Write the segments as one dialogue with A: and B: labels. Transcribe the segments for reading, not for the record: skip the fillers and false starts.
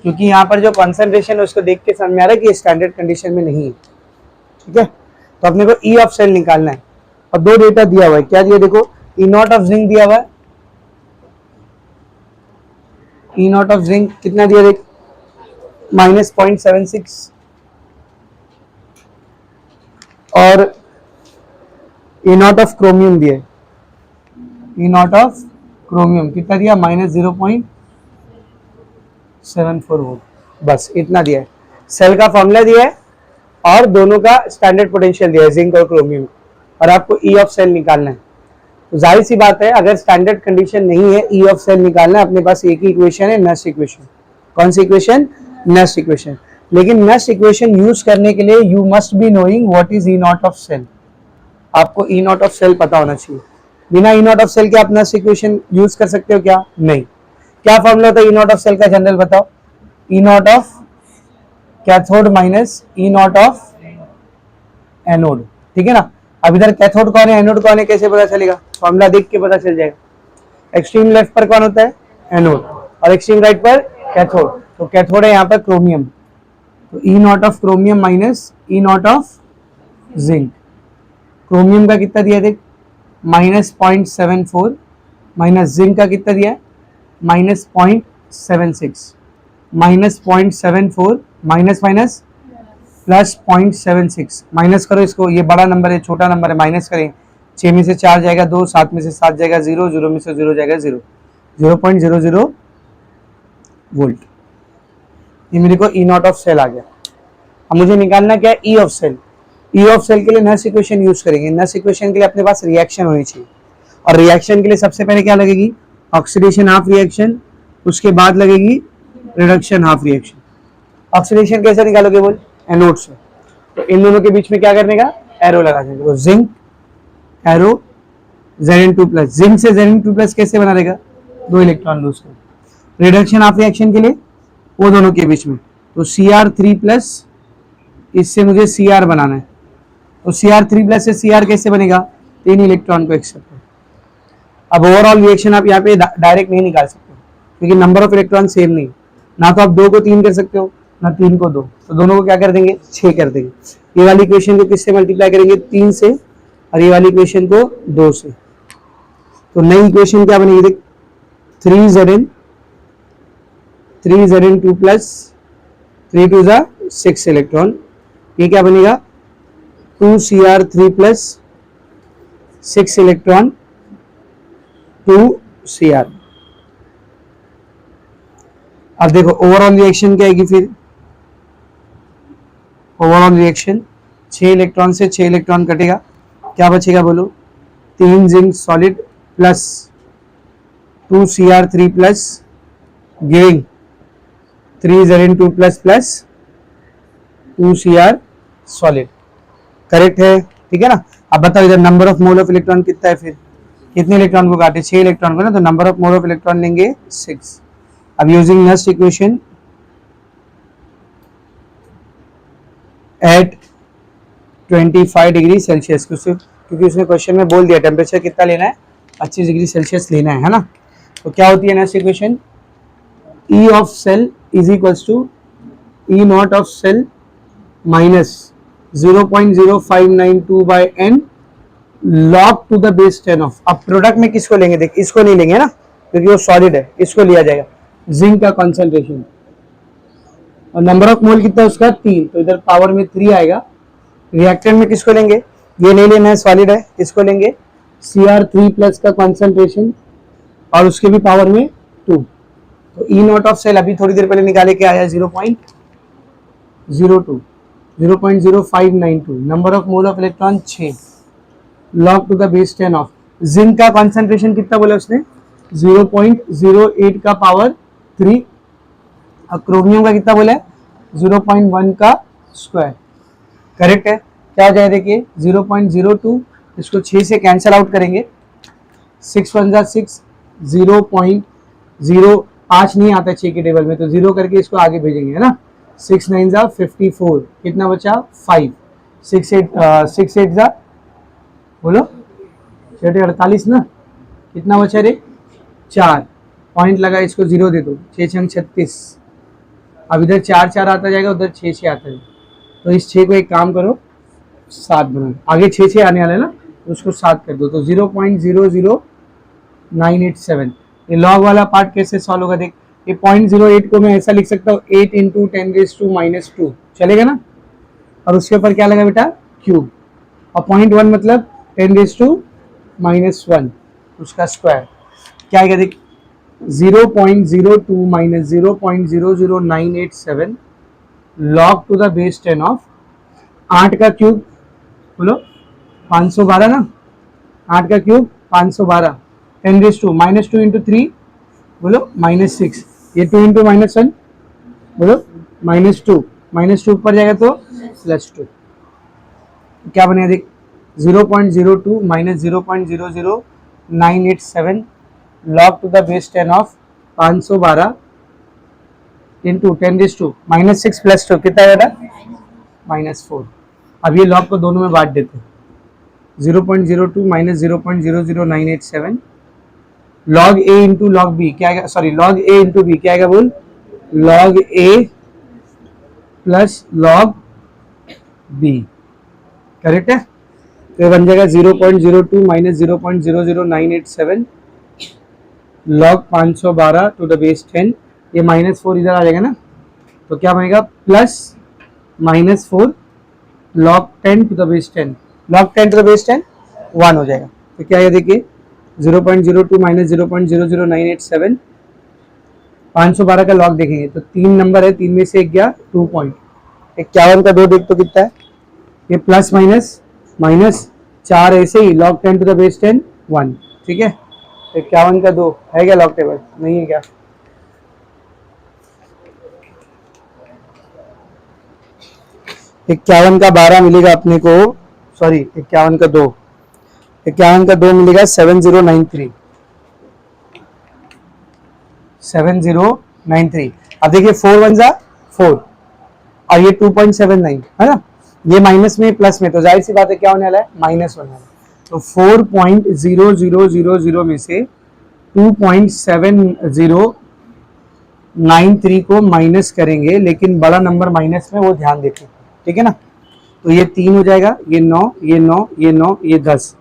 A: क्योंकि यहाँ पर जो कॉन्सेंट्रेशन है उसको देख के समझ में आ रहा है कि स्टैंडर्ड कंडीशन में नहीं है। ठीक है, तो अपने को ई ऑफ सेल निकालना है और दो डेटा दिया हुआ है। क्या दिया देखो, ई नॉट ऑफ जिंक दिया हुआ है, ई नॉट ऑफ जिंक कितना दिया देख, -0.76, और ई नॉट ऑफ क्रोमियम दिया है, ई नॉट ऑफ क्रोमियम कितना दिया, -0.74 वोल्ट, बस इतना दिया है। सेल का फॉर्मूला दिया है और दोनों का स्टैंडर्ड पोटेंशियल दिया है, जिंक और क्रोमियम, और आपको ई ऑफ सेल निकालना है। तो जाहिर सी बात है, अगर स्टैंडर्ड कंडीशन नहीं है, ई ऑफ सेल निकालना है, अपने पास एक ही इक्वेशन है, नेस्ट इक्वेशन। कौन सी इक्वेशन, नेस्ट इक्वेशन। लेकिन नेस्ट इक्वेशन यूज करने के लिए you must be knowing what is E naught of cell. आपको ई नॉट ऑफ सेल पता होना चाहिए। बिना ई नॉट ऑफ सेल के आप नेस्ट इक्वेशन यूज कर सकते हो क्या, नहीं। क्या फॉर्मूला होता है ई नॉट ऑफ सेल का, जनरल बताओ। E naught of cathode minus E naught of anode, ठीक है ना। अब इधर कैथोड कौन है, एनोड कौन है, कैसे पता चलेगा, फॉर्मूला देख के पता चल जाएगा। एक्सट्रीम लेफ्ट पर कौन होता है, एनोड, और एक्सट्रीम राइट पर कैथोड। तो कैथोड है यहाँ पर क्रोमियम, तो E naught of chromium minus E naught of zinc. Chromium का कितना दिया देख, -0.74, माइनस जिंक का कितना दिया है, -0.76, -0.74 माइनस माइनस प्लस 0.76, माइनस करो इसको, ये बड़ा नंबर है छोटा नंबर है, माइनस करें, 6 में से 4 जाएगा 2, 7 में से 7 जाएगा 0, 0 में से 0 जाएगा 0, 0.00 वोल्ट। ये मेरे को ई नॉट ऑफ सेल आ गया। अब मुझे निकालना क्या है, E of cell. E of cell के लिए नेस्ट इक्वेशन यूज करेंगे। नेस्ट इक्वेशन के लिए अपने पास रिएक्शन होनी चाहिए, और रिएक्शन के लिए सबसे पहले क्या लगेगी, ऑक्सीडेशन हाफ रिएक्शन, उसके बाद लगेगी रिडक्शन हाफ रिएक्शन। ऑक्सीडेशन कैसे निकालोगे बोल, एनोड से, तो इन दोनों के बीच में क्या करने का, एरो लगा देंगे। तो जिंक एरो Zn2+, जिंक से Zn2+ कैसे बना रहेगा, 2 इलेक्ट्रॉन लूज कर। रिडक्शन हाफ रिएक्शन के लिए वो दोनों के बीच में, तो Cr3+, इससे मुझे Cr बनाना है, तो Cr3+ से Cr कैसे बनेगा, 3 इलेक्ट्रॉन को एक्सेप्ट कर। अब ओवरऑल रिएक्शन आप यहाँ पे डायरेक्ट नहीं निकाल सकते क्योंकि नंबर ऑफ इलेक्ट्रॉन सेम नहीं, ना तो आप 2 को 3 कर सकते हो, ना 3 को 2, तो दोनों को क्या कर देंगे, 6 कर देंगे। ये वाली इक्वेशन को किससे मल्टीप्लाई करेंगे, 3 से, और ये वाली इक्वेशन को 2 से। तो नई इक्वेशन क्या बनेगी देख, 3Zn2+, 3 2 जा 6 इलेक्ट्रॉन, ये क्या बनेगा, 2Cr3+, 6 इलेक्ट्रॉन 2Cr। अब देखो ओवरऑल रिएक्शन क्या आएगी, फिर ओवरऑल रिएक्शन 6 इलेक्ट्रॉन से 6 इलेक्ट्रॉन कटेगा, क्या बचेगा बोलो, 3 zinc solid plus 2Cr3+ giving 3Zn2+ plus 2Cr solid. Correct है, ठीक है ना। अब बताओ इधर number of mole of electron कितना है, फिर कितने इलेक्ट्रॉन को काटे, 6 इलेक्ट्रॉन को ना, तो number of mole of electron लेंगे 6। अब using next equation at 25 degree Celsius, क्योंकि उसने क्वेश्चन में बोल दिया टेम्परेचर कितना लेना है, 25 डिग्री सेल्सियस लेना है ना। तो क्या होती है next equation, E of cell is equals to E naught of cell minus 0.0592/n log to the base 10 of. अब प्रोडक्ट में किसको लेंगे, देख इसको नहीं लेंगे ना क्योंकि वो सॉलिड है, इसको लिया जाएगा, जिंक का कॉन्सेंट्रेशन, और नंबर ऑफ मोल कितना है उसका 3, तो इधर पावर में 3 आएगा। रिएक्टेंट में किसको लेंगे, ये नहीं लेना है, सॉलिड है, इसको लेंगे Cr3+ का कॉन्सेंट्रेशन और उसके भी पावर में 2। तो ई नॉट ऑफ सेल अभी थोड़ी देर पहले निकाले के आया 0.0592, number of mole of electron 6, log to the base 10 of. Zinc का कॉन्सेंट्रेशन कितना बोला उसने, 0.08 का पावर 3, और क्रोमियम का कितना बोला है, 0.1 का स्क्वायर। करेक्ट है, क्या हो जाए देखिए 0.02, इसको 6 से कैंसिल आउट करेंगे, 6 1 जा 6, 0.05 नहीं आता 6 के टेबल में, तो 0 करके इसको आगे भेजेंगे, है ना। 6 9 जा 54, कितना बचा 5, 6 8 जा बोलो 48 ना, कितना बचा रे 4, पॉइंट लगा, इसको 0 दे दो, 6 6 36, अब इधर 4 4 आता जाएगा, उधर 6 6 आता जाएगा, तो इस 6 को एक काम करो 7 बना, आगे 6 6 आने वाला है ना, तो उसको 7 कर दो, तो 0.00987। ये लॉग वाला पार्ट कैसे सॉल्व होगा देख, ये 0.08 को मैं ऐसा लिख सकता हूँ 8 इंटू 10⁻², चलेगा ना, और उसके ऊपर क्या लगा बेटा क्यूब, और 0.1 मतलब 10⁻1 उसका स्क्वायर, क्या आएगा देख 0.02 minus 0.00987 log to the base 10 of 8 का क्यूब बोलो 512 ना, 8 का क्यूब 512, 10⁻2 इंटू 3 बोलो -6, ये 2 इंटू -1 बोलो -2, -2 ऊपर जाएगा तो +2, क्या बनेगा देख 0.02 minus 0.00987 log to the base 10 of 512 into 10⁻2 -6 +2 कितना है बेटा -4। अब ये लॉग को दोनों में बांट देते हैं, 0.02 minus 0.00987 log A into log B क्या आएगा, sorry log A into B क्या आएगा बोल, log A plus log B, correct है, तो ये बन जाएगा 0.02 minus 0.00987 log 512 to the base 10, ये -4 इधर आ जाएगा ना, तो क्या बनेगा +-4 log 10 to the base 10, log 10 to the base 10 1 हो जाएगा, तो क्या है देखिए 0.02 माइनस 0.00987 512 का लॉग देखेंगे तो 3 नंबर है, 3 में से एक गया 2 पॉइंट, 51 का 2 देख तो कितना है, ये प्लस माइनस 4 ऐसे ही log 10 टू द बेस 10 1, ठीक है, 51 का 2 है क्या लॉग टेबल, नहीं है क्या, इक्यावन का 12 मिलेगा अपने को, सॉरी 51 का 2 मिलेगा 7093, 7093। अब देखिए 4 1 जा 4 और ये 2.79 है ना, ये माइनस में प्लस में, तो जाहिर सी बात है क्या होने वाला है माइनस होने वाला है, तो 4.0000 में से 2.7093 को माइनस करेंगे, लेकिन बड़ा नंबर माइनस में वो ध्यान देते हैं, ठीक है ना, तो ये 3 हो जाएगा, ये 9 ये 9 ये 9 ये 10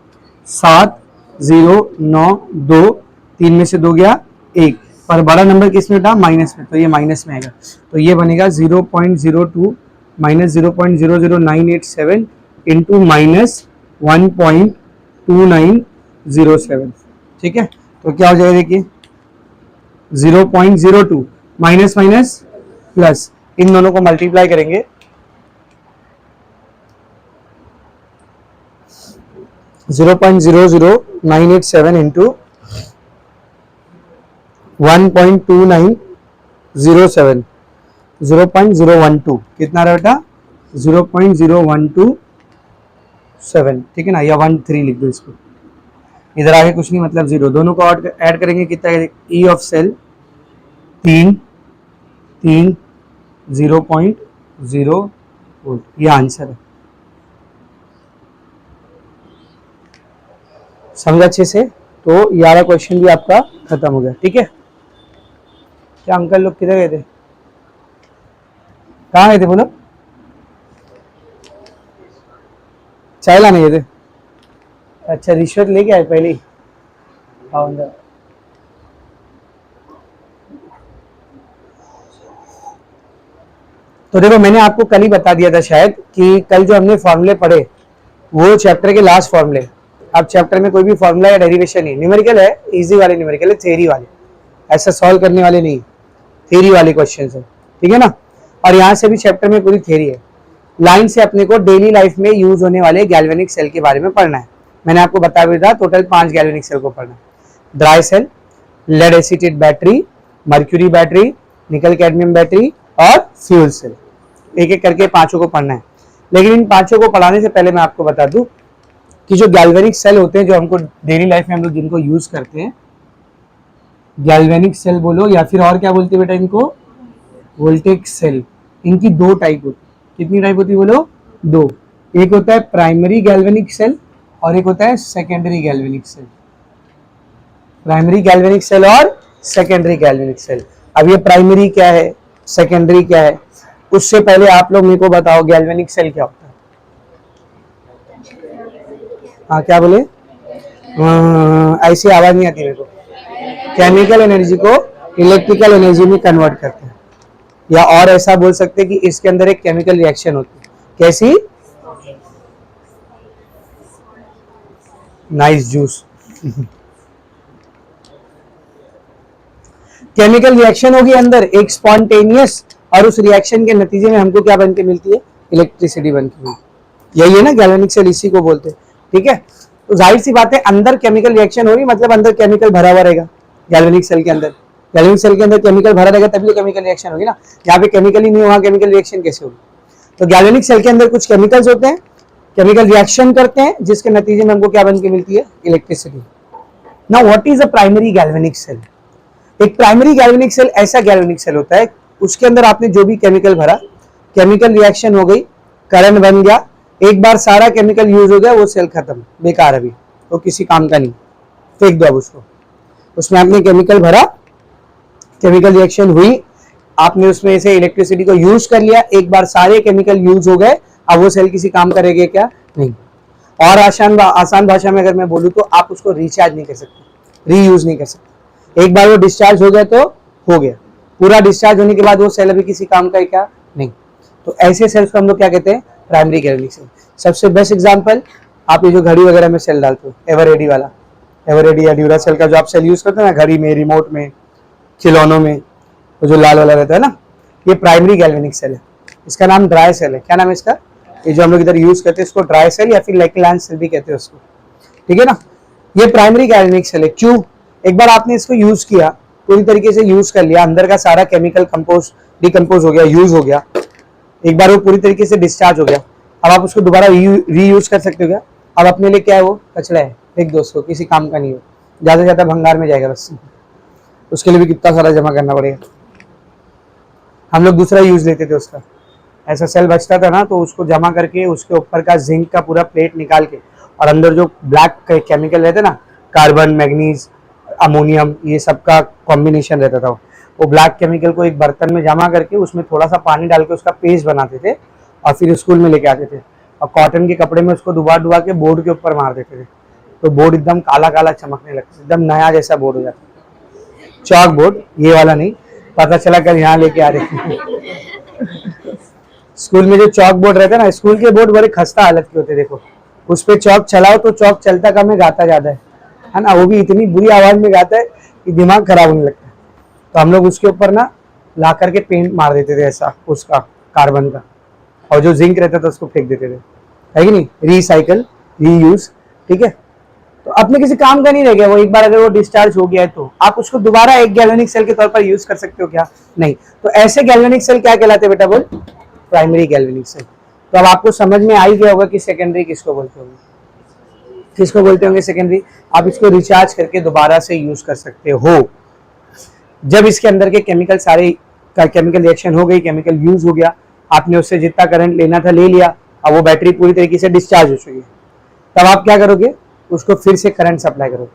A: 7 0 9 2, 3 में से 2 गया 1, पर बड़ा नंबर किस में था माइनस में, तो ये माइनस में आएगा, तो ये बनेगा 0.02 माइनस 0.00987 इंटू -1.2907, ठीक है, तो क्या हो जाएगा देखिए 0.02 माइनस माइनस प्लस, इन दोनों को मल्टीप्लाई करेंगे 0.00987 इंटू 1.2907 0.012 कितना रहा बेटा 0.0127, ठीक है ना, या 13 लिख दो इसको, इधर आगे कुछ नहीं मतलब 0, दोनों को ऐड करेंगे कितना, ई ऑफ सेल 3 0.0 वोल्ट, ये आंसर है, समझ अच्छे से, तो 11 क्वेश्चन भी आपका खत्म हो गया, ठीक है। क्या अंकल लोग किधर गए थे, कहाँ गए थे बोलो, चाय लाने गए थे, अच्छा रिश्वत लेके आए पहले ही, आओ अंदर। तो देखो मैंने आपको कल ही बता दिया था शायद कि कल जो हमने फॉर्मूले पढ़े वो चैप्टर के लास्ट फॉर्मूले, अब चैप्टर में कोई भी फॉर्मूला या डेरिवेशन नहीं, न्यूमेरिकल है, इजी वाले न्यूमेरिकल है, थ्योरी वाले, ऐसा सॉल्व करने वाले नहीं, थ्योरी वाले क्वेश्चन है, ठीक है ना, और यहाँ से भी चैप्टर में पूरी थ्योरी है, लाइन से अपने को डेली लाइफ में यूज होने वाले गैल्वेनिक सेल के बारे में पढ़ना है, मैंने आपको बताया भी था टोटल 5 गैल्वेनिक सेल को पढ़ना है, dry cell, lead acetate battery, mercury battery, nickel cadmium battery और फ्यूल सेल, एक एक करके 5 को पढ़ना है, लेकिन इन 5 को पढ़ाने से पहले मैं आपको बता दूं कि जो गैल्वेनिक सेल होते हैं जो हमको डेली लाइफ में हम लोग जिनको यूज करते हैं, गैल्वेनिक सेल बोलो या फिर और क्या बोलते हैं बेटा इनको, वोल्टेज सेल, इनकी 2 टाइप होती, कितनी टाइप होती है बोलो 2, एक होता है प्राइमरी गैल्वेनिक सेल और एक होता है secondary galvanic cell, primary galvanic cell और सेकेंडरी गैल्वेनिक सेल। अब ये प्राइमरी क्या है, सेकेंडरी क्या है। उससे पहले आप लोग मेरे को बताओ गैल्वेनिक सेल क्या होता है। हाँ क्या बोले, ऐसी आवाज नहीं आती मेरे को। केमिकल एनर्जी को इलेक्ट्रिकल एनर्जी में कन्वर्ट करते हैं, या और ऐसा बोल सकते हैं कि इसके अंदर एक केमिकल रिएक्शन होती है। कैसी? Nice juice. केमिकल रिएक्शन होगी अंदर एक स्पॉन्टेनियस, और उस रिएक्शन के नतीजे में हमको क्या बन के मिलती है? इलेक्ट्रिसिटी बन के मिलती है। यही है ना गैल्वेनिक सेल, इसी को बोलते हैं। ठीक है, तो जाहिर सी बात है अंदर केमिकल रिएक्शन हो रही, मतलब अंदर केमिकल भरा हुआ रहेगा गैल्वेनिक सेल के अंदर। गैल्वेनिक सेल के अंदर केमिकल भरा रहेगा तभी तो केमिकल रिएक्शन होगी ना। यहाँ पे केमिकल ही नहीं, वहाँ केमिकल रिएक्शन कैसे होगी? तो गैल्वेनिक सेल के अंदर कुछ केमिकल्स होते हैं, केमिकल रिएक्शन करते हैं, जिसके नतीजे में हमको क्या बन के मिलती है? Electricity. Now what is a primary galvanic cell? एक प्राइमरी गैल्वेनिक सेल ऐसा गैल्वेनिक सेल होता है, उसके अंदर आपने जो भी केमिकल भरा, केमिकल रिएक्शन हो गई, करंट बन गया, एक बार सारा केमिकल यूज हो गया, वो सेल खत्म, बेकार, अभी तो किसी काम का नहीं, फेंक दो अब उसको। उसमें आपने केमिकल भरा, केमिकल रिएक्शन हुई, आपने उसमें से इलेक्ट्रिसिटी को यूज कर लिया, एक बार सारे केमिकल यूज हो गए, अब वो सेल किसी काम करेगा क्या? नहीं। और आसान भाषा में अगर मैं बोलूँ तो आप उसको रिचार्ज नहीं कर सकते, रीयूज नहीं कर सकते। एक बार वो डिस्चार्ज हो गया तो हो गया, पूरा डिस्चार्ज होने के बाद वो सेल अभी किसी काम का है क्या? नहीं। तो ऐसे सेल्स को हम लोग क्या कहते हैं? Primary galvanic cell. सबसे बेस्ट एग्जांपल, आप ये जो घड़ी वगैरह में सेल डालते हो, एवररेडी वाला, एवररेडी या ड्यूरासेल का जो आप सेल यूज करते हैं ना, घड़ी में, रिमोट में, खिलौनों में, वो जो लाल वाला रहता है ना, ये प्राइमरी गैल्वेनिक सेल है। इसका नाम ड्राई सेल है। क्या नाम है इसका? ये जो हम लोग इधर यूज करते हैं इसको ड्राई सेल या फिर लेकलैंड सेल भी कहते हैं उसको। ठीक है ना, ये प्राइमरी गैल्वेनिक सेल है। क्यों? एक बार आपने इसको यूज किया, पूरी तरीके से यूज कर लिया, अंदर का सारा केमिकल कंपोज डिकम्पोज हो गया, यूज हो गया, एक बार वो पूरी तरीके से डिस्चार्ज हो गया, अब आप उसको दोबारा रीयूज कर सकते हो क्या? अब अपने लिए क्या है? वो कचरा है, एक दोस्तों किसी काम का नहीं हो, ज्यादा से ज्यादा भंगार में जाएगा बस, उसके लिए भी कितना सारा जमा करना पड़ेगा। हम लोग दूसरा यूज लेते थे उसका, ऐसा सेल बचता था ना, तो उसको जमा करके उसके ऊपर का जिंक का पूरा प्लेट निकाल के, और अंदर जो ब्लैक केमिकल रहते ना, कार्बन, मैग्नीज, अमोनियम, ये सब का कॉम्बिनेशन रहता था, वो ब्लैक केमिकल को एक बर्तन में जमा करके उसमें थोड़ा सा पानी डाल के उसका पेस्ट बनाते थे, और फिर स्कूल में लेके आते थे, और कॉटन के कपड़े में उसको डुबा डुबा के बोर्ड के ऊपर मार देते थे, तो बोर्ड एकदम काला काला चमकने लगता, एकदम नया जैसा बोर्ड हो जाता। चॉक बोर्ड, ये वाला नहीं, पता चला कल यहाँ लेके आ रहे। स्कूल में जो चॉक बोर्ड रहता है ना, स्कूल के बोर्ड बड़े खस्ता हालत के होते, देखो उस पे चॉक चलाओ तो चॉक चलता कम है, गाता ज्यादा है ना, वो भी इतनी बुरी आवाज में गाता है कि दिमाग खराब होने लगता है। तो हम लोग उसके ऊपर ना ला करके पेंट मार देते थे ऐसा, उसका कार्बन का, और जो जिंक रहता था उसको फेंक देते थे, है कि नहीं? Recycle, reuse. ठीक है, तो अपने किसी काम का नहीं रह गया वो, एक बार अगर वो डिस्चार्ज हो गया है तो आप उसको दोबारा एक गैल्वेनिक सेल के तौर पर यूज कर सकते हो क्या? नहीं। तो ऐसे गैल्वेनिक सेल क्या कहलाते हैं बेटा? बोल, प्राइमरी गैल्वेनिक सेल। तो अब आपको समझ में आ ही गया होगा कि सेकेंडरी किसको बोलते होंगे, किसको बोलते होंगे सेकेंडरी। आप इसको रिचार्ज करके दोबारा से यूज कर सकते हो, जब इसके अंदर के केमिकल सारे का केमिकल रिएक्शन हो गई, केमिकल यूज हो गया, आपने उससे जितना करंट लेना था ले लिया, अब वो बैटरी पूरी तरीके से डिस्चार्ज हो चुकी है, तब आप क्या करोगे? उसको फिर से करंट सप्लाई करोगे।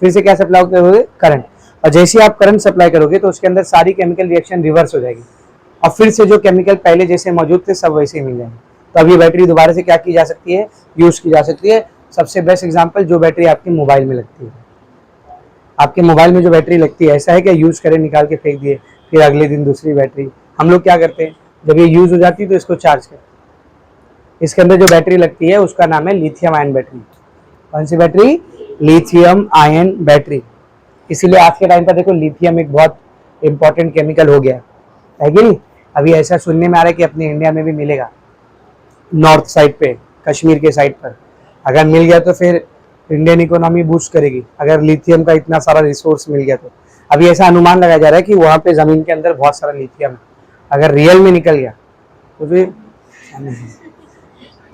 A: फिर से क्या सप्लाई करोगे? करंट। और जैसे ही आप करंट सप्लाई करोगे तो उसके अंदर सारी केमिकल रिएक्शन रिवर्स हो जाएगी, और फिर से जो केमिकल पहले जैसे मौजूद थे सब वैसे ही मिल जाएंगे। तो अब ये बैटरी दोबारा से क्या की जा सकती है? यूज की जा सकती है। सबसे बेस्ट एग्जाम्पल, जो बैटरी आपके मोबाइल में लगती है, आपके मोबाइल में जो बैटरी लगती है, ऐसा है क्या यूज करें, निकाल के फेंक दिए, फिर अगले दिन दूसरी बैटरी? हम लोग क्या करते हैं, जब ये यूज हो जाती है तो इसको चार्ज करते हैं। इसके अंदर जो बैटरी लगती है उसका नाम है लिथियम आयन बैटरी। कौन सी बैटरी? Lithium ion battery. इसीलिए आज के टाइम पर देखो लिथियम एक बहुत इंपॉर्टेंट केमिकल हो गया है कि नहीं? अभी ऐसा सुनने में आ रहा है कि अपने इंडिया में भी मिलेगा, नॉर्थ साइड पे, कश्मीर के साइड पर। अगर मिल गया तो फिर इंडियन इकोनॉमी बूस्ट करेगी, अगर लिथियम का इतना सारा रिसोर्स मिल गया तो। अभी ऐसा अनुमान लगाया जा रहा है कि वहाँ पे जमीन के अंदर बहुत सारा लिथियम है, अगर रियल में निकल गया तो फिर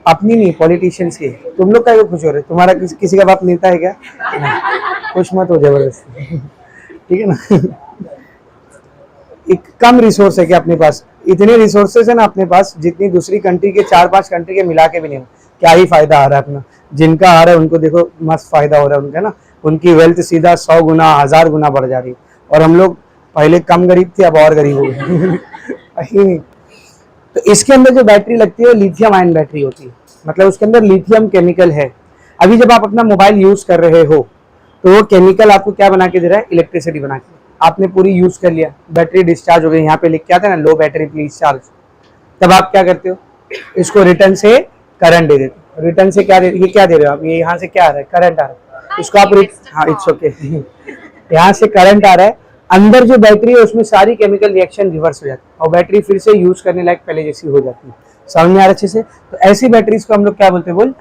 A: अपनी नहीं, पॉलिटिशियंस की। तुम लोग क्या खुश हो रहे? तुम्हारा किसी का बाप नेता है क्या? खुश मत हो जबरदस्ती, ठीक है ना। एक कम रिसोर्स है क्या अपने पास? इतने रिसोर्सेज है ना अपने पास जितनी दूसरी कंट्री के 4-5 कंट्री के मिला के भी नहीं हो। क्या ही फायदा आ रहा है अपना, जिनका आ रहा है उनको देखो मस्त फायदा हो रहा है उनका ना, उनकी वेल्थ सीधा 100 गुना 1000 गुना बढ़ जा रही है, और हम लोग पहले कम गरीब थे अब और गरीब हो गए। तो इसके अंदर जो बैटरी लगती है वो लिथियम आयन बैटरी होती है, मतलब उसके अंदर लिथियम केमिकल है। अभी जब आप अपना मोबाइल यूज कर रहे हो तो वो केमिकल आपको क्या बना के दे रहा है, इलेक्ट्रिसिटी बना के। आपने पूरी यूज कर लिया, बैटरी डिस्चार्ज हो गई, यहाँ पे लिख के आता है ना लो बैटरी प्लीज चार्ज, तब आप क्या करते हो, इसको रिटर्न से करंट दे देते हो। रिटर्न से क्या ये क्या दे रहे हो आप, ये यहाँ से क्या आ रहा है, करंट आ रहा है, इसको आप हाँ इट्स ओके यहाँ से करंट आ रहा है, अंदर जो बैटरी है उसमें सारी केमिकल रिएक्शन रिवर्स हो जाती है और बैटरी फिर से यूज करने लायक पहले जैसी हो जाती है। समझ में आ रहा अच्छे से? तो ऐसी बैटरीज को हम लोग क्या बोलते हैं बोल,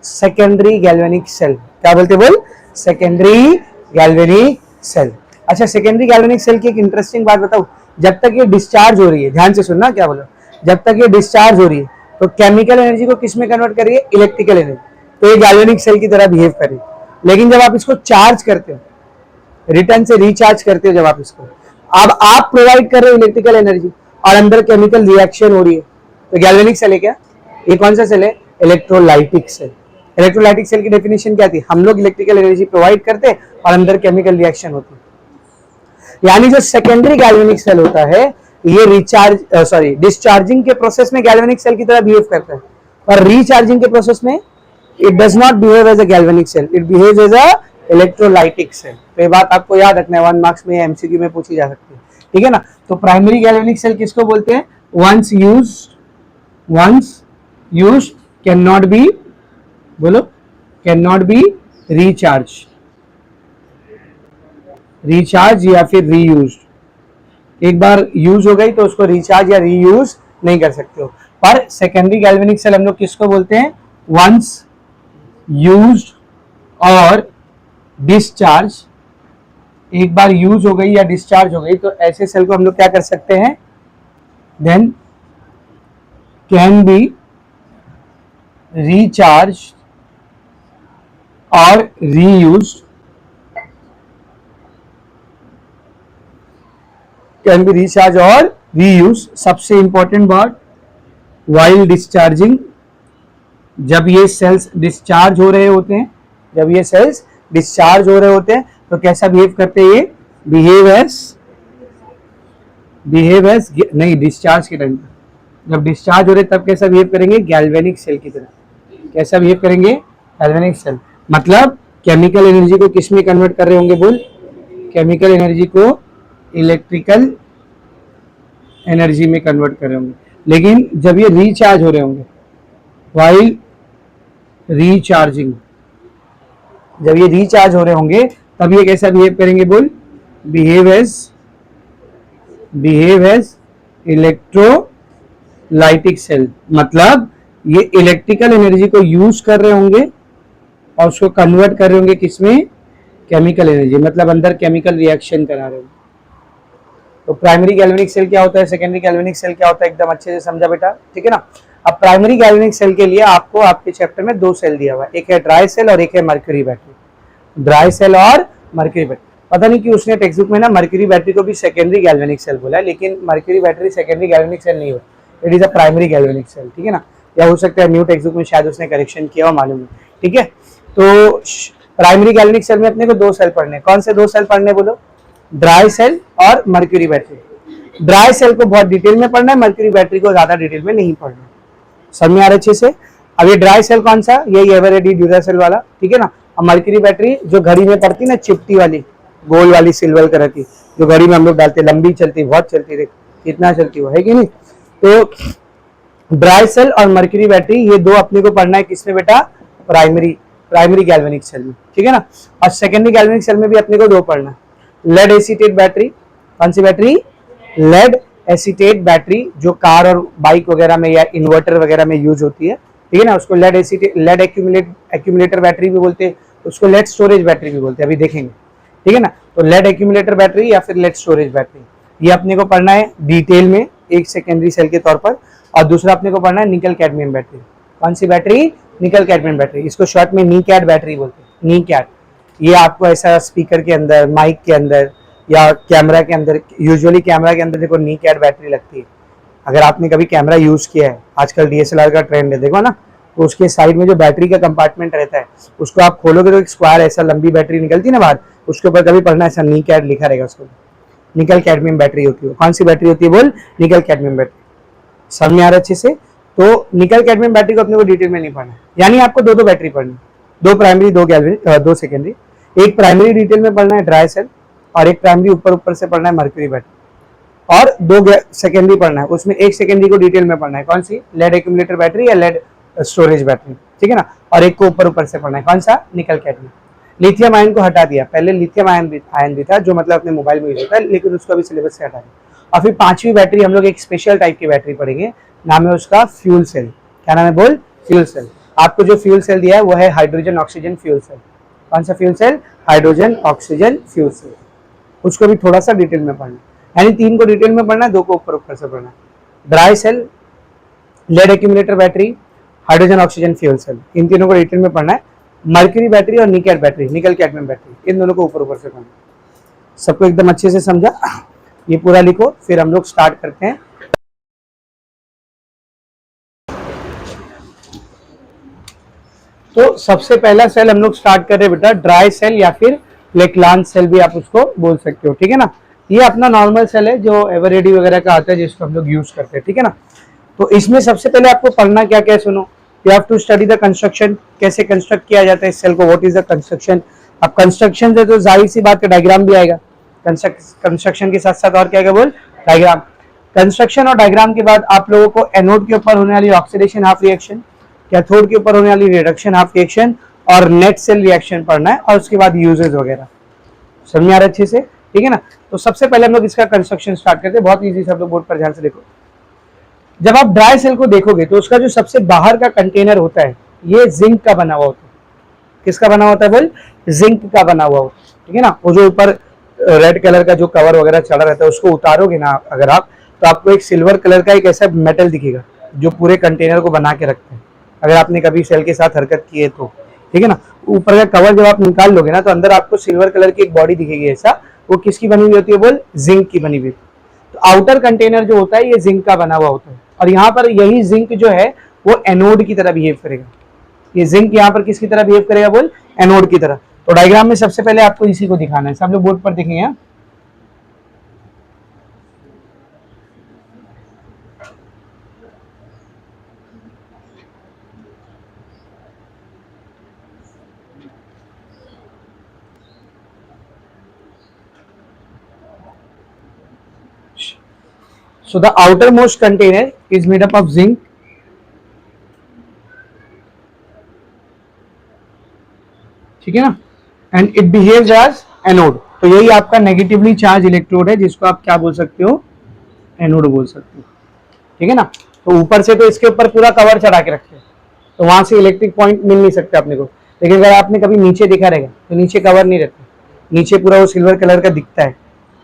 A: सेकेंडरी गैल्वेनिक सेल। क्या बोलते बोल, सेकेंडरी गैल्वेनिक सेल। अच्छा, सेकेंडरी गैल्वेनिक सेल की एक इंटरेस्टिंग बात बताऊं, जब तक ये डिस्चार्ज हो रही है, ध्यान से सुनना क्या बोलो, जब तक ये डिस्चार्ज हो रही है तो केमिकल एनर्जी को किस में कन्वर्ट कर रही है, इलेक्ट्रिकल एनर्जी, तो ये गैल्वेनिक सेल की तरह बिहेव कर रही है। लेकिन जब आप इसको चार्ज करते हो, रिटर्न से रिचार्ज करते हो जब आप इसको, अब आप प्रोवाइड कर रहे हो इलेक्ट्रिकल एनर्जी और अंदर केमिकल रिएक्शन हो रही है, तो गैल्वेनिक सेल है क्या, ये कौन सा सेल है, इलेक्ट्रोलाइटिक सेल। इलेक्ट्रोलाइटिक सेल की डेफिनेशन क्या थी, हम लोग इलेक्ट्रिकल एनर्जी प्रोवाइड करते हैं और अंदर केमिकल रिएक्शन होती है। यानी जो सेकेंडरी गैल्वेनिक सेल होता है ये डिस्चार्जिंग के प्रोसेस में गैल्वेनिक सेल की तरह बिहेव करता है, और रिचार्जिंग के प्रोसेस में it does not behave as a galvanic cell, it behaves as a electrolytic cell. तो ये बात आपको याद रखना है, 1 मार्क्स में एमसीक्यू में पूछी जा सकती है, ठीक है ना। तो प्राइमरी गैल्वेनिक सेल किसको बोलते हैं, once used cannot be, बोलो, कैन नॉट बी रिचार्ज या फिर रीयूज। एक बार यूज हो गई तो उसको रिचार्ज या रीयूज नहीं कर सकते हो। पर सेकेंडरी गैल्वेनिक सेल हम लोग किसको बोलते हैं, वंस यूज्ड और डिस्चार्ज, एक बार यूज हो गई या डिस्चार्ज हो गई तो ऐसे सेल को हम लोग क्या कर सकते हैं, देन कैन बी रिचार्ज और रीयूज, कैन बी रिचार्ज और रीयूज। सबसे इंपॉर्टेंट बात, वाइल डिस्चार्जिंग, जब ये सेल्स डिस्चार्ज हो रहे होते हैं, जब ये सेल्स डिस्चार्ज हो रहे होते हैं तो कैसा बिहेव करते हैं, ये बिहेव एज नहीं, डिस्चार्ज के टाइम जब डिस्चार्ज हो रहे तब कैसा बिहेव करेंगे, गैल्वेनिक सेल की तरह। कैसा बिहेव करेंगे, गैल्वेनिक सेल, मतलब केमिकल एनर्जी को किस में कन्वर्ट कर रहे होंगे बोल, केमिकल एनर्जी को इलेक्ट्रिकल एनर्जी में कन्वर्ट कर रहे होंगे। लेकिन जब ये रिचार्ज हो रहे होंगे, वाइल रिचार्जिंग, जब ये रिचार्ज हो रहे होंगे तब ये कैसा बिहेव करेंगे बोल, बिहेव एज इलेक्ट्रोलाइटिक सेल, मतलब ये इलेक्ट्रिकल एनर्जी को यूज कर रहे होंगे और उसको कन्वर्ट कर रहे होंगे किसमें, केमिकल एनर्जी, मतलब अंदर केमिकल रिएक्शन करा रहे होंगे। तो प्राइमरी गैल्वेनिक सेल क्या होता है, सेकेंडरी गैल्वेनिक सेल क्या होता है, एकदम अच्छे से समझा बेटा, ठीक है ना। अब प्राइमरी गैल्वेनिक सेल के लिए आपको आपके चैप्टर में 2 सेल दिया हुआ है, एक है ड्राई सेल और एक है मर्क्यूरी बैटरी। ड्राई सेल और मर्क्यूरी बैटरी, पता नहीं कि उसने टेक्स्ट बुक में ना मर्क्यूरी बैटरी को भी सेकेंडरी गैल्वेनिक सेल बोला है, लेकिन mercury battery secondary galvanic cell नहीं होती, it is a primary galvanic cell, ठीक है ना। या हो सकता है न्यू टेक्स्ट बुक में शायद उसने करेक्शन किया हो, मालूम नहीं, ठीक है। तो प्राइमरी गैल्वेनिक सेल में अपने को 2 सेल पढ़ने, कौन से 2 सेल पढ़ने बोलो, ड्राई सेल और मर्क्यूरी बैटरी। ड्राई सेल को बहुत डिटेल में पढ़ना है, मर्क्यूरी बैटरी को ज्यादा डिटेल में नहीं पढ़ना। समझ में आ रहा अच्छे से। अब ये ड्राई सेल कौन सा, यही एवरेडी ड्यूरासेल वाला, ठीक है ना। अब मर्क्यूरी बैटरी जो घड़ी में पड़ती ना, चिपटी वाली, गोल वाली सिल्वर कलर की, जो घड़ी में हम लोग डालते, लंबी चलती, बहुत चलती, देख कितना चलती वो, है कि नहीं। तो ड्राई सेल और मर्क्यूरी बैटरी ये 2 अपने को पढ़ना है किसमें बेटा, प्राइमरी गैल्वेनिक सेल में, ठीक है ना। और सेकेंडरी गैल्वेनिक सेल में भी अपने को 2 पढ़ना है, लेड एसीटेट बैटरी, कौन सी बैटरी, लेड एसीटेट बैटरी, जो कार और बाइक वगैरह में या इन्वर्टर वगैरह में यूज होती है, ठीक है ना। उसको लेड एक्यूमुलेटर बैटरी भी बोलते हैं, उसको लेड स्टोरेज बैटरी भी बोलते हैं, अभी देखेंगे, ठीक है ना। तो लेड एक्यूमुलेटर बैटरी या फिर लेड स्टोरेज बैटरी, ये अपने को पढ़ना है डिटेल में, एक सेकेंडरी सेल के तौर पर। और दूसरा अपने को पढ़ना है निकल कैडमियम बैटरी, कौन सी बैटरी, निकल कैडमियम बैटरी, इसको शॉर्ट में नीकैड बैटरी बोलते हैं, नीकैड। ये आपको ऐसा स्पीकर के अंदर, माइक के अंदर या कैमरा के अंदर, यूजुअली कैमरा के अंदर देखो नीकैड बैटरी लगती है। अगर आपने कभी कैमरा यूज किया है, आजकल डीएसएलआर का ट्रेंड है, देखो ना, तो उसके साइड में जो बैटरी का कंपार्टमेंट रहता है, उसको आप खोलोगे तो एक स्क्वायर ऐसा लंबी बैटरी निकलती है ना बाहर, उसके ऊपर कभी पढ़ना ऐसा नीकैड लिखा रहेगा उसको, निकल कैडमियम बैटरी होती है। कौन सी बैटरी होती है बोल? निकल कैडमियम बैटरी। समझ में आ रहा है अच्छे से? तो निकल कैडमियम बैटरी को अपने को डिटेल में नहीं पढ़ना है, यानी आपको दो दो बैटरी पढ़नी, दो प्राइमरी दो सेकेंडरी। एक प्राइमरी डिटेल में पढ़ना है ड्राई सेल, और एक प्राइमरी ऊपर ऊपर से पढ़ना है मर्क्यूरी बैटरी, और दो सेकेंडरी पढ़ना है, उसमें एक सेकेंडरी को डिटेल में पढ़ना है, कौन सी? लेड एक्यूमुलेटर बैटरी या लेड स्टोरेज बैटरी, ठीक है ना। और एक को ऊपर ऊपर से पढ़ना है, कौन सा? निकल कैडमियम। लिथियम आयन को हटा दिया, पहले लिथियम आयन भी था जो मतलब अपने मोबाइल में यूज होता है, लेकिन उसको अभी सिलेबस से हटा दिया। और फिर पांचवी बैटरी हम लोग एक स्पेशल टाइप की बैटरी पढ़ेंगे, नाम है उसका फ्यूल सेल। क्या नाम है बोल? Fuel cell. आपको जो फ्यूल सेल दिया है वो है हाइड्रोजन ऑक्सीजन फ्यूल सेल। कौन सा fuel cell? Hydrogen oxygen fuel cell. उसको भी थोड़ा सा डिटेल में पढ़ना, यानी तीन को डिटेल में पढ़ना है, दो को ऊपर ऊपर से पढ़ना है। Dry cell, lead accumulator battery, hydrogen oxygen fuel cell, इन तीनों को डिटेल में पढ़ना है। मर्क्यूरी बैटरी और निकल बैटरी, निकल कैडमियम बैटरी, इन दोनों को ऊपर ऊपर से पढ़ना है। सबको एकदम अच्छे से समझा? ये पूरा लिखो, फिर हम लोग स्टार्ट करते हैं। तो सबसे पहला सेल हम लोग स्टार्ट कर रहे हैं बेटा, ड्राई सेल या फिर लेक्लांस सेल भी आप उसको बोल सकते हो, ठीक है ना। ये अपना नॉर्मल सेल है जो एवरेडी वगैरह का आता है, जिसको हम लोग यूज करते हैं, ठीक है ना। तो इसमें सबसे पहले आपको पढ़ना क्या क्या, सुनो। You have to study the construction, कैसे कंस्ट्रक्ट किया जाता है इस सेल को, व्हाट इज द कंस्ट्रक्शन। अब कंस्ट्रक्शन से तो जाहिर सी बात है डायग्राम भी आएगा, कंस्ट्रक्शन के साथ साथ और क्या क्या बोल? डायग्राम। कंस्ट्रक्शन और डायग्राम के बाद आप लोगों को एनोड के ऊपर होने वाली ऑक्सीडेशन हाफ रिएक्शन, कैथोड के ऊपर होने वाली रिडक्शन हाफ रिएक्शन और नेट सेल रिएक्शन पढ़ना है, और उसके बाद यूजेस वगैरह। समझ में आ रहा है अच्छे से? ठीक है ना। तो सबसे पहले हम लोग इसका कंस्ट्रक्शन स्टार्ट करते हैं, बहुत इजी, सब लोग बोर्ड पर ध्यान से देखो। जब आप ड्राई सेल को देखोगे तो उसका जो सबसे बाहर का कंटेनर होता है ये जिंक का बना हुआ होता है। किसका बना होता है बोल? जिंक का बना हुआ होता है, ठीक है ना। वो जो ऊपर रेड कलर का जो कवर वगैरह चढ़ा रहता है उसको उतारोगे ना अगर आप, तो आपको एक सिल्वर कलर का एक ऐसा मेटल दिखेगा जो पूरे कंटेनर को बना के रखते हैं, अगर आपने कभी सेल के साथ हरकत की है तो, ठीक है ना। ऊपर का कवर जब आप निकाल लोगे ना तो अंदर आपको सिल्वर कलर की एक बॉडी दिखेगी ऐसा, वो किसकी बनी हुई होती है बोल? जिंक की बनी हुई। तो आउटर कंटेनर जो होता है ये जिंक का बना हुआ होता है, और यहाँ पर यही जिंक जो है वो एनोड की तरह बिहेव करेगा। ये जिंक यहाँ पर किसकी तरह बिहेव करेगा बोल? एनोड की तरह। तो डायग्राम में सबसे पहले आपको इसी को दिखाना है, सब लोग बोर्ड पर देखेंगे। So the outermost container is made up of zinc, ठीक है ना, and it behaves as anode. तो यही आपका नेगेटिवली चार्ज इलेक्ट्रोड है जिसको आप क्या बोल सकते हो? एनोड बोल सकते हो, ठीक है ना। तो ऊपर से तो इसके ऊपर पूरा कवर चढ़ा के रखते हैं, तो वहां से इलेक्ट्रिक पॉइंट मिल नहीं सकता अपने को। लेकिन अगर आपने कभी नीचे देखा रहेगा तो नीचे कवर नहीं रहता, नीचे पूरा वो सिल्वर कलर का दिखता है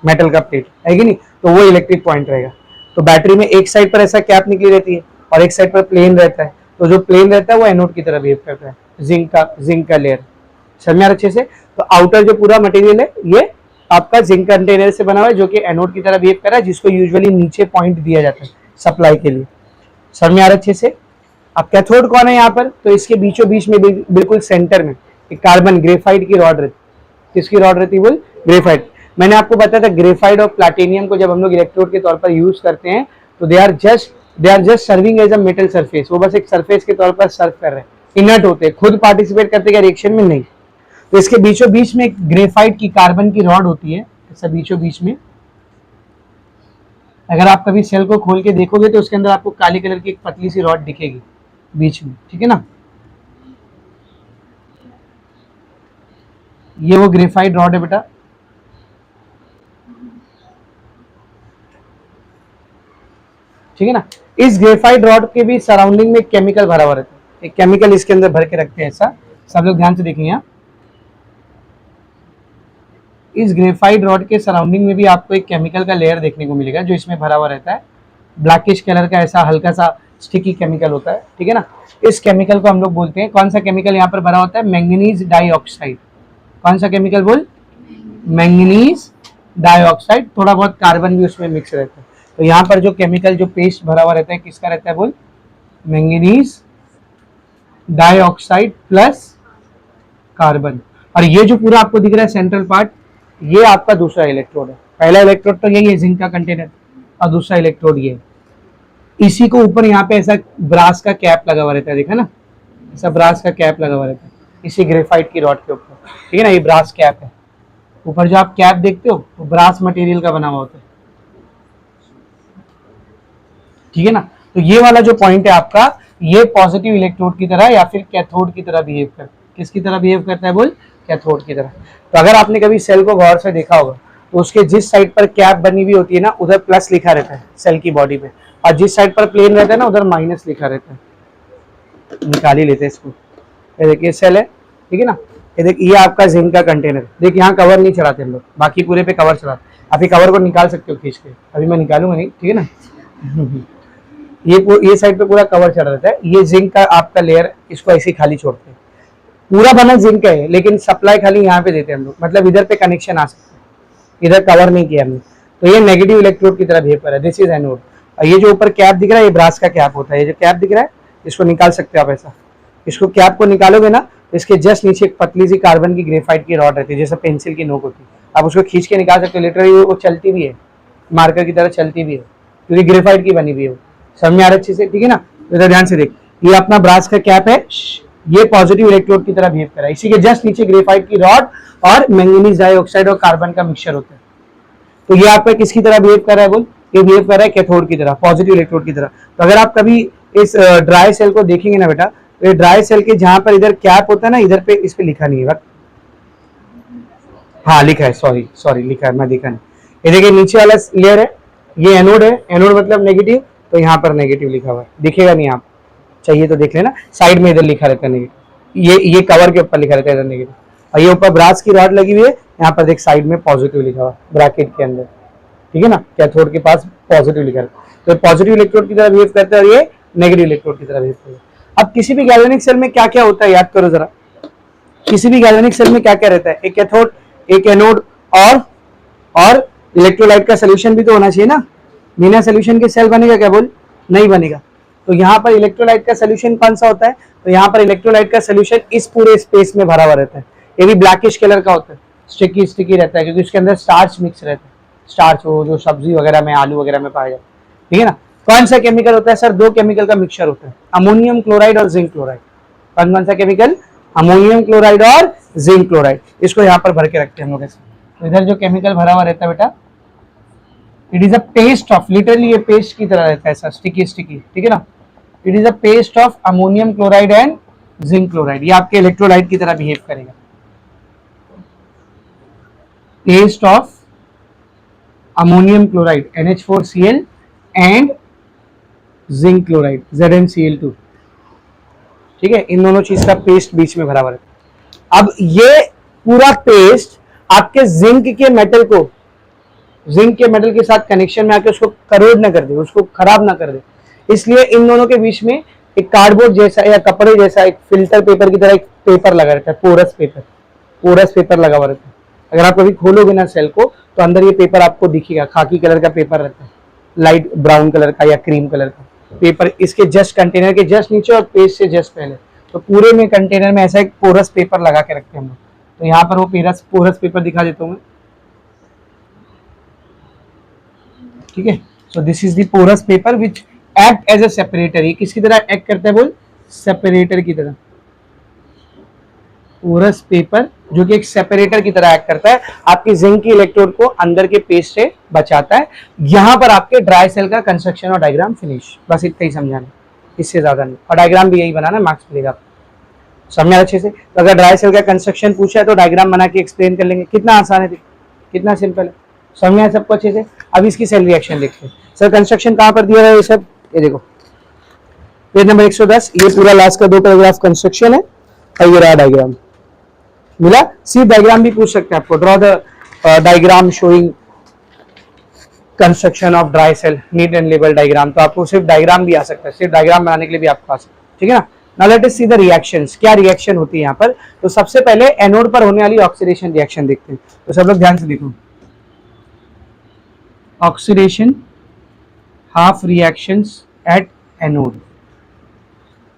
A: मेटल का प्लेट, है कि नहीं, तो वो इलेक्ट्रिक पॉइंट रहेगा। तो बैटरी में एक साइड पर ऐसा कैप निकली रहती है और एक साइड पर प्लेन रहता है, तो जो प्लेन रहता है वो एनोड की तरह बिहेव करता है, जिंक का लेयर। समझ में अच्छे से? तो आउटर जो पूरा मटेरियल है ये आपका जिंक कंटेनर से बना हुआ है जो कि एनोड की तरह बिहेव कर रहा है, जिसको यूजुअली नीचे पॉइंट दिया जाता है सप्लाई के लिए। समझ में आ रहा है अच्छे से? अब कैथोड कौन है यहाँ पर? तो इसके बीचों बीच में बिल्कुल सेंटर में एक कार्बन ग्रेफाइट की रॉड रहती। किसकी रॉड रहती है बोल? ग्रेफाइट। मैंने आपको बताया था ग्रेफाइट और प्लैटिनियम को जब हम लोग इलेक्ट्रोड के तौर पर यूज करते हैं तो they are just serving as a metal surface, वो बस एक सरफेस के तौर पर सर्व कर रहे हैं, इनर्ट होते हैं, खुद पार्टिसिपेट करते हैं रिएक्शन में नहीं। तो इसके बीचों बीच में एक ग्रेफाइट की कार्बन की रॉड होती है, ऐसा बीचों बीच में। अगर आप कभी सेल को खोल के देखोगे तो उसके अंदर आपको काली कलर की एक पतली सी रॉड दिखेगी बीच में, ठीक है ना। ये वो ग्रेफाइट रॉड है बेटा, ठीक है ना। इस ग्रेफाइट रॉड के भी सराउंडिंग में केमिकल भरा हुआ रहता है, एक केमिकल इसके अंदर भर के रखते हैं ऐसा, सब लोग ध्यान से देखेंगे। इस ग्रेफाइट रॉड के सराउंडिंग में भी आपको एक केमिकल का लेयर देखने को मिलेगा जो इसमें भरा हुआ रहता है, ब्लैकिश कलर का ऐसा हल्का सा स्टिकी केमिकल होता है, ठीक है ना। इस केमिकल को हम लोग बोलते हैं, कौन सा केमिकल यहाँ पर भरा होता है? Manganese dioxide. कौन सा केमिकल बोल? Manganese dioxide. थोड़ा बहुत कार्बन भी उसमें मिक्स रहता है। तो यहाँ पर जो केमिकल जो पेस्ट भरा हुआ रहता है किसका रहता है बोल? Manganese dioxide plus carbon. और ये जो पूरा आपको दिख रहा है सेंट्रल पार्ट, ये आपका दूसरा इलेक्ट्रोड है, पहला इलेक्ट्रोड तो यही है जिंक का कंटेनर, और दूसरा इलेक्ट्रोड ये है। इसी को ऊपर यहाँ पे ऐसा ब्रास का कैप लगा हुआ रहता है, देखा ना, ऐसा ब्रास का कैप लगा हुआ रहता है इसी ग्रेफाइट की रॉड के ऊपर, ठीक है ना, ये ब्रास कैप है। ऊपर जो आप कैप देखते हो वो ब्रास मटेरियल का बना हुआ होता है, ठीक है ना। तो ये वाला जो पॉइंट है आपका, ये पॉजिटिव इलेक्ट्रोड की तरह या फिर कैथोड की तरह बिहेव करता है। किसकी तरह बिहेव करता है बोल? कैथोड की तरह। तो अगर आपने कभी सेल को गौर से देखा होगा तो उसके जिस साइड पर कैप बनी हुई होती है ना, उधर प्लस लिखा रहता है सेल की बॉडी पे, और जिस साइड पर प्लेन रहता है ना, उधर माइनस लिखा रहता है। निकाल ही लेते हैं इसको। ये देखिए सेल है, ठीक है ना। ये देखिए ये आपका जिंक का कंटेनर, देखिए यहाँ कवर नहीं चढ़ाते हम लोग, बाकी पूरे पे कवर चढ़ाते। आप ये कवर को निकाल सकते हो खींच के, अभी मैं निकालूंगा नहीं, ठीक है ना। ये साइड पे पूरा कवर चढ़ रहता है, ये जिंक का आपका लेयर, इसको ऐसे ही खाली छोड़ते हैं। पूरा बना जिंक है, लेकिन सप्लाई खाली यहाँ पे देते हैं हम लोग, मतलब इधर पे कनेक्शन आ सकता है, इधर कवर नहीं किया हमने। तो ये नेगेटिव इलेक्ट्रोड की तरह बिहेव कर रहा है, दिस इज एनोड। और ये जो ऊपर कैप दिख रहा है, ये ब्रास का कैप होता है। ये जो कैप दिख रहा है, इसको निकाल सकते हो आप ऐसा। इसको कैप को निकालोगे ना, इसके जस्ट नीचे एक पतली सी कार्बन की ग्रेफाइट की रॉड रहती है, जैसे पेंसिल की नोक होती है। आप उसको खींच के निकाल सकते हो, लिटरली वो चलती भी है, मार्कर की तरह चलती भी है, क्योंकि ग्रेफाइट की बनी हुई है। समझ में आ रहा है अच्छे से, ठीक है ना। इधर ध्यान से देख, ये अपना ब्रास का कैप है, ये पॉजिटिव इलेक्ट्रोड की तरह बिहेव कर रहा है। इसी के जस्ट नीचे ग्रेफाइट की रॉड और मैंगनीज डाइऑक्साइड और कार्बन का मिक्सचर होता है। तो ये आपका किसकी तरह बिहेव कर रहा है बोल? ये बिहेव कर रहा है कैथोड की तरह, पॉजिटिव इलेक्ट्रोड की तरह। तो अगर आप कभी इस ड्राई सेल को देखेंगे ना बेटा, तो ये ड्राई सेल के जहां पर इधर कैप होता है ना, इधर पे इस पे लिखा नहीं है, हाँ लिखा है, सॉरी लिखा है, मैं देखा नहीं। ये देखिए नीचे वाला लेयर है, ये एनोड है, एनोड मतलब नेगेटिव, तो यहाँ पर नेगेटिव लिखा हुआ है, दिखेगा नहीं, आप चाहिए तो देख लेना, साइड में इधर लिखा रहता है नेगेटिव, ये कवर के ऊपर लिखा रहता है इधर नेगेटिव। और ये ऊपर ब्रास की रॉड लगी हुई है, यहाँ पर देख साइड में पॉजिटिव लिखा हुआ ब्रैकेट के अंदर, ठीक है ना। कैथोड के पास पॉजिटिव लिखा है, तो पॉजिटिव इलेक्ट्रोड की तरह बिहेव करता है और ये नेगेटिव इलेक्ट्रोड की तरह बिहेव करता है। अब किसी भी गैल्वेनिक सेल में क्या क्या होता है याद करो जरा, किसी भी गैल्वेनिक सेल में क्या क्या रहता है? एक कैथोड, एक एनोड, और इलेक्ट्रोलाइट का सोल्यूशन भी तो होना चाहिए ना। बिना सोल्यूशन के सेल बनेगा क्या बोल? नहीं बनेगा। तो यहाँ पर इलेक्ट्रोलाइट का सोल्यूशन कौन सा होता है? तो यहाँ पर इलेक्ट्रोलाइट का सोल्यूशन इस पूरे स्पेस में भरा हुआ रहता है। ये भी ब्लैकिश कलर का होता है, स्टिकी स्टिकी रहता है, क्योंकि उसके अंदर स्टार्च मिक्स रहता है। स्टार्च वो जो सब्जी वगैरह में, आलू वगैरह में पाया जाता है, ठीक है ना। कौन सा केमिकल होता है सर? दो केमिकल का मिक्सचर होता है, अमोनियम क्लोराइड और जिंक क्लोराइड। कौन कौन सा केमिकल? अमोनियम क्लोराइड और जिंक क्लोराइड। इसको यहाँ पर भर के रखते हैं हम लोग ऐसे। तो इधर जो केमिकल भरा हुआ रहता है बेटा, it is a paste of, literally ये पेस्ट की तरह रहता है ऐसा स्टिकी स्टिकी, ठीक है ना। It is a paste of ammonium chloride and zinc chloride. ये आपके इलेक्ट्रोलाइट की तरह बिहेव करेगा। Paste of ammonium chloride NH4Cl and zinc chloride ZnCl2, ठीक है। इन दोनों चीज का पेस्ट बीच में भरा हुआ रहता है। अब ये पूरा पेस्ट आपके जिंक के मेटल के साथ कनेक्शन में आके उसको करोड ना कर दे, उसको खराब ना कर दे, इसलिए इन दोनों के बीच में एक कार्डबोर्ड जैसा या कपड़े जैसा एक फिल्टर पेपर की तरह एक पेपर लगा रहता है, पोरस पेपर लगा हुआ रहता है। अगर आप कभी खोलोगे ना सेल को, तो अंदर ये पेपर आपको दिखेगा, खाकी कलर का पेपर रहता है, लाइट ब्राउन कलर का या क्रीम कलर का पेपर, इसके जस्ट कंटेनर के जस्ट नीचे और पेज से जस्ट पहले। तो पूरे में कंटेनर में ऐसा एक पोरस पेपर लगा के रखते हैं हम लोग। तो यहाँ पर वो पोरस पेपर दिखा देता हूँ मैं, ठीक है। So this is the porous paper which act as a separator. ये किसकी तरह एक्ट करता है बोल? सेपरेटर की तरह। पोरस पेपर जो कि एक सेपरेटर की तरह एक्ट करता है, आपकी जिंक की इलेक्ट्रोड को अंदर के पेस्ट से बचाता है। यहां पर आपके ड्राई सेल का कंस्ट्रक्शन और डायग्राम फिनिश, बस इतना ही समझाना, इससे ज्यादा नहीं। और डायग्राम भी यही बनाना, मार्क्स मिलेगा। समझा अच्छे से? तो अगर ड्राई सेल का कंस्ट्रक्शन पूछा है तो डायग्राम बना के एक्सप्लेन कर लेंगे। कितना आसान है, कितना सिंपल है, समझ आया सबको अच्छे से? अब इसकी सेल रिएक्शन देखते हैं। सर कंस्ट्रक्शन कहाँ पर दिया है ये सब? ये देखो पेज नंबर 110, ये पूरा लास्ट का 2 पैराग्राफ कंस्ट्रक्शन है और ये रहा डायग्राम। मिला? सी डायग्राम भी पूछ सकते हैं आपको, draw the diagram showing construction of dry cell, neat and label diagram. तो आपको सिर्फ डायग्राम भी आ सकता है, सिर्फ डायग्राम बनाने के लिए भी आपको आ सकता है, ठीक है ना। Now let us see the reactions, क्या रिएक्शन होती है यहाँ पर। तो सबसे पहले एनोड पर होने वाली ऑक्सीडेशन रिएक्शन देखते हैं। तो सब लोग ध्यान से देखो, oxidation half reactions at anode.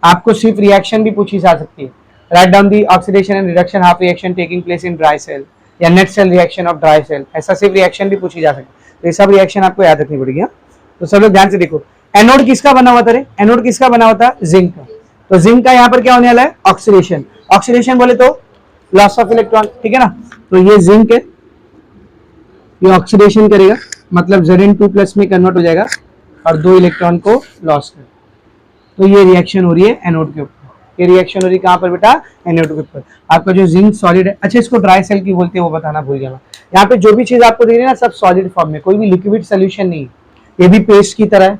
A: आपको सिर्फ रिएक्शन भी पूछी जा सकती है। Write down the oxidation and reduction half reaction taking place in dry cell, या net cell reaction of dry cell, ऐसा सिर्फ रिएक्शन भी पूछी जा सकती है। तो ये सब रिएक्शन आपको याद रखनी पड़ेगी। तो सब लोग ध्यान से देखो, एनोड किसका बना हुआ था रे? एनोड किसका बना हुआ था? जिंक का। तो जिंक का यहाँ पर क्या होने वाला है? ऑक्सीडेशन। ऑक्सीडेशन बोले तो लॉस ऑफ इलेक्ट्रॉन, ठीक है ना। तो ये जिंक है, ये ऑक्सीडेशन करेगा, मतलब Zn2+ में कन्वर्ट हो जाएगा और 2 इलेक्ट्रॉन को लॉस कर। तो ये रिएक्शन हो रही है एनोड के ऊपर। ये रिएक्शन हो रही है कहाँ पर बेटा? एनोड के ऊपर। आपका जो जिंक सॉलिड है, अच्छा इसको ड्राई सेल की बोलते हैं, वो बताना भूल गया मैं। यहाँ पे जो भी चीज आपको दे रही है ना, सब सॉलिड फॉर्म में, कोई भी लिक्विड सोल्यूशन नहीं। ये भी पेस्ट की तरह है,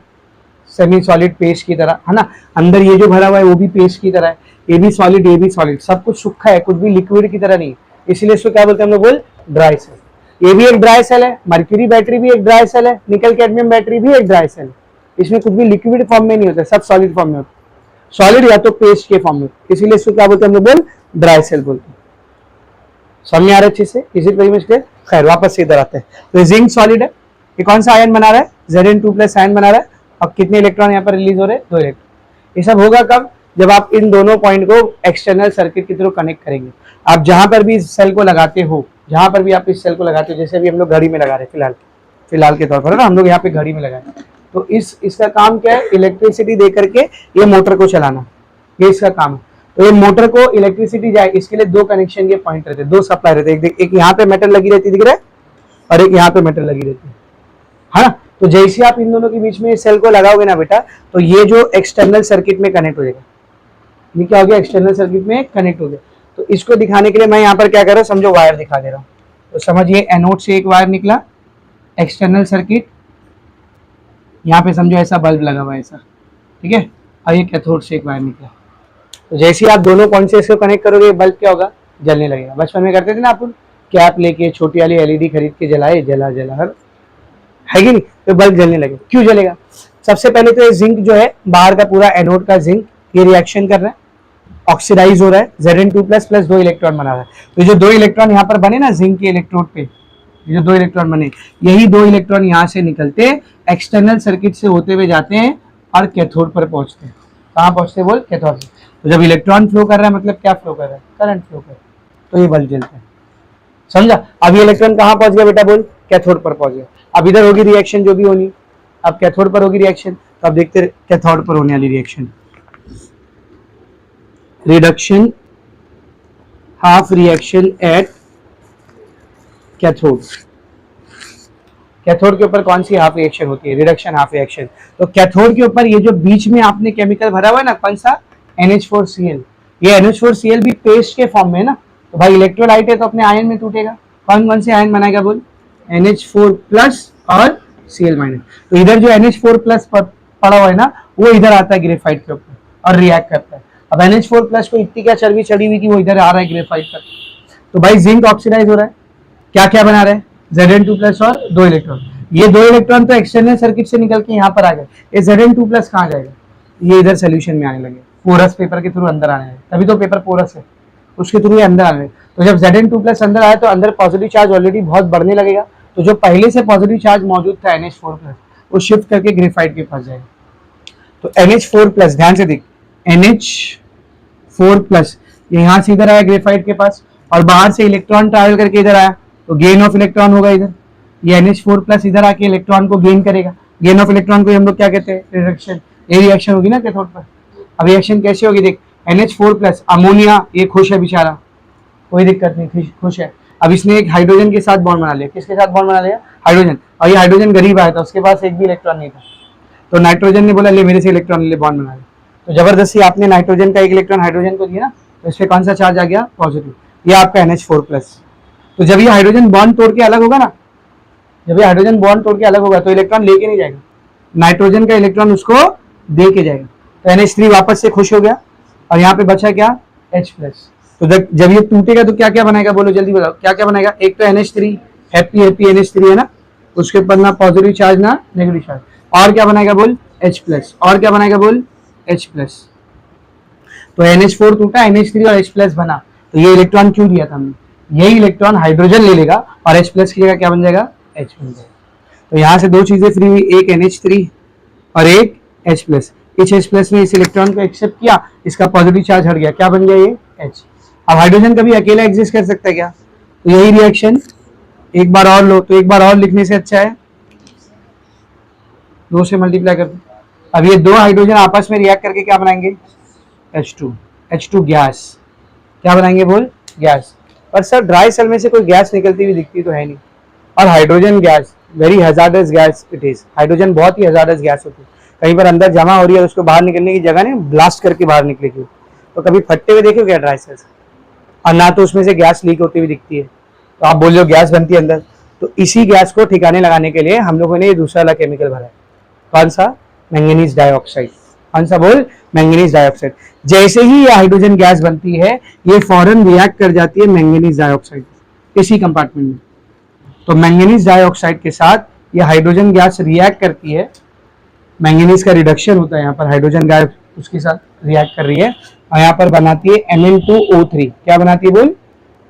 A: सेमी सॉलिड पेस्ट की तरह है ना। अंदर ये जो भरा हुआ है वो भी पेस्ट की तरह है, ये भी सॉलिड, ये भी सॉलिड, सब कुछ सूखा है, कुछ भी लिक्विड की तरह नहीं। इसलिए इसको क्या बोलते हैं हम लोग? बोल ड्राई सेल। ये भी एक ड्राई सेल है, मर्क्यूरी बैटरी भी एक ड्राई सेल है, निकल कैडमियम बैटरी भी एक ड्राई सेल है। इसमें कुछ भी लिक्विड फॉर्म में नहीं होता, सब सॉलिड फॉर्म में होता है, सॉलिड या तो पेस्ट के फॉर्म में। इसीलिए इसको क्या बोलते हैं हम लोग? बोल ड्राई सेल बोलते हैं। समझ में आ रहा है अच्छे से? इसी तरीके से खैर वापस से इधर आते हैं। तो जिंक सॉलिड है, ये कौन सा आयन बना रहा है? Zn2+ आयन बना रहा है। अब कितने इलेक्ट्रॉन यहाँ पर रिलीज हो रहे हैं? 2 इलेक्ट्रॉन। ये सब होगा कब? जब आप इन दोनों पॉइंट को एक्सटर्नल सर्किट के थ्रू कनेक्ट करेंगे। आप जहां पर भी इस सेल को लगाते हो, जहां पर भी आप इस सेल को लगाते हो, जैसे अभी हम लोग घड़ी में लगा रहे हैं फिलहाल के तौर पर, है ना, हम लोग यहाँ पे घड़ी में लगाए। तो इसका काम क्या है? इलेक्ट्रिसिटी दे करके ये मोटर को चलाना, ये इसका काम है। तो ये मोटर को इलेक्ट्रिसिटी जाए, इसके लिए 2 कनेक्शन के पॉइंट रहते हैं, 2 सप्लाई रहते हैं। एक यहाँ पे मेटल लगी रहती दिख रहा है, और एक यहाँ पे मेटल लगी रहती है ना। तो जैसे आप इन दोनों के बीच में सेल को लगाओगे ना बेटा, तो ये जो एक्सटर्नल सर्किट में कनेक्ट हो जाएगा। ये क्या हो गया? एक्सटर्नल सर्किट में कनेक्ट हो गया। तो इसको दिखाने के लिए मैं यहाँ पर क्या कर रहा हूँ, समझो वायर दिखा दे रहा हूँ। तो समझिए, एनोड से एक वायर निकला, एक्सटर्नल सर्किट, यहाँ पे समझो ऐसा बल्ब लगा हुआ है ऐसा, ठीक है, और ये कैथोड से एक वायर निकला। तो जैसे ही आप दोनों पॉइंट से इसको कनेक्ट करोगे, बल्ब क्या होगा? जलने लगेगा। बचपन में करते थे ना अपन, कैप लेके छोटी वाली एलईडी खरीद के जलाए, जला हर है कि नहीं, तो बल्ब जलने लगे। क्यों जलेगा? सबसे पहले तो ये जिंक जो है, बाहर का पूरा एनोड का जिंक, ये रिएक्शन कर रहा है, ऑक्सीडाइज हो रहा है, Zn2+ प्लस 2 इलेक्ट्रॉन बना रहा है। तो जो 2 इलेक्ट्रॉन यहाँ पर बने ना जिंक के इलेक्ट्रोड पे, जो 2 इलेक्ट्रॉन बने, यही 2 इलेक्ट्रॉन यहाँ से निकलते एक्सटर्नल सर्किट से होते हुए जाते हैं और कैथोड पर पहुंचते हैं। कहाँ पहुंचते हैं? बोल कैथोड से। तो जब इलेक्ट्रॉन फ्लो कर रहा है, मतलब क्या फ्लो कर रहा है? करंट फ्लो कर रहा है, तो ये बल्ब जलता है। समझा? अब ये इलेक्ट्रॉन कहाँ पहुंच गया बेटा? बोल कैथोड पर पहुंच गया। अब इधर होगी रिएक्शन जो भी होनी, अब कैथोड पर होगी रिएक्शन। तो अब देखते कैथोड पर होने वाली reaction, reduction half reaction at cathode. Cathode के ऊपर कौन सी हाफ रिएक्शन होती है? Reduction half reaction. तो कैथोड के ऊपर ये जो बीच में आपने केमिकल भरा हुआ है ना, कौन सा? NH4Cl। ये NH4Cl भी पेस्ट के फॉर्म में है ना। तो भाई इलेक्ट्रोलाइट है तो अपने आयन में टूटेगा। कौन कौन से आयन बनाएगा? बोल NH4+ और Cl-। तो इधर जो NH4+ पड़ा हुआ है ना, वो इधर आता है ग्रेफाइट के ऊपर और रिएक्ट करता है। अब NH4+ को इतनी क्या चर्बी चढ़ी हुई कि वो इधर आ रहा है ग्रेफाइट पर। तो भाई जिंक ऑक्सीडाइज हो रहा है, क्या क्या बना रहा है? Zn2+ और 2 इलेक्ट्रॉन। ये 2 इलेक्ट्रॉन तो एक्सटर्नल सर्किट से निकल के यहाँ पर आ गए। ये Zn2+ कहाँ जाएगा? ये इधर सोल्यूशन में आने लगे, पोरस पेपर के थ्रू अंदर आने लगे, तभी तो पेपर पोरस है, उसके थ्रू ये अंदर आने लगे। तो जब Zn2+ अंदर आया तो अंदर पॉजिटिव चार्ज ऑलरेडी बहुत बढ़ने लगेगा। तो जो पहले से पॉजिटिव चार्ज मौजूद था NH4+, वो शिफ्ट करके ग्रेफाइट के पास जाएगा। तो NH4+, ध्यान से देख, NH4+ यहाँ से इधर आया ग्रेफाइट के पास, और बाहर से इलेक्ट्रॉन ट्रैवल करके इधर आया, तो गेन ऑफ इलेक्ट्रॉन होगा इधर। ये NH4+ इधर आके इलेक्ट्रॉन को गेन करेगा। गेन ऑफ इलेक्ट्रॉन को हम लोग क्या कहते हैं? रिडक्शन। ये रिएक्शन होगी ना कैथोड पर। अब रिएक्शन कैसे होगी देख, NH4+, अमोनिया, ये खुश है बेचारा, कोई दिक्कत नहीं, खुश है। अब इसने एक हाइड्रोजन के साथ बॉन्ड बना लिया। किसके साथ बॉन्ड बना लिया? हाइड्रोजन। और ये हाइड्रोजन गरीब आया था, उसके पास एक भी इलेक्ट्रॉन नहीं था। तो नाइट्रोजन ने बोला ले मेरे से इलेक्ट्रॉन ले, बॉन्ड बना लिया। तो जबरदस्ती आपने नाइट्रोजन का एक इलेक्ट्रॉन हाइड्रोजन को दिया ना, तो इस पर कौन सा चार्ज आ गया? पॉजिटिव। ये आपका NH4+। तो जब ये हाइड्रोजन बॉन्ड तोड़ के अलग होगा ना, जब ये हाइड्रोजन बॉन्ड तोड़ के अलग होगा, तो इलेक्ट्रॉन लेके नहीं जाएगा, नाइट्रोजन का इलेक्ट्रॉन उसको दे के जाएगा। तो NH3 वापस से खुश हो गया, और यहाँ पे बचा क्या? H+। तो जब ये टूटेगा तो क्या क्या बनाएगा? बोलो जल्दी बताओ, क्या क्या बनाएगा? एक तो NH3, हैप्पी NH3 है ना, उसके ऊपर ना पॉजिटिव चार्ज ना नेगेटिव चार्ज। और क्या बनाएगा? बोल H+। और क्या बनाएगा? बोल H+। तो NH4 टूटा, NH3 और H+ बना। तो ये इलेक्ट्रॉन क्यों दिया था हमने? यही इलेक्ट्रॉन हाइड्रोजन ले लेगा और H+ की जगह क्या बन जाएगा? H बन जाएगा। तो यहाँ से 2 चीजें फ्री हुई, एक NH3 और एक H+। इस H+ ने इस इलेक्ट्रॉन को एक्सेप्ट किया, इसका पॉजिटिव चार्ज हट गया, क्या बन गया? ये H। अब हाइड्रोजन कभी अकेला एग्जिस्ट कर सकता है क्या? तो यही रिएक्शन एक बार और लो, तो एक बार और लिखने से अच्छा है 2 से मल्टीप्लाई कर दो। अब ये दो हाइड्रोजन आपस में रिएक्ट करके क्या बनाएंगे, H2 गैस। क्या बनाएंगे बोल, गैस। पर सर ड्राई सेल में से कोई गैस निकलती हुई दिखती तो है नहीं, और hydrogen gas very hazards gas it is. Hydrogen बहुत ही हैजार्डस गैस होती है, कहीं पर अंदर जमा हो रही है उसको बाहर निकलने की जगह नहीं, ब्लास्ट करके बाहर निकलेगी। तो कभी फटते हुए देखे क्या ड्राई सेल्स, और ना तो उसमें से गैस लीक होती हुई दिखती है। तो आप बोल रहे हो गैस बनती है अंदर, तो इसी गैस को ठिकाने लगाने के लिए हम लोगों ने ये दूसरा वाला केमिकल भरा है। कौन सा, मैंगनीज डाइऑक्साइड। कौन सा बोल, मैंगनीज डाइऑक्साइड। जैसे ही ये हाइड्रोजन गैस बनती है ये फौरन रिएक्ट कर जाती है मैंगनीज डाइऑक्साइड इसी कंपार्टमेंट में। तो मैंगनीज डाइऑक्साइड के साथ ये हाइड्रोजन गैस रिएक्ट करती है, मैंगनीज का रिडक्शन होता है यहाँ पर, हाइड्रोजन गैस उसके साथ रिएक्ट कर रही है और यहाँ पर बनाती है Mn2O3। क्या बनाती है बोल,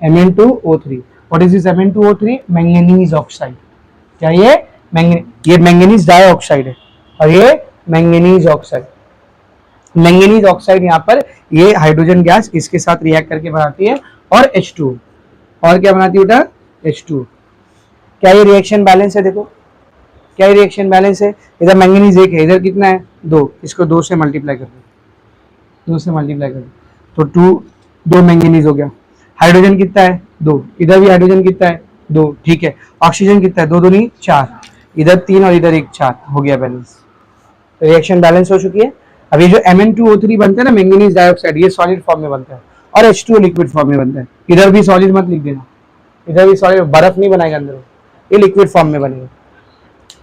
A: Mn2O3। What is this Mn2O3, manganese oxide. क्या ये मैंगनीज डाइऑक्साइड है और ये मैंगनीज ऑक्साइड। मैंगनीज ऑक्साइड यहाँ पर ये हाइड्रोजन गैस इसके साथ रिएक्ट करके बनाती है और H2। और क्या बनाती है बेटा, H2। क्या ये रिएक्शन बैलेंस है, देखो क्या ये रिएक्शन बैलेंस है। इधर मैंगनीज 1 है, इधर कितना है 2, इसको 2 से मल्टीप्लाई कर दो, 2 से मल्टीप्लाई कर दो तो 2 मैंगनीज हो गया। हाइड्रोजन कितना है 2, इधर भी हाइड्रोजन कितना है 2, ठीक है। ऑक्सीजन कितना है 2 दूनी 4, इधर 3 और इधर 1 4, हो गया बैलेंस। रिएक्शन बैलेंस हो चुकी है। अब ये जो Mn2O3 बनता है ना मैंगनीज डाइऑक्साइड, ये सॉलिड फॉर्म में बनता है और H2O लिक्विड फॉर्म में बनता है। इधर भी सॉलिड मत लिख देना, इधर भी सॉलिड, बर्फ नहीं बनाएगा अंदर, ये लिक्विड फॉर्म में बनेगा।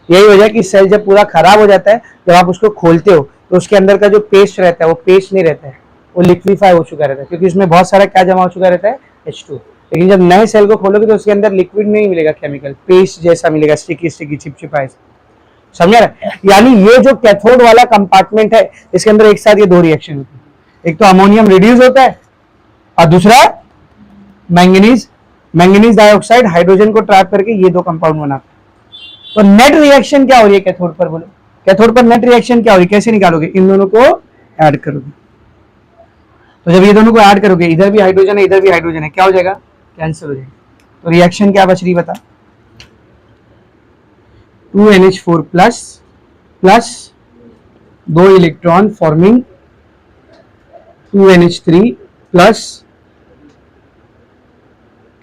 A: यही वजह कि सेल जब पूरा खराब हो जाता है, जब आप उसको खोलते हो तो उसके अंदर का जो पेस्ट रहता है वो पेस्ट नहीं रहता है, वो लिक्विफाई हो चुका रहता है, क्योंकि उसमें बहुत सारा क्या जमा हो चुका रहता है, H2। लेकिन जब नए सेल को खोलोगे तो उसके अंदर लिक्विड नहीं मिलेगा, केमिकल पेस्ट जैसा मिलेगा, स्टिकी स्टिकी चिपचिपा। समझा ना। यानी ये जो कैथोड वाला कंपार्टमेंट है इसके अंदर एक साथ ये दो रिएक्शन होती है, एक तो अमोनियम रिड्यूस होता है और दूसरा मैंगनीज डाइऑक्साइड हाइड्रोजन को ट्रैप करके ये दो कंपाउंड बनाता है। तो नेट रिएक्शन क्या हो रही है कैथोड पर, बोलो कैथोड पर नेट रिएक्शन क्या हो रही है, कैसे निकालोगे, इन दोनों को ऐड करोगे। तो जब ये दोनों को ऐड करोगे, इधर भी हाइड्रोजन है इधर भी हाइड्रोजन है, क्या हो जाएगा, कैंसिल हो जाएगा। तो रिएक्शन क्या बच रही बता, 2NH4 plus 2 electron forming 2NH3 plus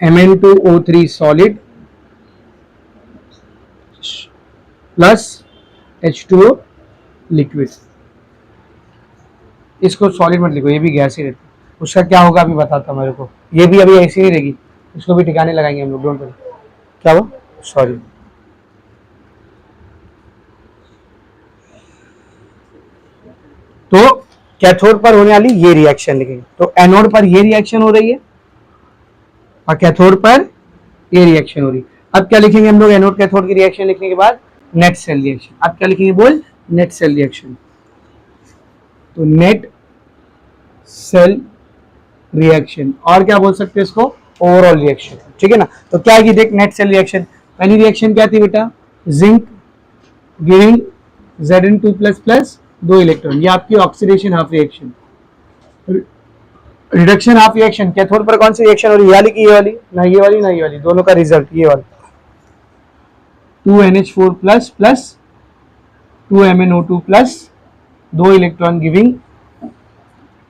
A: Mn2O3 solid plus H2O liquid. इसको सॉलिड मत लिखो, ये भी गैस ही रहती है। उसका क्या होगा अभी बताता हूं मेरे को, ये भी अभी ऐसी ही रहेगी, इसको भी ठिकाने लगाएंगे हम लोग, डोंट वरी। क्या वो सॉलिड। तो कैथोड पर होने वाली ये रिएक्शन लिखेंगे, तो एनोड पर ये रिएक्शन हो रही है और कैथोड पर ये रिएक्शन हो रही है। अब क्या लिखेंगे हम लोग, एनोड कैथोड की रिएक्शन लिखने के बाद नेट सेल रिएक्शन। अब क्या लिखेंगे बोल, नेट सेल रिएक्शन। तो नेट सेल रिएक्शन, और क्या बोल सकते हैं इसको, ओवरऑल रिएक्शन, ठीक है ना। तो क्या है, देख नेट सेल रिएक्शन, पहली रिएक्शन क्या थी बेटा, जिंक गिविंग Zn2++ 2 इलेक्ट्रॉन, ये आपकी oxidation half reaction. Reduction half reaction, cathode पर कौन सी रिएक्शन हो रही है, ये वाली की ये वाली, ना ये वाली ना ये वाली, दोनों का रिजल्ट ये वाला 2NH4+ 2MnO2+, 2 electron giving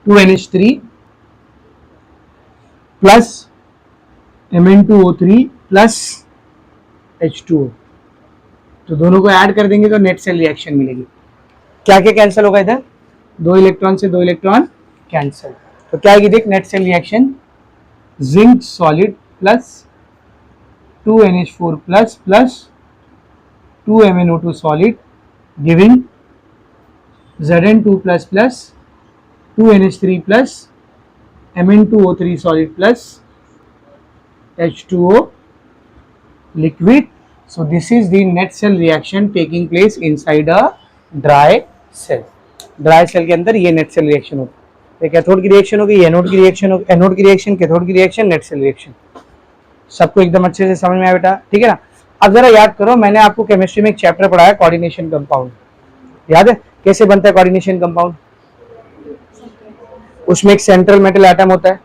A: 2NH3 plus Mn2O3 plus H2O। तो दोनों को ऐड कर देंगे तो नेट सेल रिएक्शन मिलेगी। क्या क्या कैंसिल होगा इधर, 2 इलेक्ट्रॉन से 2 इलेक्ट्रॉन कैंसिल। तो क्या आएगी देख net cell reaction, zinc solid plus 2NH4 plus 2MnO2 solid giving Zn2++ 2NH3 plus Mn2O3 solid plus H2O liquid. So this is the net cell reaction taking place inside a dry cell. Dry cell के अंदर ये net cell reaction होती है, cathode की reaction होगी, anode की reaction होगी, anode की रिएक्शन, कैथोड की रिएक्शन, नेट सेल रिएक्शन। सबको एकदम अच्छे से समझ में आया बेटा, ठीक है ना। अब जरा याद करो, मैंने आपको केमिस्ट्री में एक चैप्टर पढ़ाया कोऑर्डिनेशन कंपाउंड, याद है कैसे बनता है कोऑर्डिनेशन कंपाउंड। उसमें एक सेंट्रल मेटल एटम होता है,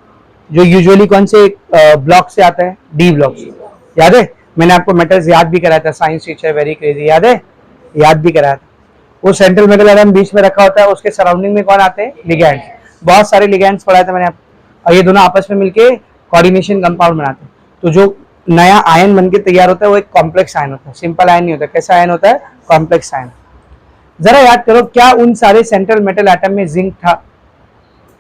A: जो यूजुअली कौन से ब्लॉक से आता है, डी ब्लॉक से। याद है, मैंने आपको मेटल्स याद भी कराया था, साइंस टीचर वेरी क्रेजी, याद है, याद भी कराया था। वो सेंट्रल मेटल एटम बीच में रखा होता है, उसके सराउंडिंग में कौन आते हैं, लिगैंड्स। बहुत सारे लिगैंड्स पढ़ाए थे मैंने आपको, और ये दोनों आपस में मिलके कोऑर्डिनेशन कंपाउंड बनाते हैं। तो जो नया आयन बनके तैयार होता है वो एक कॉम्प्लेक्स आयन होता है, सिंपल आयन नहीं होता। कैसा आयन होता है, कॉम्प्लेक्स आयन। जरा याद करो, क्या उन सारे सेंट्रल मेटल एटम में जिंक था?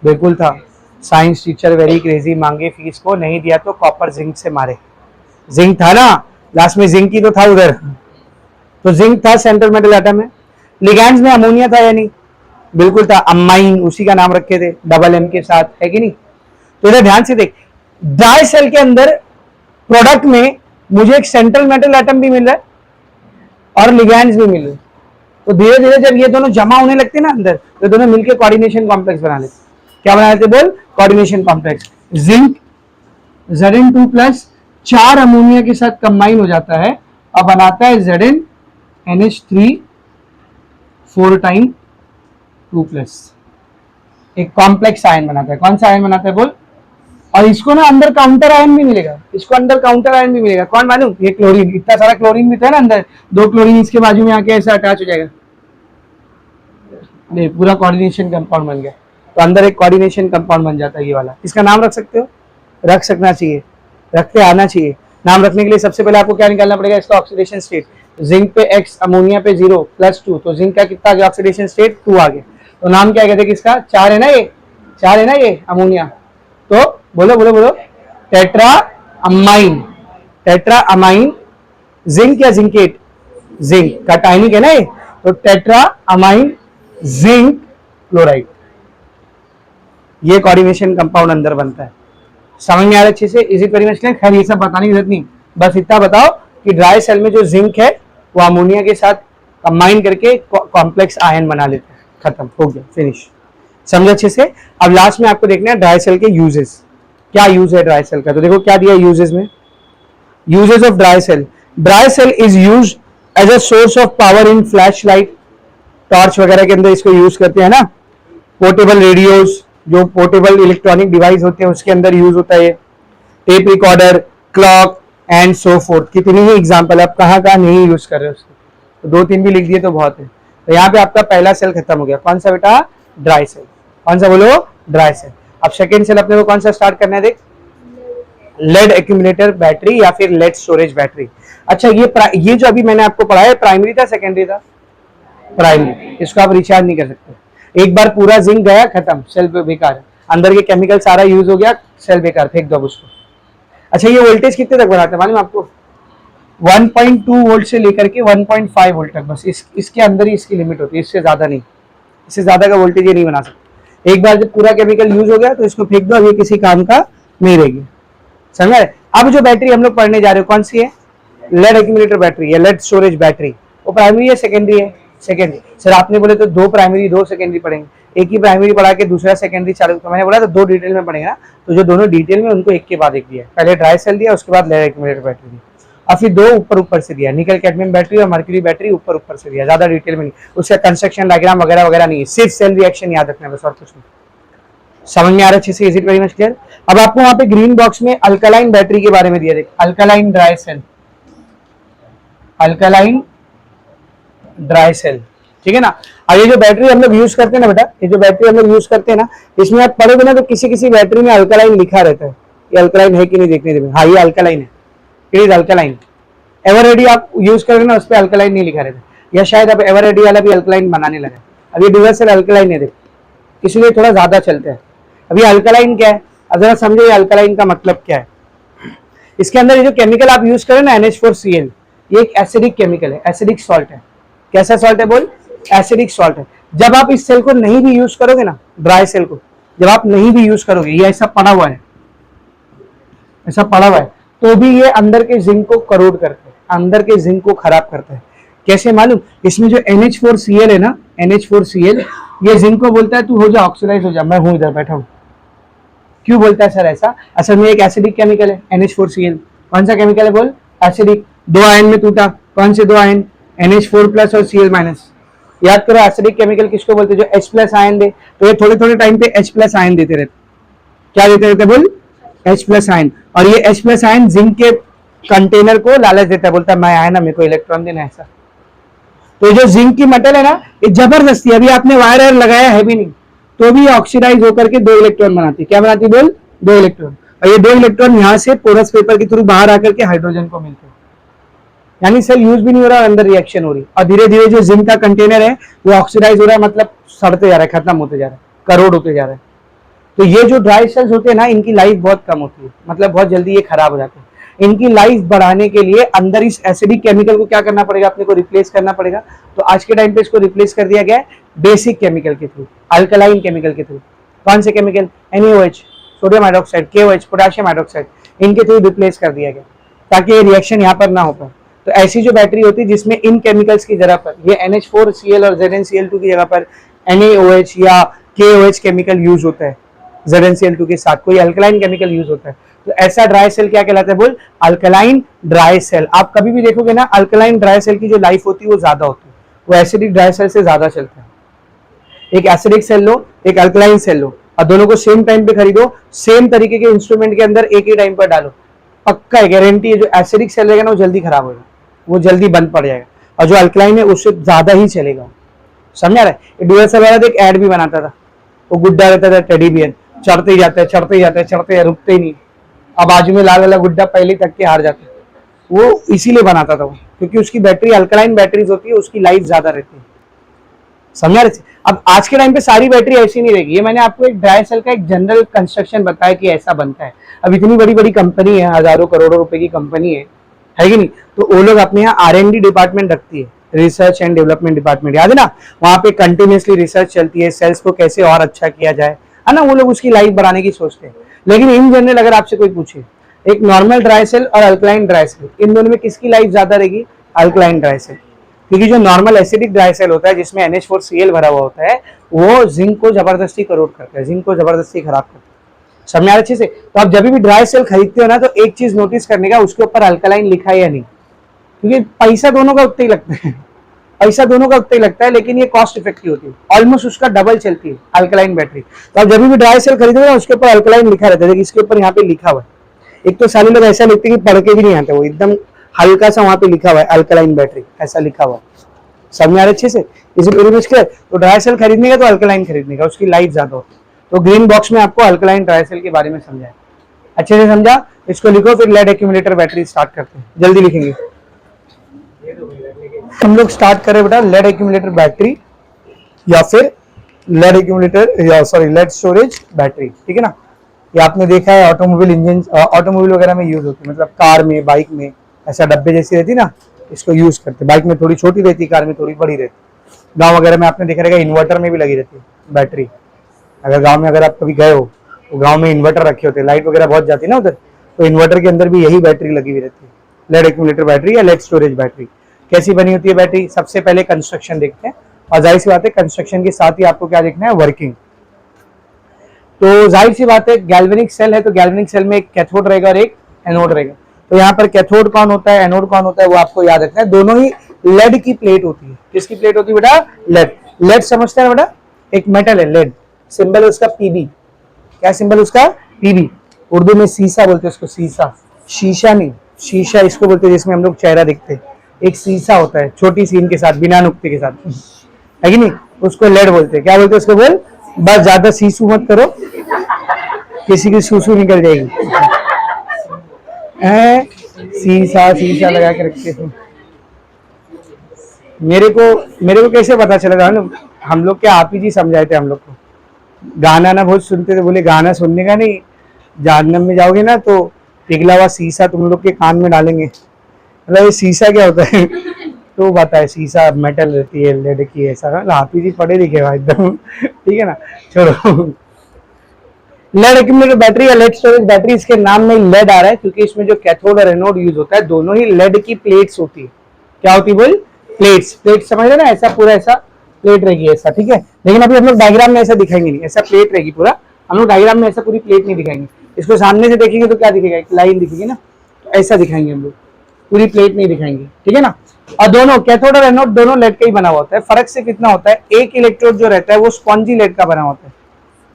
A: बिल्कुल था। साइंस टीचर वेरी क्रेजी, मांगे फीस को, नहीं दिया तो कॉपर जिंक से मारे। जिंक था ना, लास्ट में जिंक ही तो था उधर, तो जिंक था सेंट्रल मेटल एटम में। लिगैंड्स में अमोनिया था या नहीं? बिल्कुल था, अमाइन, उसी का नाम रखे थे डबल एम के साथ, है कि नहीं? तो इधर ध्यान से देख, ड्राई सेल के अंदर प्रोडक्ट में मुझे एक सेंट्रल मेटल एटम भी मिल रहा है और लिगैंड्स भी मिल रहे हैं। तो धीरे धीरे जब ये दोनों जमा होने लगते हैं ना अंदर, तो दोनों मिलकर कोऑर्डिनेशन कॉम्प्लेक्स बना लेते। क्या बना लेते बोल? Coordination complex. Zinc Zn2 plus 4 ammonia के साथ कंबाइन हो जाता है और बनाता है Zn NH3 4 टाइम 2 प्लस, एक कॉम्प्लेक्स आयन बनाता है। कौन सा आयन बनाता है बोल? और इसको ना अंदर काउंटर आयन भी मिलेगा, इसको अंदर काउंटर आयन भी मिलेगा। कौन मालूम? ये क्लोरीन। इतना सारा क्लोरीन भी था ना अंदर, 2 क्लोरीन इसके बाजू में आके ऐसा अटैच हो जाएगा, नहीं पूरा कोऑर्डिनेशन कंपाउंड बन गया। तो अंदर एक कोऑर्डिनेशन कंपाउंड बन जाता है ये वाला। इसका नाम रख सकते हो? रख सकना चाहिए, रखते आना चाहिए। नाम रखने के लिए सबसे पहले आपको क्या निकालना पड़ेगा? इसका ऑक्सीडेशन स्टेट। जिंक पे x, अमोनिया पे 0 +2, तो जिंक का कितना आ गया ऑक्सीडेशन स्टेट? 2 आ गया। तो नाम क्या कहते हैं किसका? 4 है ना ये, 4 है ना ये अमोनिया। तो बोलो बोलो बोलो, tetra amine. Tetra amine zinc या जिंकेट? जिंक का टाइनिक है ना ये, तो टेट्रा अमाइन जिंक क्लोराइड, ये कोऑर्डिनेशन कंपाउंड अंदर बनता है। समझ में आ रहा अच्छे से? Is it very much clear? खैर ये सब बताने की जरूरत नहीं, बस इतना बताओ कि ड्राई सेल में जो जिंक है वो अमोनिया के साथ कंबाइन करके कॉम्प्लेक्स आयन बना लेते हैं। खत्म हो गया, फिनिश। समझ अच्छे से? अब लास्ट में आपको देखना है ड्राई सेल के यूजेस। क्या यूज है ड्राई सेल का? तो देखो क्या दिया यूजेस में। Uses of dry cell. Dry cell is use as a source of power in flash light, torch वगैरह के अंदर इसको यूज करते हैं ना। पोर्टेबल रेडियोज, जो पोर्टेबल इलेक्ट्रॉनिक डिवाइस होते हैं उसके अंदर यूज होता है। Tape recorder, clock and so forth. कितनी ही एग्जाम्पल, आप कहाँ कहाँ नहीं यूज कर रहे हो उसको, तो 2-3 भी लिख दिए तो बहुत है। तो यहाँ पे आपका पहला सेल खत्म हो गया। कौन सा बेटा? Dry cell. कौन सा बोलो? Dry cell. अब सेकेंड सेल अपने को कौन सा स्टार्ट करना है? देख, लेड एक्यूमुलेटर बैटरी या फिर लेड स्टोरेज बैटरी। अच्छा, ये जो अभी मैंने आपको पढ़ाया प्राइमरी था सेकेंडरी था? प्राइमरी। इसको आप रिचार्ज नहीं कर सकते। एक बार पूरा जिंक गया, खत्म, सेल बेकार, अंदर के केमिकल सारा यूज हो गया, सेल बेकार, फेंक दो उसको। अच्छा, ये वोल्टेज कितने तक बनाते हैं मालूम आपको? 1.2 वोल्ट से लेकर के 1.5 वोल्ट तक, बस इसके अंदर ही इसकी लिमिट होती है, इससे ज्यादा नहीं। इससे ज्यादा का वोल्टेज ये नहीं बना सकते। एक बार जब पूरा केमिकल यूज हो गया तो इसको फेंक दो, अब ये किसी काम का नहीं रहेगी। समझ रहे? अब जो बैटरी हम लोग पढ़ने जा रहे हो कौन सी है? लेड एक्यूमुलेटर बैटरी या लेड स्टोरेज बैटरी। वो प्राइमरी है सेकेंडरी है? सेकेंडरी। सर आपने बोले तो 2 प्राइमरी 2 सेकेंडरी पढ़ेंगे। एक ही प्राइमरी पढ़ा के दूसरा सेकेंडरी चालू, तो मैंने बोला तो 2 डिटेल में पढ़ेंगे ना, तो जो दोनों डिटेल में उनको एक के बाद एक दिया। पहले ड्राई सेल दिया, उसके बाद लेड एक्यूमुलेटर बैटरी दी, और फिर 2 ऊपर से दिया, निकल कैडमियम बैटरी और मर्क्यूरी बैटरी ऊपर से दिया, ज्यादा डिटेल में नहीं। उसका कंस्ट्रक्शन डायग्राम वगैरह वगैरह नहीं, सिर्फ सेल रिएक्शन याद रखना है बस, और कुछ नहीं। समझ में आ रहा है अच्छे से? Is it very much clear? अब आपको वहां पे ग्रीन बॉक्स में अल्कलाइन बैटरी के बारे में दिया, देख, alkaline dry cell, alkaline dry cell, ठीक है ना। अब ये जो बैटरी हम लोग यूज करते हैं ना बेटा, ये जो बैटरी हम लोग यूज करते हैं ना, इसमें आप पढ़ोगे ना तो किसी किसी बैटरी में अल्कलाइन लिखा रहता है। ये अल्कलाइन है कि नहीं देखने देंगे। हाँ, ये अल्कलाइन है, इट इज अल्कलाइन। एवररेडी आप यूज करोगे ना, उस पर अल्कलाइन नहीं लिखा रहता, या शायद अब एवररेडी वाला भी अल्कलाइन बनाने लगा। अब ये डिवर्सल अल्कलाइन है, देख, इसलिए थोड़ा ज्यादा चलते हैं। अभी अल्कलाइन क्या है, अब जरा समझो ये अल्कलाइन का मतलब क्या है। इसके अंदर ये जो केमिकल आप यूज करें ना, NH4Cl, ये एक एसिडिक केमिकल है, एसिडिक सॉल्ट है। कैसा सॉल्ट है बोल? एसिडिक सॉल्ट है। जब आप इस सेल को नहीं भी यूज करोगे ना, ड्राई सेल को जब आप नहीं भी यूज करोगे, ये ऐसा पड़ा हुआ है, ऐसा पड़ा हुआ है, तो भी ये अंदर के जिंक को करोड करते हैं, अंदर के जिंक को खराब करता है। कैसे मालूम? इसमें जो NH4Cl है ना, NH4Cl, ये जिंक को बोलता है तू हो जा, ऑक्सीडाइज हो जा, मैं हूं इधर बैठा हूं। क्यों बोलता है सर ऐसा? असल में एक एसिडिक केमिकल है NH4Cl। कौन सा केमिकल है बोल? एसिडिक। 2 आयन में टूटा, कौन से 2 आयन? NH4+ और Cl-। याद करो एसिडिक केमिकल किसको बोलते हैं? जो H+ आयन दे, तो ये थोड़े थोड़े टाइम पे H+ आयन देते रहते। क्या देते रहते बोल? H प्लस आयन, और ये H प्लस आयन जिंक के कंटेनर को लालच देता है, बोलता है मैं आया ना, मेरे को इलेक्ट्रॉन देना ऐसा। तो जो जिंक की मेटल है ना, ये जबरदस्ती, अभी आपने वायर लगाया है भी नहीं तो भी ऑक्सीडाइज होकर के 2 इलेक्ट्रॉन बनाती है। क्या बनाती है बोल? 2 इलेक्ट्रॉन। और ये 2 इलेक्ट्रॉन यहाँ से पोरस पेपर के थ्रू बाहर आकर के हाइड्रोजन को मिलते हैं, यानी सेल यूज भी नहीं हो रहा, अंदर रिएक्शन हो रही, और धीरे धीरे जो जिंक का कंटेनर है वो ऑक्सीडाइज हो रहा है, मतलब सड़ते जा रहा है, खत्म होते जा रहा है, करोड़ होते जा रहा है। तो ये जो ड्राई सेल्स होते हैं ना, इनकी लाइफ बहुत कम होती है, मतलब बहुत जल्दी ये खराब हो जाते हैं। इनकी लाइफ बढ़ाने के लिए अंदर इस एसिडिक केमिकल को क्या करना पड़ेगा, अपने को रिप्लेस करना पड़ेगा। तो आज के टाइम पे इसको रिप्लेस कर दिया गया है बेसिक केमिकल के थ्रू, अल्कलाइन केमिकल के थ्रू। कौन से chemical? NaOH, sodium hydroxide, KOH, potassium hydroxide, इनके थ्रू रिप्लेस कर दिया गया ताकि ये रिएक्शन यहाँ पर ना हो पाए। तो ऐसी जो बैटरी होती है जिसमें इन केमिकल्स की जगह पर ये NH4Cl और ZnCl2 की जगह पर NaOH या KOH केमिकल यूज होता है, ZnCl2 के साथ कोई अल्कलाइन केमिकल यूज होता है, तो ऐसा ड्राई सेल क्या कहलाता है बोल? Alkaline dry cell. आप कभी भी देखोगे ना, अल्कलाइन ड्राई सेल की जो लाइफ होती है वो ज्यादा होती है, वो एसिडिक ड्राई सेल से ज्यादा चलता है। एक एसिडिक सेल लो, एक अल्कलाइन सेल लो, और दोनों को सेम टाइम पे खरीदो, सेम तरीके के इंस्ट्रूमेंट के अंदर एक ही टाइम पर डालो, पक्का है, गारंटी है, जो एसिडिक सेल रहेगा ना वो जल्दी खराब होगा, वो जल्दी बंद पड़ जाएगा, और जो अल्कलाइन है उससे ज्यादा ही चलेगा। समझ आ रहा है? डुअल वाला एक एड भी बनाता था, वो गुड्डा रहता था टेडी बियर, चढ़ते ही जाते हैं, चढ़ते ही जाते हैं, चढ़ते हैं, रुकते ही नहीं। अब बाजू में लाल वाला गुड्डा पहले तक के हार जाते, वो इसीलिए बनाता था वो, क्योंकि उसकी बैटरी अल्कलाइन बैटरीज होती है, उसकी लाइफ ज्यादा रहती है। समझा रहे? अब आज के टाइम पे सारी बैटरी ऐसी नहीं रहेगी, ये मैंने आपको एक ड्राई सेल का एक जनरल कंस्ट्रक्शन बताया कि ऐसा बनता है। अब इतनी बड़ी बड़ी कंपनी है, हजारों करोड़ों रुपए की कंपनी है कि नहीं? तो वो लोग अपने यहाँ R&D डिपार्टमेंट रखती है, रिसर्च एंड डेवलपमेंट डिपार्टमेंट, याद है ना? वहाँ पे कंटिन्यूसली रिसर्च चलती है, सेल्स को कैसे और अच्छा किया जाए, है ना? वो लोग उसकी लाइफ बढ़ाने की सोचते हैं। लेकिन इन जनरल अगर आपसे कोई पूछे एक नॉर्मल ड्राई सेल और अल्कलाइन ड्राई सेल, इन दोनों में किसकी लाइफ ज्यादा रहेगी? अल्कलाइन ड्राई सेल, क्योंकि जो नॉर्मल एसिडिक ड्राई सेल होता है जिसमें NH4Cl भरा हुआ होता है, वो जिंक को जबरदस्ती करोड करता है, जिंक को जबरदस्ती खराब करता है। समझ आ अच्छे से? तो आप जब भी ड्राई सेल खरीदते हो ना, तो एक चीज नोटिस करने का, उसके ऊपर अल्कलाइन लिखा है या नहीं, क्योंकि पैसा दोनों का उतना ही लगता है, पैसा दोनों का उतना ही लगता है, लेकिन ये कॉस्ट इफेक्टिव होती है, ऑलमोस्ट उसका डबल चलती है अल्कलाइन बैटरी। तो आप जब भी ड्राई सेल खरीदोगे ना, उसके ऊपर अल्कलाइन लिखा रहता है, इसके ऊपर यहाँ पे लिखा हुआ है। एक तो सारे लोग ऐसा लिखते हैं कि पढ़ के भी नहीं आते, वो एकदम हल्का सा वहां पे लिखा हुआ है अल्कलाइन बैटरी, ऐसा लिखा हुआ है। समझ आ रहा अच्छे से? इसे तो ड्राई सेल खरीदने का तो अल्कलाइन खरीदने का, उसकी लाइफ ज्यादा होती है। तो ग्रीन बॉक्स में आपको अल्कलाइन ड्राई सेल के बारे में समझाया, अच्छे से समझा? इसको लिखो, फिर लेड एक्यूमुलेटर बैटरी स्टार्ट करते हैं, जल्दी लिखेंगे। हम लोग स्टार्ट करें बेटा लेड एक्यूमुलेटर बैटरी, या फिर लेड एक्यूमुलेटर, या सॉरी लेड स्टोरेज बैटरी, ठीक है ना? ये आपने देखा है ऑटोमोबाइल इंजन, ऑटोमोबाइल वगैरह में यूज होती है, मतलब कार में, बाइक में ऐसा डब्बे जैसी रहती ना, इसको यूज करते। बाइक में थोड़ी छोटी रहती, कार में थोड़ी बड़ी रहती। गांव वगैरह में आपने देखा रहेगा इन्वर्टर में भी लगी रहती है बैटरी। अगर गांव में अगर आप कभी गए हो तो गांव में इन्वर्टर रखे होते हैं, लाइट वगैरह बहुत जाती है ना उधर, तो इन्वर्टर के अंदर भी यही बैटरी लगी हुई रहती है, लेड एक्यूमुलेटर बैटरी या लेड स्टोरेज बैटरी। कैसी बनी होती है बैटरी? सबसे पहले कंस्ट्रक्शन देखते हैं, और जाहिर सी बात है कंस्ट्रक्शन के साथ ही आपको क्या देखना है? वर्किंग। तो जाहिर सी बात है गैल्वेनिक सेल है, तो गैल्वेनिक सेल में एक कैथोड रहेगा और एक एनोड रहेगा। तो यहाँ पर कैथोड कौन होता है, एनोड कौन होता है, वो आपको याद रखना है। दोनों ही लेड की प्लेट होती है। किसकी प्लेट होती है बेटा? लेड। लेड समझते हैं बेटा? एक मेटल है लेड, सिंबल उसका पीबी। क्या सिंबल उसका? पीबी। उर्दू में सीसा बोलते हैं उसको, सीसा, शीशा नहीं, शीशा इसको बोलते हैं जिसमें हम लोग चेहरा देखते हैं। एक सीसा होता है छोटी सीन के साथ, बिना नुक्ते के साथ, है कि नहीं? उसको लेड बोलते हैं। क्या बोलते हैं उसको? बोल, बस ज्यादा सीसू मत करो, किसी की सूसू निकल जाएगी। सीसा सीसा लगा के रखते हैं। मेरे को कैसे पता चला था? हम लोग क्या आप ही जी समझाए थे हम लोग को। गाना ना बहुत सुनते थे, बोले गाना सुनने का नहीं, जहन्नम में जाओगे ना तो पिघला हुआ सीसा तुम लोग के कान में डालेंगे। मतलब ये सीसा क्या होता है? तो बताए सीसा मेटल रहती है, लेड की, ऐसा। आप ही जी पढ़े लिखे भाई एकदम, ठीक है ना? छोड़ो। लेड एक्यूमुलेटर बैटरी या लेड स्टोरेज बैटरी, इसके नाम में लेड आ रहा है क्योंकि इसमें जो कैथोड और एनोड यूज होता है दोनों ही लेड की प्लेट्स होती है। क्या होती है बोल? प्लेट्स। प्लेट समझ रहे ना? ऐसा पूरा ऐसा प्लेट रहेगी ऐसा, ठीक है? लेकिन अभी हम लोग डायग्राम में ऐसा दिखाएंगे नहीं, ऐसा प्लेट रहेगी पूरा। हम लोग डायग्राम में ऐसा पूरी प्लेट नहीं दिखाएंगे। इसको सामने से देखेंगे तो क्या दिखेगा? एक लाइन दिखेगी ना, तो ऐसा दिखाएंगे हम लोग, पूरी प्लेट नहीं दिखाएंगे, ठीक है ना? और दोनों कैथोड और एनोड दोनों लेड का ही बना होता है। फर्क से कितना होता है? एक इलेक्ट्रोड जो रहता है वो स्पॉन्जी लेड का बना होता है।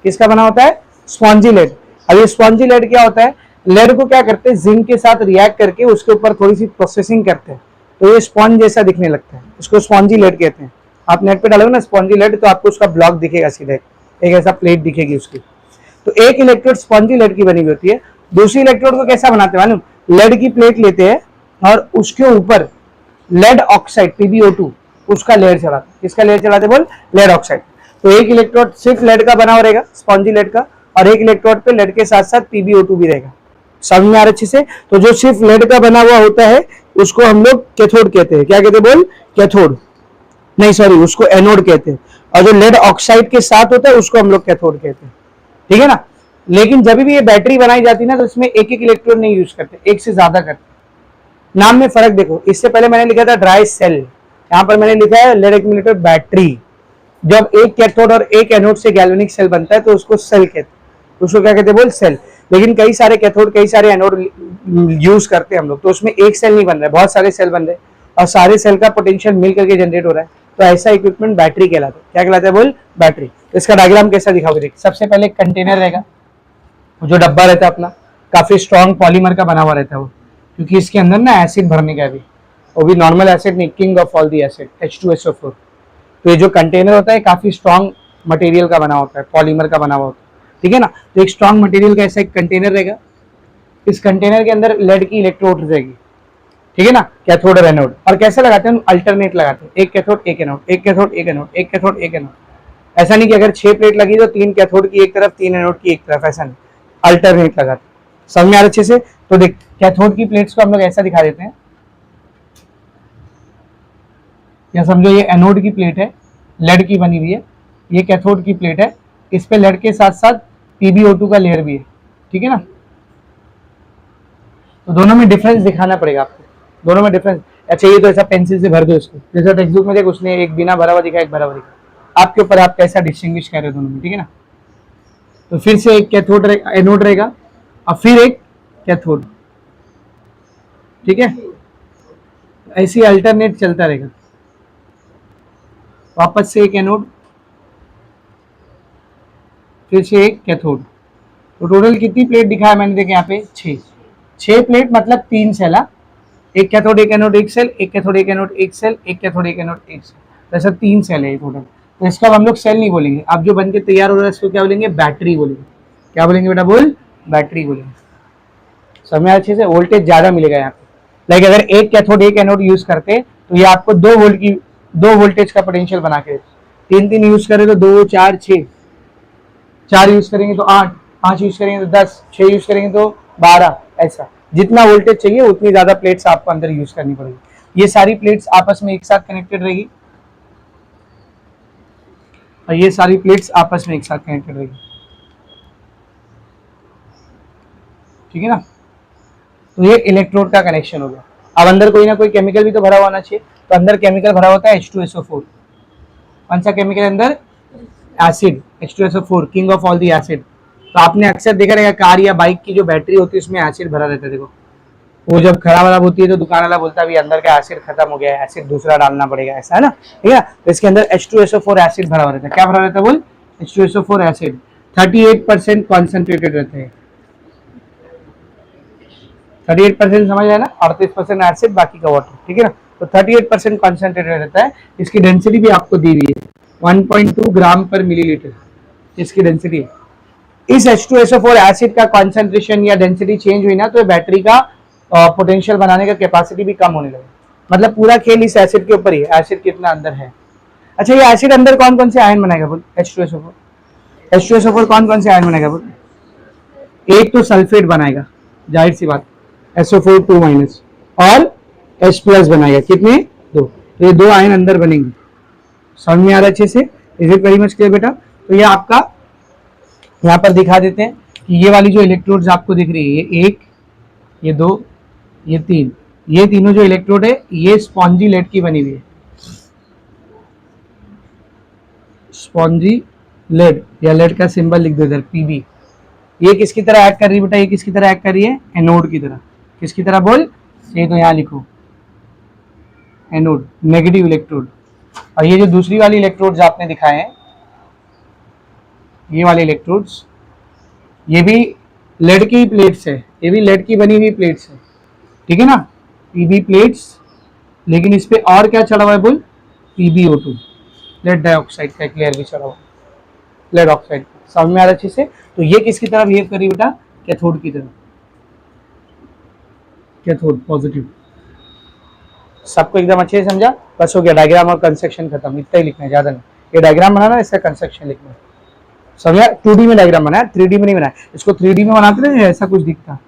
A: किसका बना होता है? Spongy lead. अब ये स्पॉन्जी लेड क्या होता है, लेड को क्या करते हैं, जिंक के साथ रिएक्ट करके उसके ऊपर थोड़ी सी प्रोसेसिंग करते हैं, तो ये स्पॉन्ज जैसा दिखने लगता है, उसको स्पॉन्जी लेड कहते हैं। आप नेट पे डालोगे ना स्पॉन्जी लेड, तो आपको उसका ब्लॉक दिखेगा सीधे, एक ऐसा प्लेट दिखेगी उसकी। तो एक इलेक्ट्रोड स्पॉन्जी लेड की बनी हुई होती है। दूसरी इलेक्ट्रोड को कैसा बनाते हैं मालूम, लेड की प्लेट लेते हैं और उसके ऊपर लेड ऑक्साइड PbO2 उसका लेयर चढ़ाते, किसका लेयर चढ़ाते बोल, लेड ऑक्साइड। तो एक इलेक्ट्रोड सिर्फ लेड का बना हुआ रहेगा, स्पॉन्जी लेड का, और एक इलेक्ट्रोड पे लेड के साथ साथ PbO2 भी रहेगा। समझ में आ रहा अच्छे से? तो जो सिर्फ लेड का बना हुआ होता है उसको हम लोग कैथोड कहते हैं। क्या कहते हैं बोल, कैथोड, नहीं सॉरी, उसको एनोड कहते हैं। और जो लेड ऑक्साइड के साथ होता है उसको हम लोग कैथोड कहते हैं, ठीक है ना। लेकिन जब भी ये बैटरी बनाई जाती है ना, तो इसमें एक एक इलेक्ट्रोड नहीं यूज करते, एक से ज्यादा करते। नाम में फर्क देखो, इससे पहले मैंने लिखा था ड्राई सेल, यहाँ पर मैंने लिखा है लेड एक्यूमुलेटर बैटरी। जब एक कैथोड और एक एनोड से गैल्वेनिक सेल बनता है तो उसको सेल कहते हैं, उसको क्या कहते हैं बोल, सेल। लेकिन कई सारे कैथोड कई सारे एनोड यूज करते हैं हम लोग, तो उसमें एक सेल नहीं बन रहा है, बहुत सारे सेल बन रहे हैं और सारे सेल का पोटेंशियल मिल करके जनरेट हो रहा है, तो ऐसा इक्विपमेंट बैटरी कहलाता है। क्या कहलाता है बोल, बैटरी। तो इसका डायग्राम कैसा दिखाओगे, देख, सबसे पहले एक कंटेनर रहेगा, जो डब्बा रहता है अपना, काफी स्ट्रॉन्ग पॉलीमर का बना हुआ रहता है वो, क्योंकि इसके अंदर ना एसिड भरने का भी, वो भी नॉर्मल एसिड नहीं, king of all the acid H2SO4। तो ये जो कंटेनर होता है काफी स्ट्रॉन्ग मटेरियल का बना होता है, पॉलीमर का बना हुआ होता है, ठीक है ना। तो एक स्ट्रॉन्ग मटेरियल का ऐसा एक कंटेनर रहेगा, इस कंटेनर के अंदर लेड की इलेक्ट्रोड रहेगी, ठीक है ना, कैथोड और एनोड। और कैसे लगाते हैं, अल्टरनेट लगाते हैं, एक कैथोड एक एनोड, एक कैथोड एक एनोड, एक कैथोड एक एनोड। ऐसा नहीं कि अगर 6 प्लेट लगी तो 3 कैथोड की एक तरफ 3 एनोड की एक तरफ, ऐसा नहीं, अल्टरनेट लगाते। समझ में आ रहा अच्छे से? तो देख, कैथोड की प्लेट्स को हम लोग ऐसा दिखा देते हैं, या समझो ये एनोड की प्लेट है, लेड की बनी हुई है, ये कैथोड की प्लेट है, इस पे लेड के साथ साथ PbO2 का लेयर भी है, ठीक है ना। तो दोनों में डिफरेंस दिखाना पड़ेगा आपको, दोनों में डिफरेंस। अच्छा ये तो ऐसा पेंसिल से भर दो इसको, जैसा टेक्स्ट बुक में देख, उसने एक बिना भरा हुआ दिखा, एक भरा हुआ दिखा, आपके ऊपर आप कैसा डिस्टिंग्विश कर रहे हो दोनों में, ठीक है ना। तो फिर से एक कैथोड एनोड रहेगा और फिर एक कैथोड, ठीक है, ऐसी अल्टरनेट चलता रहेगा। वापस से एक एनोड, फिर से एक कैथोड। तो टोटल कितनी प्लेट दिखाया मैंने, देखे यहाँ पे 6 प्लेट, मतलब 3 सेल, एक कैथोड एक एनोड एक सेल, एक कैथोड एक एनोड एक सेल, एक कैथोड एक एनोड एक सेल, तो ऐसा 3 सेल है टोटल। तो इसका हम लोग सेल नहीं बोलेंगे, अब जो बन के तैयार हो रहा है इसको क्या बोलेंगे, बैटरी बोलेंगे। क्या बोलेंगे बेटा बोल, बैटरी बोलेंगे। समय अच्छे से, वोल्टेज ज्यादा मिलेगा यहाँ पे। लाइक अगर एक कैथोड एक एनोड यूज करते तो ये आपको 2 वोल्टेज का पोटेंशियल बना के, 3 यूज करें तो 2 4 6, 4 यूज करेंगे तो 8, 5 यूज करेंगे तो 10, 6 यूज करेंगे तो 12, ऐसा जितना वोल्टेज चाहिए उतनी ज्यादा प्लेट्स आपको अंदर यूज करनी पड़ेगी। ये सारी प्लेट्स आपस में एक साथ कनेक्टेड रहेगी और ये सारी प्लेट्स आपस में एक साथ कनेक्टेड रहेगी, ठीक है ना। तो ये इलेक्ट्रोड का कनेक्शन हो गया। अब अंदर कोई ना कोई केमिकल भी तो भरा हुआ होना चाहिए, तो अंदर केमिकल भरा होता है H2SO4। कौन सा केमिकल अंदर, acid, H2SO4, king of all the acid. तो आपने अक्सर देखा रहेगा कार या बाइक की जो बैटरी होती है उसमें एसिड भरा रहता है, देखो वो जब खराब होती है तो दुकान वाला बोलता है अंदर का एसिड खत्म हो गया है, एसिड दूसरा डालना पड़ेगा, ऐसा है ना, ठीक है। तो इसके अंदर H2SO4 एसिड भरा हुआ रहता है। क्या भरा रहता है बोल, H2SO4 एसिड 38% कॉन्सेंट्रेटेड रहते हैं। 38% समझ आया ना, 38% एसिड बाकी का वाटर, ठीक है ना। तो 38% कॉन्सेंट्रेटेड रहता है। इसकी डेंसिटी भी आपको दी हुई है, 1.2 ग्राम पर मिलीलीटर इसकी डेंसिटी है। इस H2SO4 एसिड का कॉन्सेंट्रेशन या डेंसिटी चेंज हुई ना तो बैटरी का पोटेंशियल बनाने का कैपेसिटी भी कम होने लगे। मतलब पूरा खेल इस एसिड के ऊपर ही है, एसिड कितना अंदर है। अच्छा ये एसिड अंदर कौन कौन से आयन बनाएगा बोल, H2SO4 कौन कौन से आयन बनाएगा बोल, एक तो सल्फेट बनाएगा, जाहिर सी बात, SO4 2- और H+ बनाएगा, कितने, 2। तो ये 2 आयन अंदर बनेंगे। समझ में आ रहा है अच्छे से, is it very much clear बेटा। तो ये आपका यहाँ पर दिखा देते हैं कि ये वाली जो इलेक्ट्रोड्स आपको दिख रही है, ये 1, ये 2, ये 3, ये तीनों जो इलेक्ट्रोड है ये स्पॉन्जी लेड की बनी हुई है, स्पॉन्जी लेड, या लेड का सिंबल लिख दो इधर PB। ये किसकी तरह एक्ट कर रही है बेटा, ये किसकी तरह एक्ट कर रही है, एनोड की तरह। किसकी तरह बोल, ये तो यहाँ लिखो, एनोड, नेगेटिव इलेक्ट्रोड। और ये जो दूसरी वाली इलेक्ट्रोड्स आपने दिखाए हैं, ये वाले इलेक्ट्रोड्स, ये भी लेड की प्लेट्स है, ये भी लेड की बनी हुई प्लेट्स है, ठीक है ना, पीबी प्लेट्स, लेकिन इस पे और क्या चढ़ा हुआ है बोल, PbO2, लेड डाइऑक्साइड का लेयर भी चढ़ा हुआ है, लेड ऑक्साइड। समझ में आ रहा अच्छे से। तो ये किसकी तरह बिहेव करी बेटा, कैथोड की तरह, कैथोड पॉजिटिव। सबको एकदम अच्छे से समझा, बस हो गया, डायग्राम और कंस्ट्रक्शन खत्म, इतना ही लिखना है, ज्यादा नहीं। ये डायग्राम बनाना, इसका कंस्ट्रक्शन लिखना है, समझा। 2D में डायग्राम बनाया, 3D में नहीं बनाया। इसको 3D में बनाते ना ऐसा कुछ दिखता,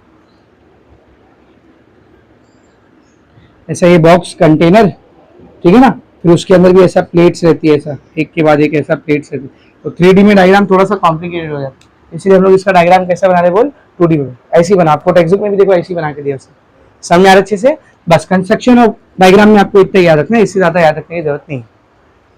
A: ऐसा ये बॉक्स कंटेनर, ठीक है ना, फिर उसके अंदर भी ऐसा प्लेट्स रहती है, ऐसा एक के बाद एक ऐसा प्लेट्स रहती है। तो 3D में डायग्राम थोड़ा सा कॉम्प्लिकेटेड हो जाता है, इसलिए हम लोग इसका डायग्राम कैसे बना रहे बोल, 2D में ऐसे ही बना। आपको टेक्स्ट बुक में भी देखो ऐसे ही बना के दिया, समझ में आ रहा अच्छे से। बस कंस्ट्रक्शन और डायग्राम में आपको इतना याद रखना है, इससे ज्यादा याद रखने की जरूरत नहीं।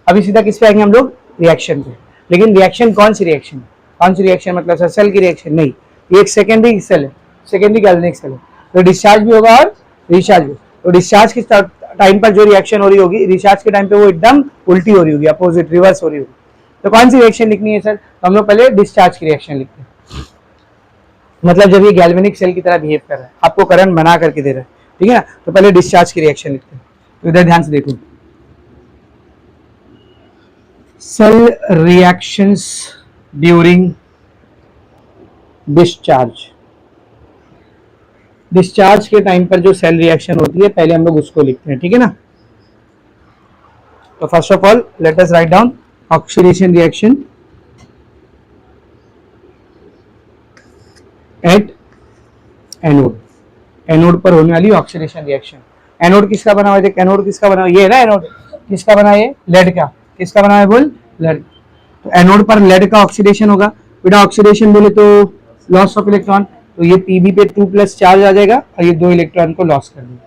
A: अभी सीधा किस पे आएंगे हम लोग, रिएक्शन पे। लेकिन रिएक्शन कौन सी रिएक्शन, कौन सी रिएक्शन मतलब सेल की रिएक्शन नहीं, ये एक सेकेंडरी सेल है, सेकेंडरी गैल्वेनिक सेल है। तो डिस्चार्ज भी होगा और रिचार्ज भी। तो डिस्चार्ज के टाइम पर जो रिएक्शन हो रही होगी, रिचार्ज के टाइम पे वो एकदम उल्टी हो रही होगी, अपोजिट रिवर्स हो रही होगी। तो कौन सी रिएक्शन लिखनी है सर, तो हम लोग पहले डिस्चार्ज की रिएक्शन लिखते हैं, मतलब जब ये गैल्वेनिक सेल की तरह बिहेव कर रहा है, आपको करंट बना करके दे रहा है, ठीक है ना। तो पहले डिस्चार्ज की रिएक्शन लिखते हैं। तो इधर ध्यान से देखो, cell reactions during discharge. Discharge के टाइम पर जो सेल रिएक्शन होती है, पहले हम लोग उसको लिखते हैं, ठीक है ना। तो first of all let us write down oxidation reaction at anode. Anode पर होने वाली ऑक्सीडेशन रिएक्शन। एनोड किसका बना हुआ है, एनोड किसका बना हुआ है, ये है ना एनोड, किसका बना है ये, लेड का। किसका बना है बोल, लेड। तो एनोड पर लेड का ऑक्सीडेशन होगा बेटा। ऑक्सीडेशन बोले तो लॉस ऑफ इलेक्ट्रॉन, तो ये Pb पे 2+ चार्ज आ जाएगा और ये 2 इलेक्ट्रॉन को लॉस कर देगा।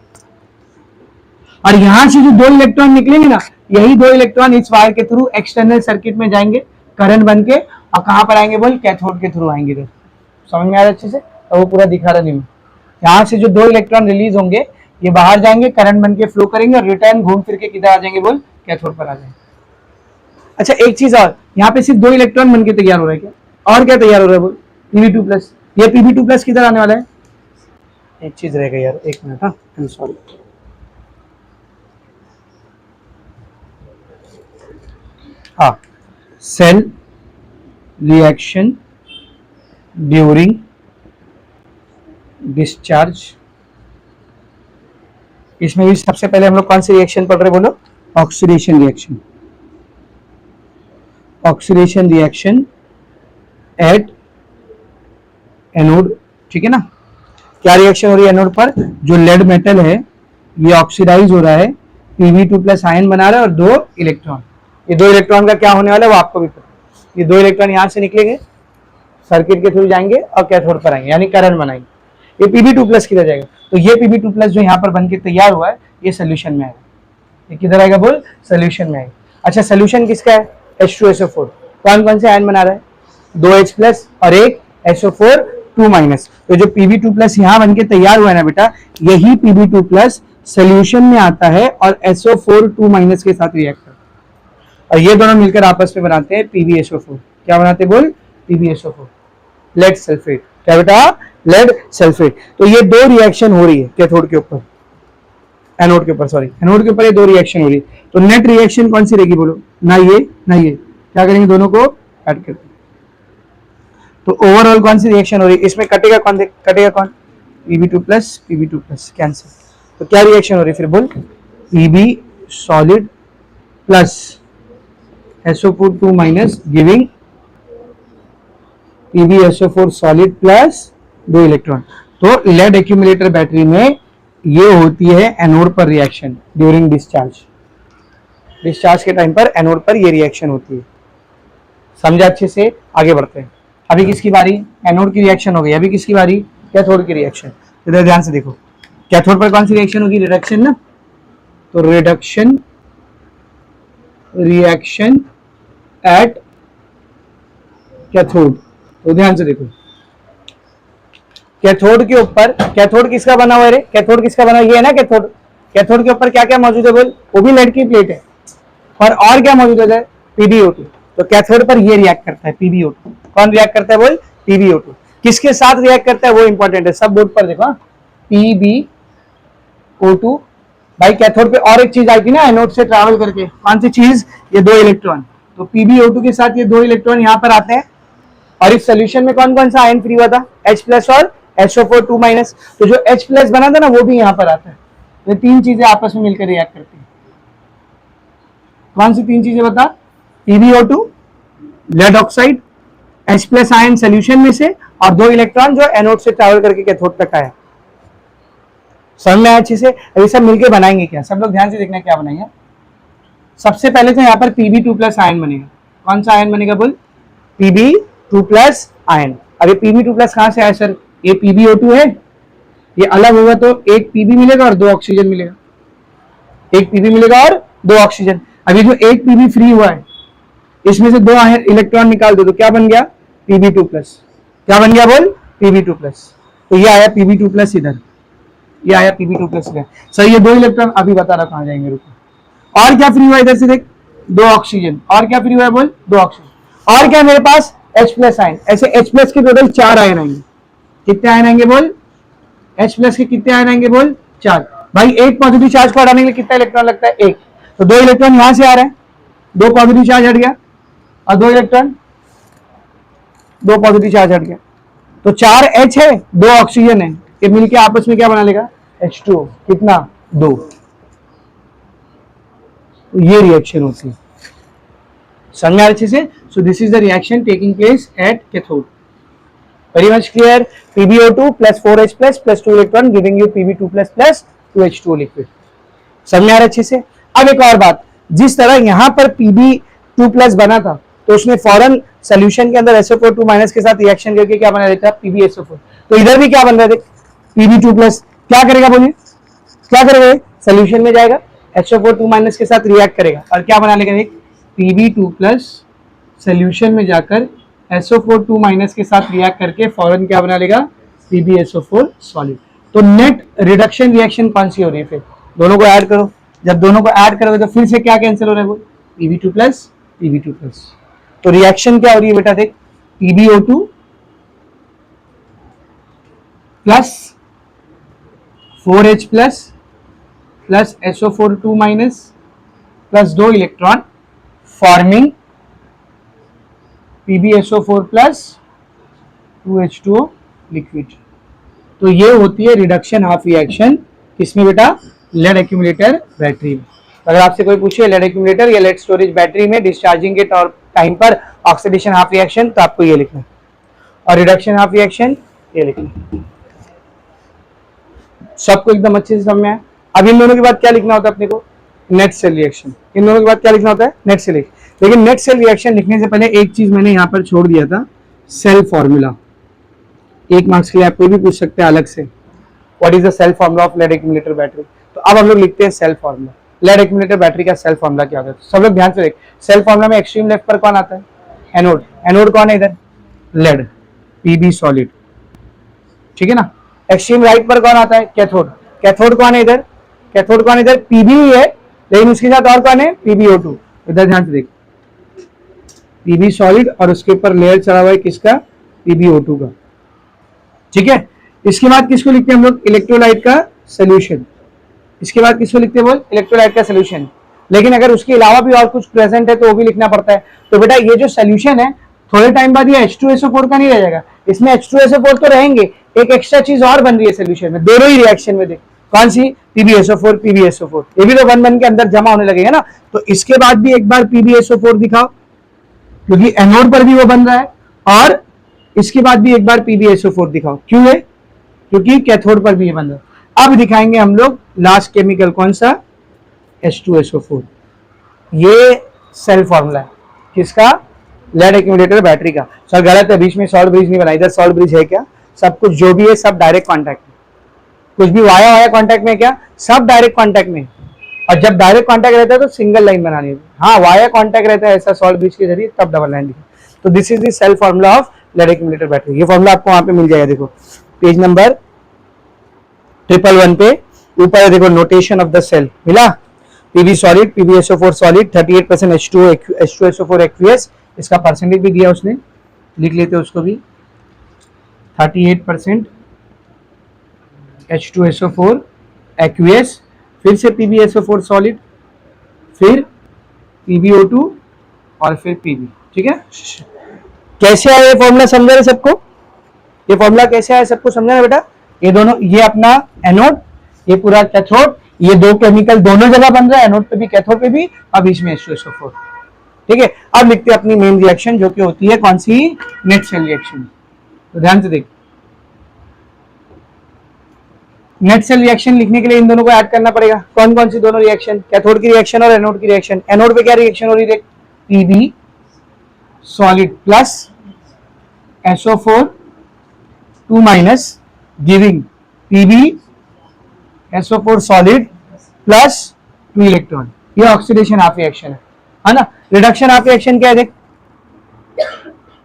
A: और यहां से जो 2 इलेक्ट्रॉन निकलेंगे ना, यही 2 इलेक्ट्रॉन इस वायर के थ्रू एक्सटर्नल सर्किट में जाएंगे, करंट बन के, और कहां पर आएंगे बोल, कैथोड के थ्रू आएंगे। तो समझ में आ रहा अच्छे से, तो वो पूरा दिखा रहा नहीं। यहाँ से जो 2 इलेक्ट्रॉन रिलीज होंगे, ये बाहर जाएंगे, करंट बन के फ्लो करेंगे और रिटर्न घूम फिर के किधर आ जाएंगे बोल, कैथोड पर आ जाएंगे। अच्छा एक चीज और, यहाँ पे सिर्फ 2 इलेक्ट्रॉन बन के तैयार हो रहा है क्या, और क्या तैयार हो रहा है बोल, Pb2+। ये Pb2+ किधर आने वाला है, एक चीज रह गई यार, एक मिनट, हाँ आई एम सॉरी। हाँ, सेल रिएक्शन ड्यूरिंग डिस्चार्ज। इसमें भी सबसे पहले हम लोग कौन सी रिएक्शन पढ़ रहे बोलो, oxidation reaction. Oxidation reaction at anode, ठीक है ना। क्या रिएक्शन हो रही है एनोड पर, जो लेड मेटल है ये ऑक्सीडाइज हो रहा है, Pb2+ आयन बना रहा है और 2 इलेक्ट्रॉन। ये 2 इलेक्ट्रॉन का क्या होने वाला है वो आपको भी पता। ये 2 इलेक्ट्रॉन यहां से निकलेंगे, सर्किट के थ्रू जाएंगे और कैथोड पर आएंगे, यानी करंट बनाएंगे। ये Pb2+ किधर जाएगा, तो ये Pb2+ जो यहाँ पर बनके तैयार हुआ है, ये सोल्यूशन में आएगा। ये किधर आएगा बोल, सोल्यूशन में आएगा। अच्छा सोल्यूशन किसका है, H2SO4। कौन कौन से आयन बना रहा है, 2H+ और एक SO4 2-। तो जो Pb2+ यहाँ बनके तैयार हुआ है ना बेटा, यही Pb2+ सोल्यूशन में आता है और SO4 2- के साथ रिएक्ट करता है, और ये दोनों मिलकर आपस में बनाते हैं PbSO4। क्या बनाते बोल, PbSO4, लेड सल्फेट। क्या बेटा, लेड सल्फेट। तो ये 2 रिएक्शन हो रही है कैथोड के ऊपर, एनोड के ऊपर, सॉरी एनोड के ऊपर ये 2 रिएक्शन हो रही है। तो नेट रिएक्शन कौन सी रहेगी बोलो, ना ये ना ये, क्या करेंगे दोनों को ऐड करते हैं। तो ओवरऑल कौन सी रिएक्शन हो रही है, इसमें कटेगा कौन, कटेगा कौन, Pb2+ कैंसिल। तो क्या रिएक्शन हो रही है फिर बोल, Pb solid plus SO4 2- giving PbSO4 solid plus 2 electron. तो लेड एक्यूमुलेटर बैटरी में ये होती है एनोड पर रिएक्शन ड्यूरिंग डिस्चार्ज। डिस्चार्ज के टाइम पर एनोड पर ये रिएक्शन होती है। समझा अच्छे से, आगे बढ़ते हैं। अभी किसकी बारी, एनोड की रिएक्शन हो गई, अभी किसकी बारी, कैथोड की रिएक्शन। इधर ध्यान से देखो, कैथोड पर कौन सी रिएक्शन होगी, रिडक्शन ना। तो रिडक्शन रिएक्शन एट कैथोड। तो ध्यान से देखो, कैथोड के ऊपर, कैथोड किसका बना हुआ है रे, कैथोड किसका बना हुआ, ये है ना कैथोड। कैथोड के ऊपर क्या क्या मौजूद है बोल, वो भी लेड की प्लेट है, और क्या मौजूद है, PbO2। तो कैथोड पर ये रिएक्ट करता है PbO2। कौन रिएक्ट करता है बोल, PbO2। किसके साथ रिएक्ट करता है वो इंपॉर्टेंट है, सब बोर्ड पर देखो। PbO2 भाई कैथोड पे और एक चीज आई थी ना एनोड से ट्रैवल करके, कौन सी चीज, ये 2 इलेक्ट्रॉन। तो PbO2 के साथ ये 2 इलेक्ट्रॉन यहाँ पर आते हैं और इस सोल्यूशन में कौन कौन सा आयन फ्री हुआ था, H+ और SO4 2-। तो जो H+ बना था ना वो भी यहाँ पर आता है। ये 3 चीजें आपस में मिलकर रिएक्ट करती हैं। कौन सी 3 चीजें बता, PbO2, lead oxide, H+ ion solution में से और 2 इलेक्ट्रॉन जो एनोड से ट्रैवल करके कैथोड तक आया। समझ में आया अच्छे से। अभी सब मिलके बनाएंगे क्या, सब लोग ध्यान से देखना क्या बनाएंगे। सबसे पहले तो यहाँ पर Pb2+ आयन बनेगा। कौन सा आयन बनेगा बोल, Pb2+ आयन। अभी Pb2+ कहां से आया सर, ये PbO2 है, ये अलग होगा तो एक Pb मिलेगा और 2 ऑक्सीजन मिलेगा, एक Pb मिलेगा और 2 ऑक्सीजन। अभी जो एक Pb फ्री हुआ है इसमें से 2 इलेक्ट्रॉन निकाल दो तो क्या बन गया, Pb2+। क्या बन गया बोल, Pb2+। तो ये आया Pb2+ इधर, ये आया Pb2+ इधर। सर ये 2 इलेक्ट्रॉन अभी बता रहा कहां जाएंगे, रुको। और क्या फ्री हुआ इधर से देख, 2 ऑक्सीजन। और क्या फ्री हुआ है बोल, 2 ऑक्सीजन। और क्या मेरे पास H+ आयन। ऐसे H+ के टोटल 4 आयन आएंगे। कितने आयन आएंगे बोल, H+ के कितने आयन आएंगे बोल, 4। भाई एक पॉजिटिव चार्ज को हटाने के लिए कितना इलेक्ट्रॉन लगता है, 1। तो 2 इलेक्ट्रॉन यहां से आ रहे हैं, 2 पॉजिटिव चार्ज हट गया और 2 इलेक्ट्रॉन, 2 पॉजिटिव चार्ज हट गया। तो 4 H है, 2 ऑक्सीजन है, ये मिलके आपस में क्या बना लेगा, H2O। कितना, 2। तो ये रिएक्शन होती है, समझ में अच्छे से। सो this is the reaction taking place at cathode. Very much clear. PbO2 + 4H+ + 2 electron giving you Pb2+ + 2H2O liquid. समझ में आ रहा अच्छे से। अब एक और बात, जिस तरह यहां पर Pb2+ बना था तो उसने फौरन सोल्यूशन के अंदर SO4 2- के साथ रिएक्शन करके क्या बना देता है, PbSO4। तो इधर भी क्या बन रहा है, Pb2+ क्या करेगा बोलिए, क्या करेगा, सोल्यूशन में जाएगा, SO4 2- के साथ रिएक्ट करेगा और क्या बना लेगा, एक Pb2+ सोल्यूशन में जाकर SO4 2- के साथ रिएक्ट करके फौरन क्या बना लेगा, PbSO4 सॉलिड। तो नेट रिडक्शन रिएक्शन कौन सी हो रही है, फिर दोनों को ऐड करो। जब दोनों को ऐड करोगे तो फिर से क्या कैंसिल हो रहा है वो, Pb2+, Pb2+। तो रिएक्शन क्या हो रही है बेटा, देख PbO2 + 4H+ + SO4 2- + 2 electron forming PbSO4 + 2H2O liquid. तो ये होती है रिडक्शन हाफ रिएक्शन, किसमें बेटा, लेड एक्यूमुलेटर बैटरी में। अगर आपसे कोई पूछे लेड एक्यूमुलेटर या लेड स्टोरेज बैटरी में डिस्चार्जिंग के टाइम पर ऑक्सीडेशन हाफ रिएक्शन, तो आपको ये लिखना है, और रिडक्शन हाफ रिएक्शन ये लिखना। सबको एकदम अच्छे से समझ में आया। अब इन दोनों के बाद क्या लिखना होता है अपने को, नेट सेल रिएक्शन। इन दोनों के बाद क्या लिखना होता है, नेट सेल। लेकिन नेट सेल रिएक्शन लिखने से पहले एक चीज मैंने यहाँ पर छोड़ दिया था, सेल फॉर्मूला। 1 मार्क्स के लिए आप कोई भी पूछ सकते हैं अलग से, what is the cell formula of lead accumulator battery. तो अब हम लोग लिखते हैं cell formula. Lead accumulator battery का सेल फॉर्मूला क्या होता है, सब लोग ध्यान से देख। सेल फॉर्मूला में एक्सट्रीम लेफ्ट पर कौन आता है, एनोड। एनोड कौन है इधर, लेड, Pb सॉलिड, ठीक है ना। एक्सट्रीम राइट पर कौन आता है, कैथोड। कैथोड कौन है इधर, कैथोड कौन इधर, Pb ही है, लेकिन उसके साथ और कौन है, PbO2। इधर ध्यान से देख, Pb सॉलिड और उसके ऊपर लेयर चढ़ा हुआ है किसका, PbO2 का, ठीक है। इसके बाद किसको लिखते हैं हम लोग, इलेक्ट्रोलाइट का सोल्यूशन। इसके बाद किसको लिखते हैं बोल, इलेक्ट्रोलाइट का सोल्यूशन। लेकिन अगर उसके अलावा भी और कुछ प्रेजेंट है तो वो भी लिखना पड़ता है। तो बेटा ये जो सोल्यूशन है थोड़े टाइम बाद ये H2SO4 का नहीं रह जाएगा, इसमें H2SO4 तो रहेंगे, एक एक्स्ट्रा चीज और बन रही है सोल्यूशन में, दोनों ही रिएक्शन में। देख कौन सी, PbSO4 PbSO4, ये भी तो बन के अंदर जमा होने लगेगा ना। तो इसके बाद भी एक बार PbSO4 दिखाओ, क्योंकि एनोड पर भी वो बन रहा है, और इसके बाद भी एक बार PbSO4 दिखाओ। क्यों है, क्योंकि कैथोड पर भी ये बन रहा है। अब दिखाएंगे हम लोग लास्ट केमिकल कौन सा, H2SO4। ये सेल फॉर्मूला है किसका, लेड एक्यूमुलेटर बैटरी का। सर गलत है, बीच में सॉल्ट ब्रिज नहीं बना, इधर सॉल्ट ब्रिज है क्या, सब कुछ जो भी है सब डायरेक्ट कॉन्टैक्ट में, कुछ भी वाया कॉन्टैक्ट में क्या, सब डायरेक्ट कॉन्टैक्ट में। और जब डायरेक्ट कॉन्टैक्ट रहता है तो सिंगल लाइन बनानी है, हाँ वाया कॉन्टैक्ट रहता है ऐसा सॉल्ट ब्रिज के जरिए, तब डबल लाइन लिखी। तो this is the cell formula of lead accumulator battery. ये फॉर्मूला आपको वहां पे मिल जाएगा, देखो पेज नंबर 111 पे ऊपर देखो, नोटेशन ऑफ द सेल मिला, Pb solid, PbSO4 solid, 38% H2SO4 aqueous, इसका परसेंटेज भी दिया उसने, लिख लेते उसको भी। 38% H2SO4 एक्वियस, फिर से PbSO4 सॉलिड, फिर PbO2 और फिर Pb। ठीक है, कैसे आया ये फॉर्मूला समझा है सबको? ये फॉर्मूला कैसे आया सबको समझा है बेटा? ये दोनों, ये अपना एनोड, ये पूरा कैथोड, ये दो केमिकल दोनों जगह बन रहा है, एनोड पे भी कैथोड पे भी, अब इसमें H2SO4। ठीक है, अब लिखते हैं अपनी मेन रिएक्शन जो कि होती है कौन सी? Net cell reaction. तो ध्यान से देख, नेट सेल रिएक्शन लिखने के लिए इन दोनों को ऐड करना पड़ेगा। कौन कौन सी दोनों रिएक्शन? कैथोड की रिएक्शन और एनोड की रिएक्शन। एनोड पे क्या रिएक्शन हो रही है? Pb solid plus SO4 2 minus giving PbSO4 solid plus 2 electron. ये ऑक्सीडेशन हाफ रिएक्शन है ना? रिडक्शन हाफ रिएक्शन क्या है देख?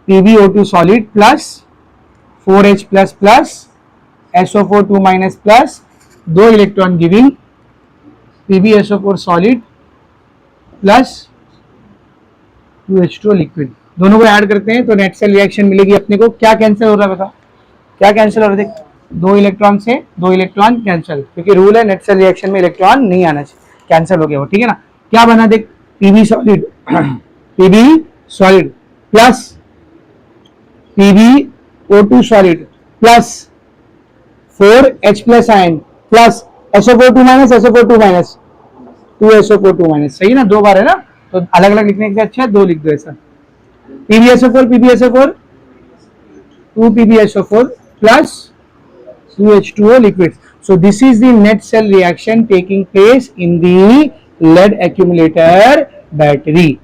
A: PbO2 solid plus 4H plus plus SO4 2 minus plus 2 electron giving PbSO4 solid plus 2H2 liquid. दोनों को add करते हैं तो नेट सेल रिएक्शन मिलेगी अपने को। क्या कैंसिल हो रहा है बता? क्या कैंसिल हो रहा है देख? 2 इलेक्ट्रॉन से 2 इलेक्ट्रॉन कैंसिल, क्योंकि रूल है नेट सेल रिएक्शन में इलेक्ट्रॉन नहीं आना चाहिए, कैंसिल हो गया वो। ठीक है ना? क्या बना देख? Pb solid Pb solid plus PbO2 solid plus 4H plus ion plus SO4 2 minus SO4 2 minus 2SO4 2 minus. सही ना? 2 बार है ना, तो अलग अलग लिखने से अच्छा है 2 लिख दो ऐसा। PbSO4 PbSO4 2 PbSO4 plus 2H2O liquid. So this is the net cell reaction taking place in the lead accumulator battery.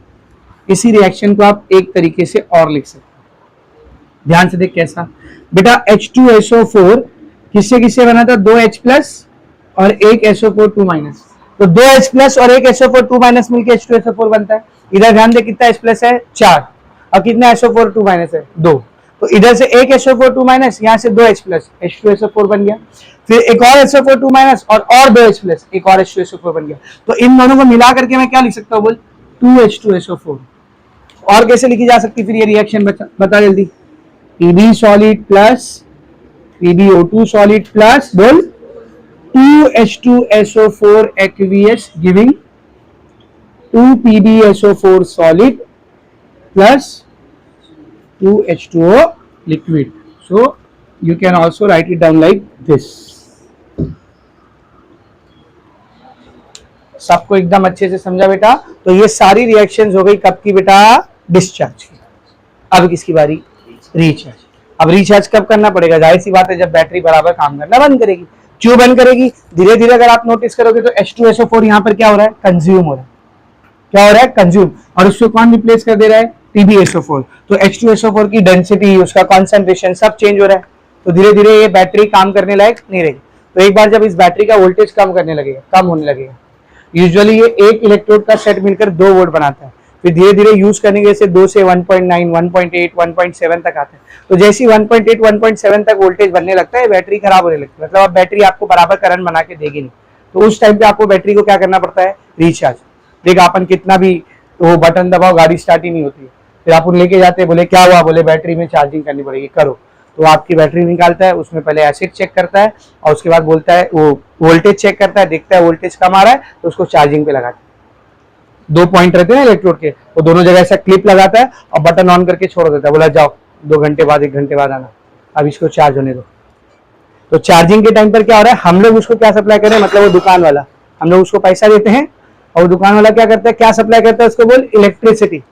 A: इसी रिएक्शन को आप एक तरीके से और लिख सकते हैं। ध्यान से देख कैसा बेटा? H2SO4 किससे किससे बना था? 2H प्लस और एक SO4 2 माइनस। तो 2H प्लस और एक SO4 2 माइनस मिलकर H2SO4 बनता है। इधर ध्यान दे कितना H प्लस है? 4, और कितना SO4 2 माइनस है? 2। तो इधर से एक SO4 2 माइनस, यहाँ से 2H प्लस, H2SO4 बन गया। फिर एक और SO4 2 माइनस और 2H प्लस, एक और H2SO4 बन गया। तो इन दोनों को मिला करके मैं क्या लिख सकता हूँ बोल? 2H2SO4। और कैसे लिखी जा सकती फिर ये रिएक्शन? बता जल्दी। Pb solid plus PbO2 solid plus बोल 2H2SO4 aqueous giving 2 PbSO4 solid plus 2H2O liquid. So you can also write it down like this. सबको एकदम अच्छे से समझा बेटा? तो ये सारी रिएक्शंस हो गई कब की बेटा? डिस्चार्ज की। अब किसकी बारी? रिचार्ज। अब रिचार्ज कब करना पड़ेगा? जाहिर सी बात है जब बैटरी बराबर काम करना बंद करेगी। क्यों बंद करेगी? धीरे धीरे अगर आप नोटिस करोगे तो H2SO4 यहाँ पर क्या हो रहा है? कंज्यूम हो रहा है। क्या हो रहा है? कंज्यूम। और उसको कौन रिप्लेस कर दे रहा है? PbSO4। तो H2SO4 की डेंसिटी, उसका कॉन्सेंट्रेशन सब चेंज हो रहा है। तो धीरे धीरे ये बैटरी काम करने लायक नहीं रहेगी। तो एक बार जब इस बैटरी का वोल्टेज कम होने लगेगा, यूजुअली ये एक इलेक्ट्रोड का सेट मिलकर 2 वोल्ट बनाता है। फिर धीरे धीरे यूज करने के से 2 से 1.9, 1.8, 1.7 तक आता है। तो जैसे ही 1.8, 1.7 तक वोल्टेज बनने लगता है, बैटरी खराब होने लगती है। मतलब अब बैटरी आपको बराबर करंट बना के देगी नहीं। तो उस टाइम पे आपको बैटरी को क्या करना पड़ता है? रिचार्ज। देखा अपन कितना भी वो बटन दबाओ गाड़ी स्टार्ट ही नहीं होती है। फिर आप लेके जाते हैं, बोले क्या हुआ? बोले बैटरी में चार्जिंग करनी पड़ेगी। करो। तो आपकी बैटरी निकालता है, उसमें पहले एसिड चेक करता है और उसके बाद बोलता है, वो वोल्टेज चेक करता है, देखता है वोल्टेज कम आ रहा है तो उसको चार्जिंग पे लगाता है। 2 पॉइंट रहते हैं इलेक्ट्रोड के, वो दोनों जगह ऐसा क्लिप लगाता है और बटन ऑन करके छोड़ देता है। बोला जाओ 2 घंटे बाद 1 घंटे बाद आना, अब इसको चार्ज होने दो। तो चार्जिंग के टाइम पर क्या हो रहा है? हम लोग उसको क्या सप्लाई कर रहे हैं? मतलब वो दुकान वाला, हम लोग उसको पैसा देते हैं और वो दुकान वाला क्या करता है? क्या सप्लाई करता है उसको? बोल इलेक्ट्रिसिटी।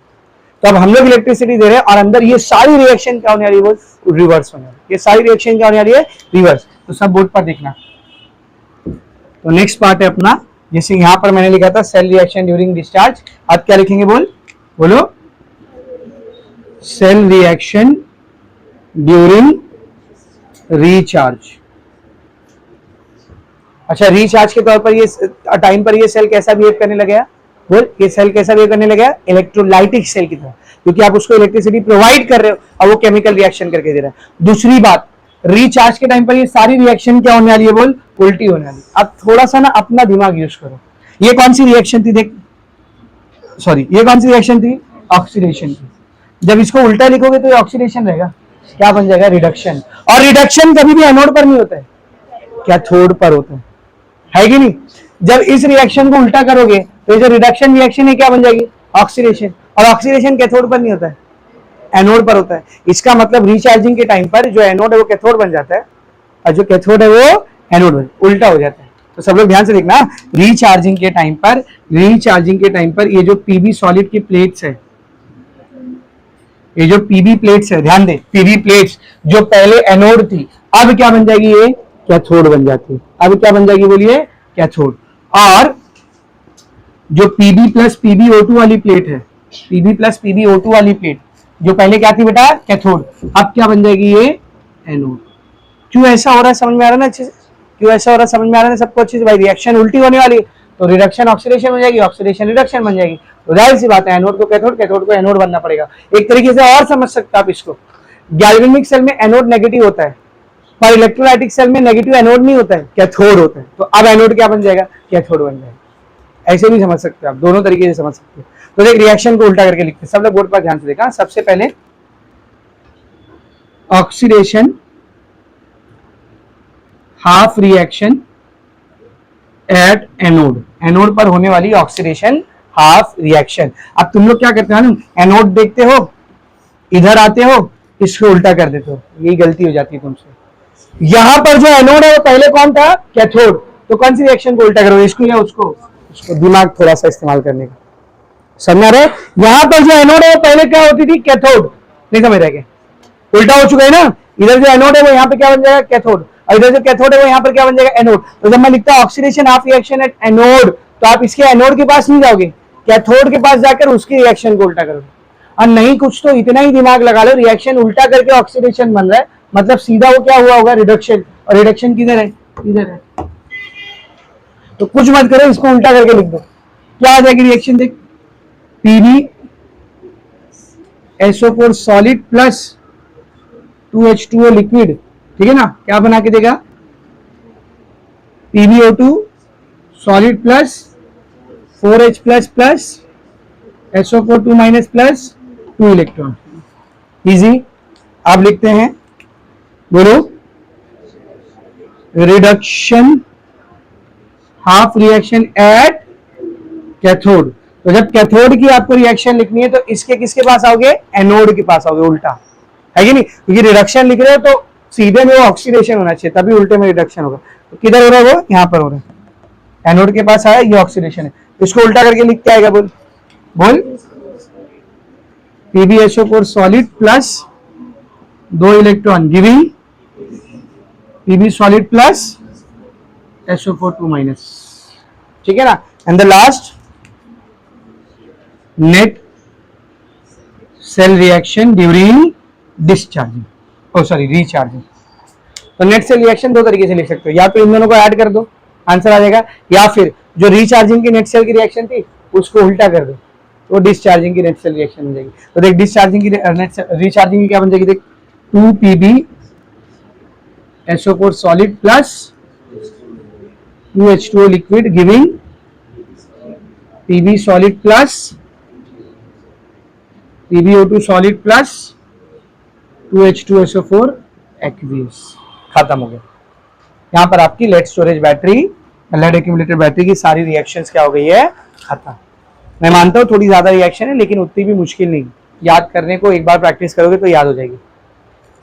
A: तो अब हम लोग इलेक्ट्रिसिटी दे रहे हैं और अंदर ये सारी रिएक्शन क्या होने वाली है? बोल रिवर्स होने वाली है। ये सारी रिएक्शन क्या होने वाली है? रिवर्स। तो सब बोर्ड पर देखना। तो नेक्स्ट पार्ट है अपना, जैसे यहां पर मैंने लिखा था सेल रिएक्शन ड्यूरिंग डिस्चार्ज। अब क्या लिखेंगे? बोलो सेल रिएक्शन ड्यूरिंग रिचार्ज। अच्छा, रिचार्ज के तौर पर ये टाइम पर ये सेल कैसा बिहेव करने लगेगा? बोल, ये सेल कैसा बिहेव करने लगेगा? इलेक्ट्रोलाइटिक सेल की तरह, क्योंकि आप उसको इलेक्ट्रिसिटी प्रोवाइड कर रहे हो और वो केमिकल रिएक्शन करके दे रहा है। दूसरी बात, रिचार्ज के टाइम पर ये सारी रिएक्शन क्या होने वाली है? बोल उल्टी होने वाली। अब थोड़ा सा ना अपना दिमाग यूज करो। ये कौन सी रिएक्शन थी? देख, सॉरी, ये कौन सी रिएक्शन थी? ऑक्सीडेशन की। जब इसको उल्टा लिखोगे तो ये ऑक्सीडेशन रहेगा। क्या बन जाएगा, रिडक्शन। और रिडक्शन कभी भी एनोड पर नहीं होता है, कैथोड पर होता है कि नहीं। जब इस रिएक्शन को उल्टा करोगे तो जो रिडक्शन रिएक्शन है क्या बन जाएगी, ऑक्सीडेशन। और ऑक्सीडेशन कैथोड पर नहीं होता है, एनोड पर होता है। इसका मतलब रिचार्जिंग के टाइम पर जो एनोड है वो कैथोड बन जाता है और जो कैथोड है वो एनोड उल्टा हो जाता है। तो सब लोग ध्यान से देखना, रिचार्जिंग के टाइम पर ये जो पीबी सॉलिड की प्लेट्स है, ये जो पीबी प्लेट्स है, ध्यान दे, पीबी प्लेट्स जो पहले एनोड थी अब क्या बन जाएगी, ये कैथोड बन जाती है। अब क्या बन जाएगी बोलिए, कैथोड। और जो पीबी प्लस पीबीओ2 वाली प्लेट है, पीबी प्लस पीबीओ2 वाली प्लेट जो पहले क्या थी बेटा, कैथोड, अब क्या बन जाएगी, ये एनोड। क्यों ऐसा हो रहा है, समझ में आ रहा है ना अच्छे से, क्यों ऐसा हो रहा है समझ में आ रहा है सबको अच्छे से। भाई रिएक्शन उल्टी होने वाली, तो रिडक्शन ऑक्सीडेशन हो जाएगी, ऑक्सीडेशन रिडक्शन बन जाएगी। तो जाहिर सी बात है एनोड को कैथोड, कैथोड को एनोड बनना पड़ेगा। एक तरीके से और समझ सकते आप इसको, गैल्वेनिक सेल में एनोड नेगेटिव होता है पर इलेक्ट्रोलाइटिक सेल में नेगेटिव एनोड नहीं होता है, कैथोड होता है। तो अब एनोड क्या बन जाएगा, कैथोड बन जाएगा। ऐसे भी समझ सकते हो आप, दोनों तरीके से समझ सकते हो। तो एक रिएक्शन को उल्टा करके लिखते हैं, सब लोग बोर्ड पर ध्यान से देखा। सबसे पहले oxidation half reaction at anode, anode पर होने वाली ऑक्सीडेशन हाफ रिएक्शन। अब तुम लोग क्या करते हो, एनोड देखते हो, इधर आते हो, इसको उल्टा कर देते हो, यही गलती हो जाती है तुमसे। यहां पर जो एनोड है वो पहले कौन था, कैथोड। तो कौन सी रिएक्शन को उल्टा करोगे, इसको या उसको, उसको। दिमाग थोड़ा सा इस्तेमाल करने का, समझ रहे। यहां पर जो एनोड है वो पहले क्या होती थी, कैथोड। नहीं समझ रहे क्या, उल्टा हो चुका है ना। इधर जो एनोड है वो यहाँ पे क्या बन जाएगा, कैथोड, और इधर जो कैथोड है वो यहाँ पर क्या बन जाएगा, एनोड। तो जब मैं लिखता हूं oxidation half reaction at anode, तो आप इसके एनोड के पास नहीं जाओगे, कैथोड के पास जाकर उसकी रिएक्शन को उल्टा करोगे। और नहीं कुछ तो इतना ही दिमाग लगा लो, रिएक्शन उल्टा करके ऑक्सीडेशन बन रहा है, मतलब सीधा वो क्या हुआ होगा, रिडक्शन। और रिडक्शन किधर है, इधर है। तो कुछ मत करो, इसको उल्टा करके लिख दो, क्या आ जाएगी रिएक्शन देख, PB SO4 solid plus 2H2O liquid, ठीक है ना, क्या बना के देगा, PbO2 solid plus 4H plus plus SO4 2 minus plus 2 electron. Easy. आप लिखते हैं, बोलो, reduction half reaction at cathode. तो जब कैथोड की आपको रिएक्शन लिखनी है तो इसके किसके पास आओगे, एनोड के पास आओगे, उल्टा है कि नहीं, क्योंकि रिडक्शन लिख रहे हो तो सीधे में वो ऑक्सीडेशन होना चाहिए, तभी उल्टे में रिडक्शन होगा। तो किधर हो रहा है वो, यहाँ पर हो रहा है, एनोड के पास आया, ये ऑक्सीडेशन है। इसको उल्टा करके लिख के आएगा, बोल बोल, PbSO4 solid plus 2 electron giving Pb solid plus SO4 2 minus, ठीक है ना। And the last net cell reaction during discharging, oh sorry recharging. तो नेट सेल रिएक्शन दो तरीके से लिख सकते हो, या तो इन दोनों को ऐड कर दो, आंसर आ जाएगा, या फिर जो रिचार्जिंग की नेट सेल की रिएक्शन थी उसको उल्टा कर दो, तो डिस्चार्जिंग की नेट सेल रिएक्शन हो जाएगी। तो देख डिस्चार्जिंग की रिचार्जिंग की क्या बन जाएगी, देख 2Pb SO4 solid plus 2H2O liquid giving Pb solid plus PbO2 solid plus 2H2SO4 aqueous. खत्म हो गया। यहां पर आपकी lead storage battery, lead accumulator battery की सारी रिएक्शंस क्या हो गई है, खत्म। मैं मानता हूं थोड़ी ज्यादा रिएक्शन है लेकिन उतनी भी मुश्किल नहीं, याद करने को एक बार प्रैक्टिस करोगे तो याद हो जाएगी।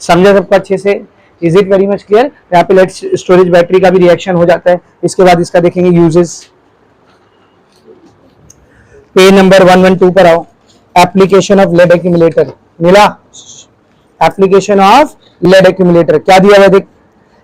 A: समझा सबको अच्छे से, is it very much clear. यहाँ पे लेड स्टोरेज बैटरी का भी रिएक्शन हो जाता है। इसके बाद इसका देखेंगे यूजेस। पेज नंबर 112 पर आओ, एप्लीकेशन ऑफ लेड एक्यूमुलेटर। मिला, एप्लीकेशन ऑफ लेड एक्यूमुलेटर क्या दिया हुआ देख,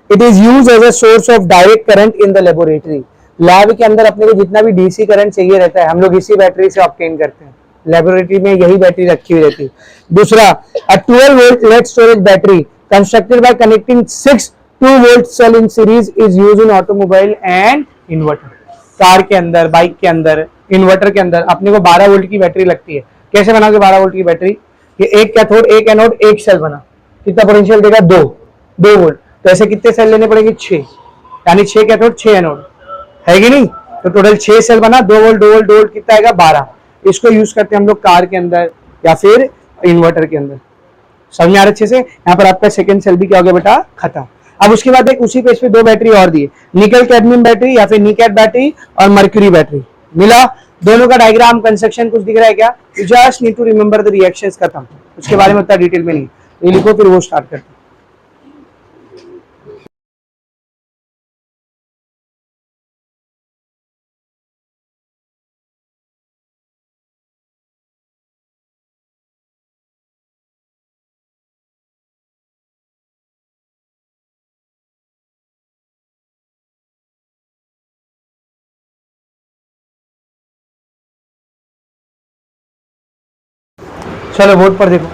A: it is use as a source of direct current in the laboratory. Lab के अंदर अपने को जितना भी डीसी करंट चाहिए रहता है हम लोग इसी बैटरी से ऑब्टेन करते हैं, लेबोरेटरी में यही बैटरी रखी हुई रहती है। दूसरा, a 12 volt lead storage battery constructed by connecting 6 2 volt cell in series is used in automobile and inverter. Car के अंदर, बाइक के अंदर, इन्वर्टर के अंदर अपने को 12 वोल्ट की बैटरी लगती है। कैसे बनाओगे 12 वोल्ट की बैटरी, ये एक कैथोड, एक एनोड, एक सेल बना, कितना पोटेंशियल देगा, 2 वोल्ट। तो ऐसे कितने सेल लेने पड़ेंगे, 6, यानी 6 कैथोड 6 एनोड, है कि नहीं। तो टोटल 6 सेल बना, 2 वोल्ट 2 वोल्ट 2 वोल्ट कितना आएगा, 12। इसको यूज करते हैं हम लोग कार के अंदर या फिर इन्वर्टर के अंदर। समझ में आ रहा है अच्छे से। यहाँ पर आपका सेकंड सेल भी क्या हो गया बेटा, खत्म। अब उसके बाद एक उसी पेज पे दो बैटरी और दी, निकल कैडमियम बैटरी या फिर निकैड बैटरी और मर्क्यूरी बैटरी मिला। दोनों का डायग्राम कंस्ट्रक्शन कुछ दिख रहा है क्या? You just need to remember the reactions, खत्म। उसके बारे में उतना डिटेल में नहीं, ये लिखो फिर वो स्टार्ट करते। चलो बोर्ड पर देखो।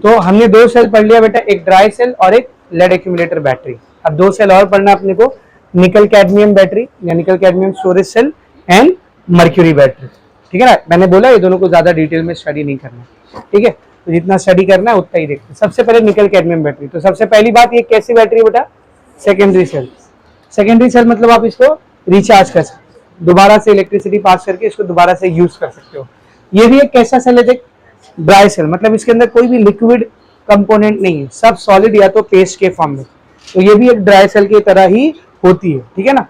A: तो हमने दो सेल पढ़ लिया बेटा, एक ड्राई सेल और एक लेड एक्यूमुलेटर बैटरी। अब दो सेल और पढ़ना अपने को, निकल कैडमियम बैटरी या nickel cadmium storage cell and mercury battery. ठीक है ना, मैंने बोला ये दोनों को ज्यादा डिटेल में स्टडी नहीं करना, ठीक है। तो जितना स्टडी करना है उतना ही देखते। सबसे पहले निकल कैडमियम बैटरी। तो सबसे पहली बात, ये कैसी बैटरी है बेटा? Secondary cell. सेकेंडरी सेल मतलब आप इसको रिचार्ज कर सकते हो, दोबारा से इलेक्ट्रिसिटी पास करके इसको दोबारा से यूज कर सकते हो। ये भी एक कैसा सेल है देख, ड्राई सेल, मतलब इसके अंदर कोई भी लिक्विड कंपोनेंट नहीं है, सब सॉलिड या तो पेस्ट के फॉर्म में। तो ये भी एक ड्राई सेल की तरह ही होती है, ठीक है ना।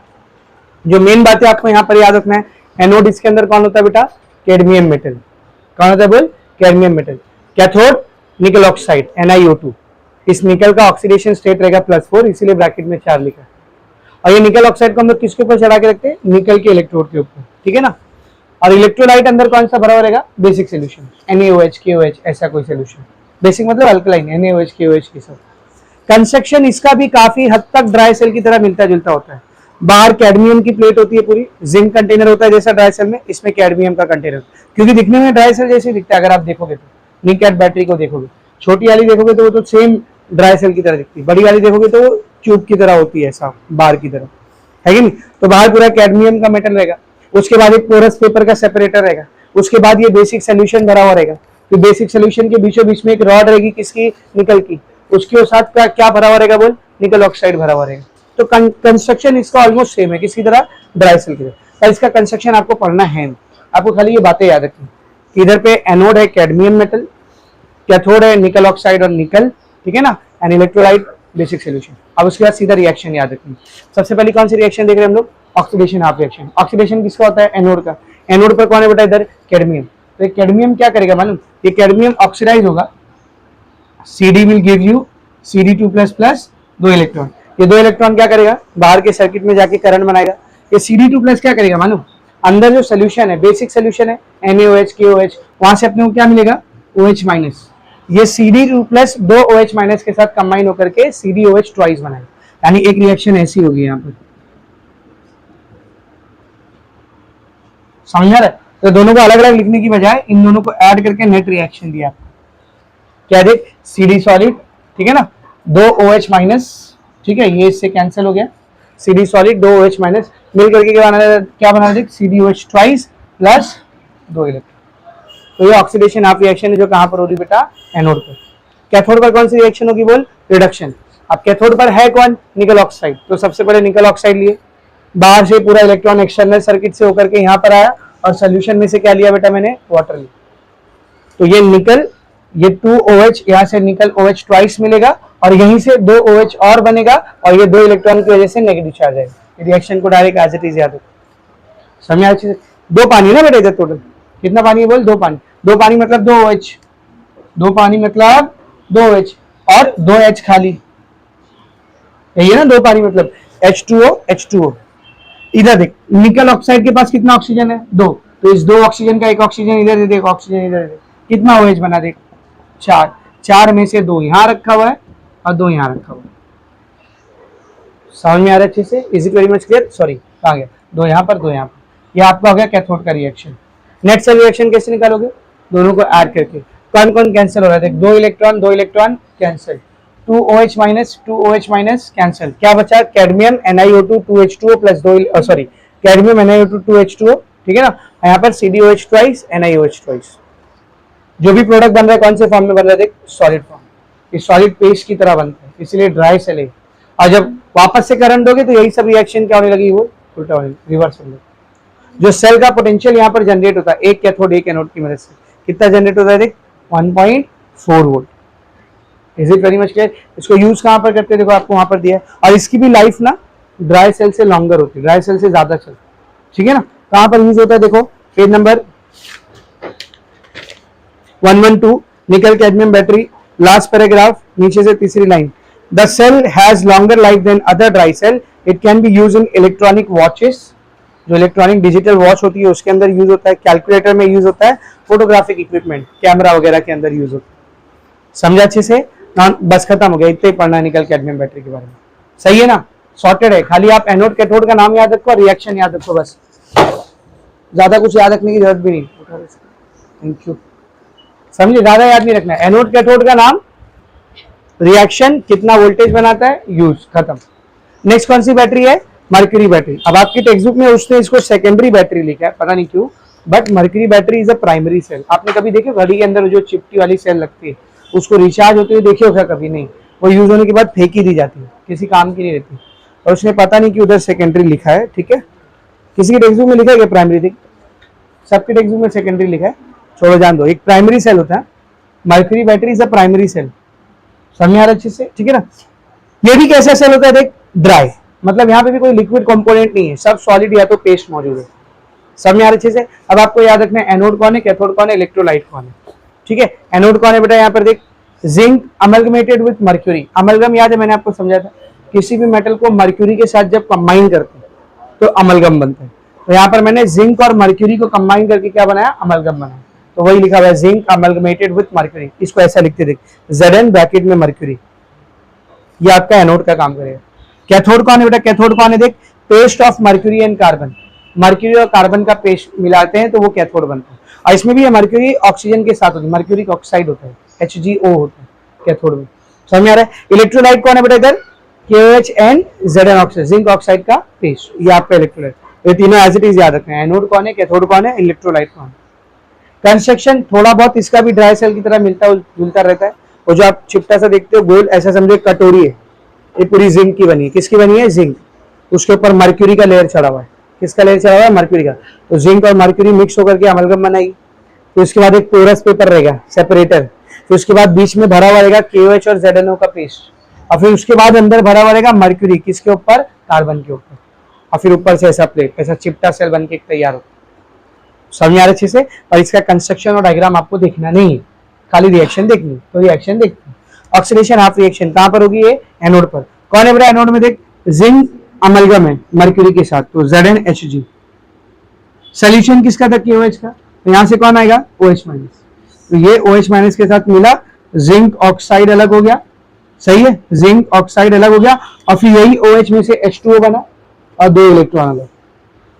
A: जो मेन बात है आपको यहाँ पर याद रखना है, एनोड इसके अंदर कौन होता है बेटा? Cadmium metal. कौन होता है बोल? Cadmium metal. कैथोड निकल ऑक्साइड NiO2। इस निकल का ऑक्सीडेशन स्टेट रहेगा +4, इसीलिए ब्रैकेट में 4 लिखा है। और ये निकल ऑक्साइड को हम लोग किसके ऊपर चढ़ा के रखते हैं? निकल के इलेक्ट्रोड के ऊपर, ठीक है ना। और इलेक्ट्रोलाइट अंदर कौन सा भरा हुआ रहेगा? बेसिक सोल्यूशन, NaOH KOH ऐसा कोई सोल्यूशन। बेसिक मतलब अल्कलाइन, NaOH KOH की सब। कंस्ट्रक्शन इसका भी काफी हद तक ड्राई सेल की तरह मिलता जुलता होता है। बाहर कैडमियम की प्लेट होती है पूरी, जिंक कंटेनर होता है जैसा ड्राई सेल में, इसमें कैडमियम का कंटेनर, क्योंकि दिखने में ड्राई सेल जैसे दिखता है। अगर आप देखोगे तो निकैड बैटरी को देखोगे, छोटी वाली देखोगे तो वो तो सेम ड्राई सेल की तरह दिखती है, बड़ी वाली देखोगे तो वो ट्यूब की तरह होती है, ऐसा बार की तरह, है कि नहीं। तो बाहर पूरा कैडमियम का मेटल रहेगा, उसके बाद एक पोरस पेपर का सेपरेटर रहेगा, उसके बाद ये बेसिक सोल्यूशन भरा हुआ रहेगा। तो बेसिक सोल्यूशन के बीचों बीच में एक रॉड रहेगी, किसकी? निकल की। उसके साथ क्या भरा हुआ रहेगा बोल? निकल ऑक्साइड भरा हुआ रहेगा। तो कंस्ट्रक्शन इसका ऑलमोस्ट सेम है, किसकी तरह? ड्राई सेल की तरह। पर इसका कंस्ट्रक्शन आपको पढ़ना है, आपको खाली ये बातें याद रखनी। इधर पे एनोड है कैडमियम मेटल, कैथोड है निकल ऑक्साइड और निकल, ठीक है ना, एंड इलेक्ट्रोलाइट बेसिक सोल्यूशन। अब उसके बाद सीधा रिएक्शन याद रखनी। सबसे पहले कौन सी रिएक्शन देख रहे हैं हम लोग? Oxidation half reaction. ऑक्सीडेशन किसका होता है? एनोड का। एनोड पर कौन है बेटा? इधर कैडमियम। तो कैडमियम क्या करेगा मालूम? ये कैडमियम ऑक्सीडाइज होगा, CD will give you CD2++ 2 electron. ये 2 इलेक्ट्रॉन क्या करेगा? बाहर के सर्किट में जाके करंट बनाएगा। ये CD2+ क्या करेगा मालूम? अंदर जो सोल्यूशन है, बेसिक सोल्यूशन है NaOH KOH, वहां से अपने को क्या मिलेगा? OH-। ये CD2+ 2 OH- के साथ कंबाइन होकर के CdOH ट्वाइस बनाएगा, यानी एक रिएक्शन ऐसी होगी यहाँ पर। समझ आ रहा है? तो दोनों को अलग अलग लिखने की बजाय इन दोनों को ऐड करके नेट रिएक्शन दिया आपको। क्या देख? CD सॉलिड, ठीक है ना, 2 OH-, ठीक है, ये इससे कैंसिल हो गया। CD सॉलिड 2 OH- मिल करके क्या बना देख? CdOH twice plus 2 electron. तो ये ऑक्सीडेशन हाफ रिएक्शन है, जो कहां पर हो रही बेटा? एनोड पर। कैथोड पर कौन सी रिएक्शन होगी बोल? रिडक्शन। अब कैथोड पर है कौन? निकल ऑक्साइड। तो सबसे पहले निकल ऑक्साइड लिए, बाहर से पूरा इलेक्ट्रॉन एक्सटर्नल सर्किट से होकर के यहाँ पर आया, और सोल्यूशन में से क्या लिया बेटा मैंने? वाटर लिया। तो ये निकल, ये 2 OH, यहाँ से निकल OH ट्वाइस मिलेगा, और यहीं से 2 OH और बनेगा, और ये 2 इलेक्ट्रॉन की वजह से नेगेटिव चार्ज आएगा। रिएक्शन को डायरेक्ट एज इट इज याद रखो। समझ अच्छे से? 2 पानी ना बेटा इधर टोटल, कितना पानी है बोल? 2 पानी। 2 पानी मतलब 2 OH, 2 पानी मतलब 2 OH, और 2 H खाली, यही है ना 2 पानी मतलब H2O H2O। इधर देख, निकल ऑक्साइड के पास कितना ऑक्सीजन है? 2। तो इस 2 ऑक्सीजन का एक ऑक्सीजन इधर दे दे, एक ऑक्सीजन इधर दे, कितना OH बना देख? 4। 4 में से 2 यहाँ रखा हुआ है और 2 यहाँ रखा हुआ है। समझ में आ रहा है अच्छे से? Is it very much clear? Sorry, कहाँ गया? 2 यहाँ पर, 2 यहाँ पर। ये आपका हो गया कैथोड का रिएक्शन। नेट सेल रिएक्शन कैसे निकालोगे? दोनों को ऐड करके। कौन कौन कैंसिल हो रहा है देख? 2 इलेक्ट्रॉन कैंसिल, 2 OH- कैंसिल। क्या बचा? Cadmium NiO2 2H2O plus 2, sorry, cadmium NiO2 2H2O, ठीक है ना। यहाँ पर CdOH ट्वाइस NiOH ट्वाइस। जो भी प्रोडक्ट बन रहा है कौन से फॉर्म में बन रहा है देख? Solid form. ये सॉलिड पेस्ट की तरह बनता है, इसलिए ड्राई सेल है। और जब वापस से करंट दोगे तो यही सब रिएक्शन क्या होने लगी? वो उल्टा होने, रिवर्स होने लगी। जो सेल का पोटेंशियल यहाँ पर जनरेट होता है, एक कैथोड एक एनोड की मदद से, कितना जनरेट होता है देख? 1.4 volt. Is it very much clear? इसको यूज कहां पर करते हैं, देखो आपको वहां पर दिया है, और इसकी भी लाइफ ना ड्राई सेल से लॉन्गर होती है, ड्राई सेल से ज्यादा चलती है, ठीक है ना। कहां पर यूज होता है, देखो पेज नंबर 112, निकल कैडमियम बैटरी, लास्ट पैराग्राफ, नीचे से तीसरी line, the cell has longer life than other dry cell, it can be use in electronic watches, जो इलेक्ट्रॉनिक डिजिटल वॉच होती है उसके अंदर यूज होता है, कैलकुलेटर में यूज होता है, फोटोग्राफिक इक्विपमेंट कैमरा वगैरह के अंदर यूज होता है। समझा अच्छे से? बस खत्म हो गया, इतना ही पढ़ना है निकल कैडमियम बैटरी के बारे में। सही है ना, सॉर्टेड है। खाली आप एनोड कैथोड का नाम याद रखो, रिएक्शन याद रखो, बस ज्यादा कुछ याद रखने की जरूरत भी नहीं। Thank you. समझे, ज्यादा याद नहीं रखना है। एनोड कैथोड का नाम, रिएक्शन, कितना वोल्टेज बनाता है, यूज, खत्म। नेक्स्ट कौन सी बैटरी है, मर्क्यूरी बैटरी। अब आपकी टेक्स्ट बुक में उसने इसको सेकेंडरी बैटरी लिखा है, पता नहीं क्यों, but mercury battery is a primary cell. आपने कभी देखे घड़ी के अंदर जो चिपटी वाली सेल लगती है, उसको रिचार्ज होते हुए देखे होगा? कभी नहीं, वो यूज होने के बाद फेंक ही दी जाती है, किसी काम की नहीं रहती। और उसने पता नहीं कि उधर सेकेंडरी लिखा है, ठीक है। किसी के टेक्स्ट बुक में लिखा है क्या प्राइमरी? देख, सबके टेक्स्ट बुक में सेकेंडरी लिखा है, छोड़ो जान दो। एक प्राइमरी सेल होता है, mercury battery is a primary cell. समझ आ रहा अच्छे से, ठीक है ना। ये भी कैसा सेल होता है, देख, ड्राई, मतलब यहाँ पे भी कोई लिक्विड कंपोनेंट नहीं है, सब सॉलिड या तो पेस्ट मौजूद है। समझ आ रहा अच्छे से। अब आपको याद रखना है एनोड कौन है, कैथोड कौन है, इलेक्ट्रोलाइट कौन है, ठीक है। एनोड कौन है बेटा, यहाँ पर देख, zinc amalgamated with mercury. Amalgam याद है, मैंने आपको समझाया था, किसी भी मेटल को मर्क्यूरी के साथ जब कंबाइन करते हैं तो अमलगम बनता है। तो यहाँ पर मैंने जिंक और मर्क्यूरी को कंबाइन करके क्या बनाया, अमलगम बनाया। तो वही लिखा हुआ है, जिंक अमलगमेटेड विथ मर्क्यूरी। इसको ऐसा लिखते देख, Zn ब्रैकेट में मर्क्यूरी, ये आपका एनोड का काम करेगा। कैथोड कौन है बेटा, कैथोड कौन है, देख, paste of mercury and carbon. Mercury और कार्बन का पेस्ट मिलाते हैं तो वो कैथोड बनता है। और इसमें भी मर्क्यूरी ऑक्सीजन के साथ होती है, मर्क्यूरिक ऑक्साइड होता है, HgO होता है कैथोड में। समझ में आ रहा है। इलेक्ट्रोलाइट कौन है बेटा, इधर KOH and Zn oxide, zinc oxide का पेस्ट, ये आपका इलेक्ट्रोलाइट। ये तीनों एज इट इज याद रखना है, एनोड कौन है, कैथोड कौन है, इलेक्ट्रोलाइट कौन है। कंस्ट्रक्शन थोड़ा बहुत इसका भी ड्राई सेल की तरह मिलता जुलता रहता है। वो जो आप चिपटा सा देखते हो गोल, ऐसा समझो कटोरी है, ये पूरी जिंक की बनी है। किसकी बनी है, जिंक। उसके ऊपर मर्क्यूरी का लेयर चढ़ा हुआ है। किसका लेयर चढ़ा हुआ है, मर्क्यूरी का। तो जिंक और मर्क्यूरी मिक्स होकर के अमलगम बनाई। तो उसके बाद एक पोरस पेपर रहेगा, सेपरेटर। फिर उसके बाद बीच में भरा हुआ रहेगा KOH और ZnO का पेस्ट। और फिर उसके बाद अंदर भरा हुआ रहेगा मर्क्यूरी, किसके ऊपर, कार्बन के ऊपर। और फिर ऊपर से ऐसा प्लेट, ऐसा चिपटा सेल बन के तैयार होता है। समझ आ रहा अच्छे से। और इसका कंस्ट्रक्शन और डायग्राम आपको देखना नहीं है, खाली रिएक्शन देखनी। तो रिएक्शन देखनी, ऑक्सीडेशन हाफ रिएक्शन कहां पर होगी, ये एनोड पर। कौन है बेटा एनोड में, देख, जिंक अमलगम है मर्क्यूरी के साथ, तो ZnHg। सोल्यूशन किसका था, KOH का। तो यहां से कौन आएगा, OH माइनस। तो ये OH माइनस के साथ मिला, जिंक ऑक्साइड अलग हो गया, सही है, जिंक ऑक्साइड अलग हो गया। और फिर यही OH में से H2O बना और 2 इलेक्ट्रॉन अलग।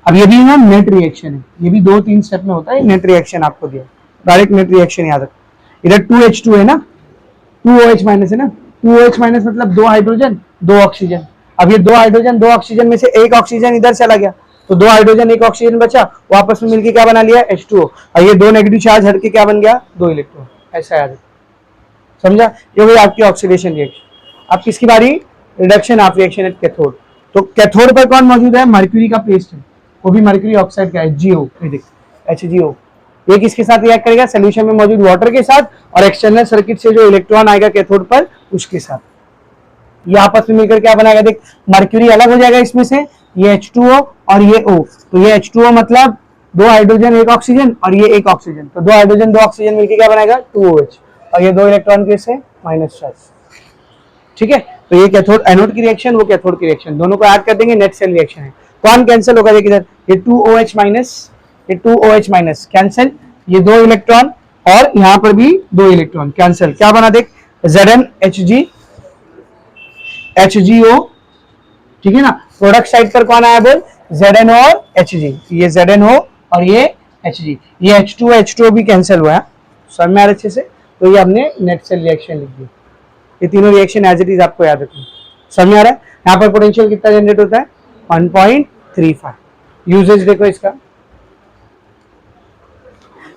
A: अब ये भी ना नेट रिएक्शन है, ये भी 2-3 स्टेप में होता है। नेट रिएक्शन आपको दिया, डायरेक्ट नेट रिएक्शन याद रखो। इधर 2H2 है ना, 2OH माइनस है ना, 2OH माइनस मतलब 2 हाइड्रोजन 2 ऑक्सीजन। अब ये 2 हाइड्रोजन 2 ऑक्सीजन में से एक ऑक्सीजन इधर चला गया, तो 2 हाइड्रोजन 1 ऑक्सीजन बचा, वो आपस में मिलकर क्या बना लिया, H2O। और ये 2 नेगेटिव चार्ज हट के क्या बन गया, 2 इलेक्ट्रॉन। ऐसा याद रखो, समझा। ये हुई आपकी ऑक्सीडेशन रिएक्शन। अब किसकी बारी, reduction of reaction at cathode. तो कैथोड पर कौन मौजूद है, मर्क्यूरी का पेस्ट है, वो भी मर्क्यूरी ऑक्साइड का HgO, HgO। ये किसके साथ रिएक्ट करेगा, सोल्यूशन में मौजूद वाटर के साथ, और एक्सटर्नल सर्किट से जो इलेक्ट्रॉन आएगा कैथोड पर उसके साथ। ये आपस में मिलकर क्या बनाएगा, देख, मर्क्यूरी अलग हो जाएगा इसमें से, ये H2O और ये O। तो ये H2O मतलब 2 हाइड्रोजन 1 ऑक्सीजन, और ये 1 ऑक्सीजन, तो 2 हाइड्रोजन 2 ऑक्सीजन मिलकर क्या बनाएगा, 2OH। और ये 2 इलेक्ट्रॉन कैसे, माइनस चार्ज, ठीक है। तो ये कैथोड एनोड की रिएक्शन, वो कैथोड की रिएक्शन, दोनों को ऐड कर देंगे, नेट सेल रिएक्शन है। कौन कैंसिल होगा, देख इधर, ये 2OH माइनस, ये 2OH माइनस कैंसिल, ये 2 इलेक्ट्रॉन, और यहाँ पर भी 2 इलेक्ट्रॉन कैंसिल। क्या बना, देख, ZnHg HgO, ठीक है ना। प्रोडक्ट साइड पर कौन आया, बोल, Zn और Hg। ये ZnO और ये Hg, ये H2O H2O भी कैंसिल हुआ है, समझ में आ रहा अच्छे से। तो ये हमने नेट सेल रिएक्शन लिख दी। ये तीनों रिएक्शन एज इट इज आपको याद रखना, समझ में आ रहा है। यहाँ पर पोटेंशियल कितना जनरेट होता है, 1.35। यूजेज देखो इसका।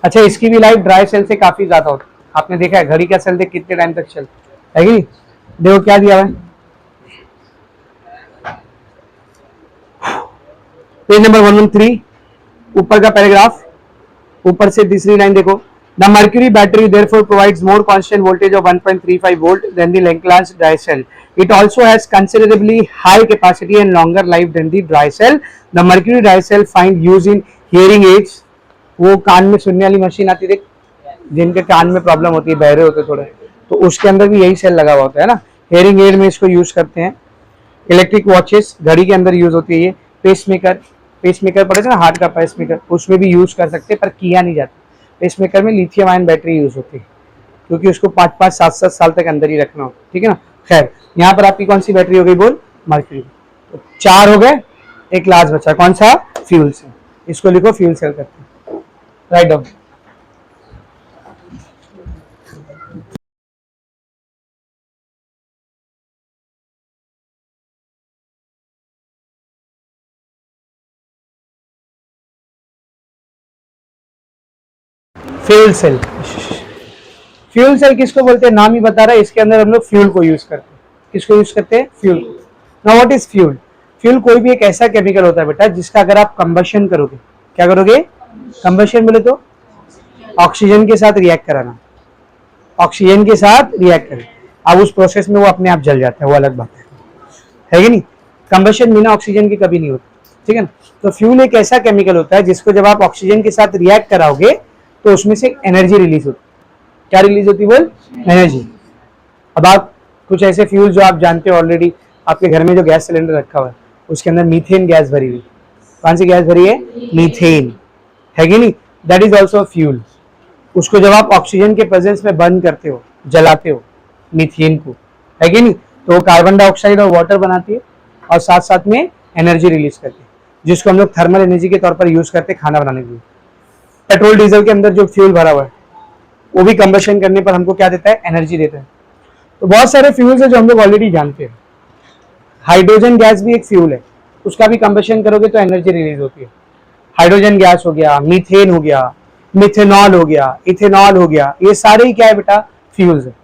A: अच्छा, इसकी भी लाइफ ड्राई सेल से काफी ज्यादा होती है। आपने देखा है घड़ी का सेल देख कितने टाइम तक चलता है कि नहीं। देखो क्या दिया हुआ है, पेज नंबर 113, ऊपर का पैराग्राफ, ऊपर से तीसरी लाइन देखो, The mercury battery therefore provides more constant voltage of 1.35 volt than the Langlands dry cell. It also has considerably high capacity and longer life than the dry cell. The mercury dry cell find use in hearing aids. वो कान में सुनने वाली machine आती है, जिनके कान में problem होती है, बहरे होते थोड़े, तो उसके अंदर भी यही सेल लगा हुआ होता है ना. हेयरिंग एड में इसको यूज करते हैं. इलेक्ट्रिक वॉचेस, घड़ी के अंदर यूज होती है ये. पेसमेकर, पेसमेकर पड़े थे ना, हार्ट का पेसमेकर, उसमें भी यूज कर सकते हैं, पर किया नहीं जाता. पेसमेकर में लिथियम आयन बैटरी यूज होती है, क्योंकि उसको 5-5, 7-7 साल तक अंदर ही रखना होता है. ठीक है ना. खैर, यहाँ पर आपकी कौन सी बैटरी हो गई बोल? मर्क्यूरी. तो 4 हो गए, एक लास्ट बचा. कौन सा? Fuel cell. इसको लिखो फ्यूल सेल करते हैं. Write down. Fuel cell. Fuel cell किसको बोलते हैं? नाम ही बता रहा है, इसके अंदर हम लोग फ्यूल को यूज करते हैं. किसको यूज करते हैं? Fuel. Now what is fuel? Fuel कोई भी एक ऐसा केमिकल होता है बेटा, जिसका अगर आप कंबशन करोगे, क्या करोगे? कंबशन बोले तो ऑक्सीजन के साथ रिएक्ट कराना. ऑक्सीजन के साथ रिएक्ट करें, अब उस प्रोसेस में वो अपने आप जल जाता है, वो अलग बात है कि नहीं. कंबशन बिना ऑक्सीजन के कभी नहीं होता. ठीक है ना. तो फ्यूल एक ऐसा केमिकल होता है जिसको जब आप ऑक्सीजन के साथ रिएक्ट कराओगे तो उसमें से एनर्जी रिलीज होती है. क्या रिलीज होती है बोल? एनर्जी. अब आप कुछ ऐसे फ्यूल जो आप जानते हो ऑलरेडी, आपके घर में जो गैस सिलेंडर रखा हुआ है उसके अंदर मीथेन गैस भरी हुई. कौन सी गैस भरी है? मीथेन, है कि नहीं. That is also fuel. उसको जब आप ऑक्सीजन के प्रेजेंस में बर्न करते हो, जलाते हो मीथेन को, है कि नहीं, तो वो कार्बन डाइऑक्साइड और वाटर बनाती है और साथ साथ में एनर्जी रिलीज करती है, जिसको हम लोग थर्मल एनर्जी के तौर पर यूज करते हैं खाना बनाने के लिए. पेट्रोल डीजल के अंदर जो फ्यूल भरा हुआ है वो भी कंबशन करने पर हमको क्या देता है? एनर्जी देता है. तो बहुत सारे फ्यूल्स है जो हम लोग ऑलरेडी जानते हैं. हाइड्रोजन गैस भी एक फ्यूल है, उसका भी कंबशन करोगे तो एनर्जी रिलीज होती है. हाइड्रोजन गैस हो गया, मीथेन हो गया, मिथेनॉल हो गया, इथेनॉल हो गया, ये सारे ही क्या है बेटा? फ्यूल्स है.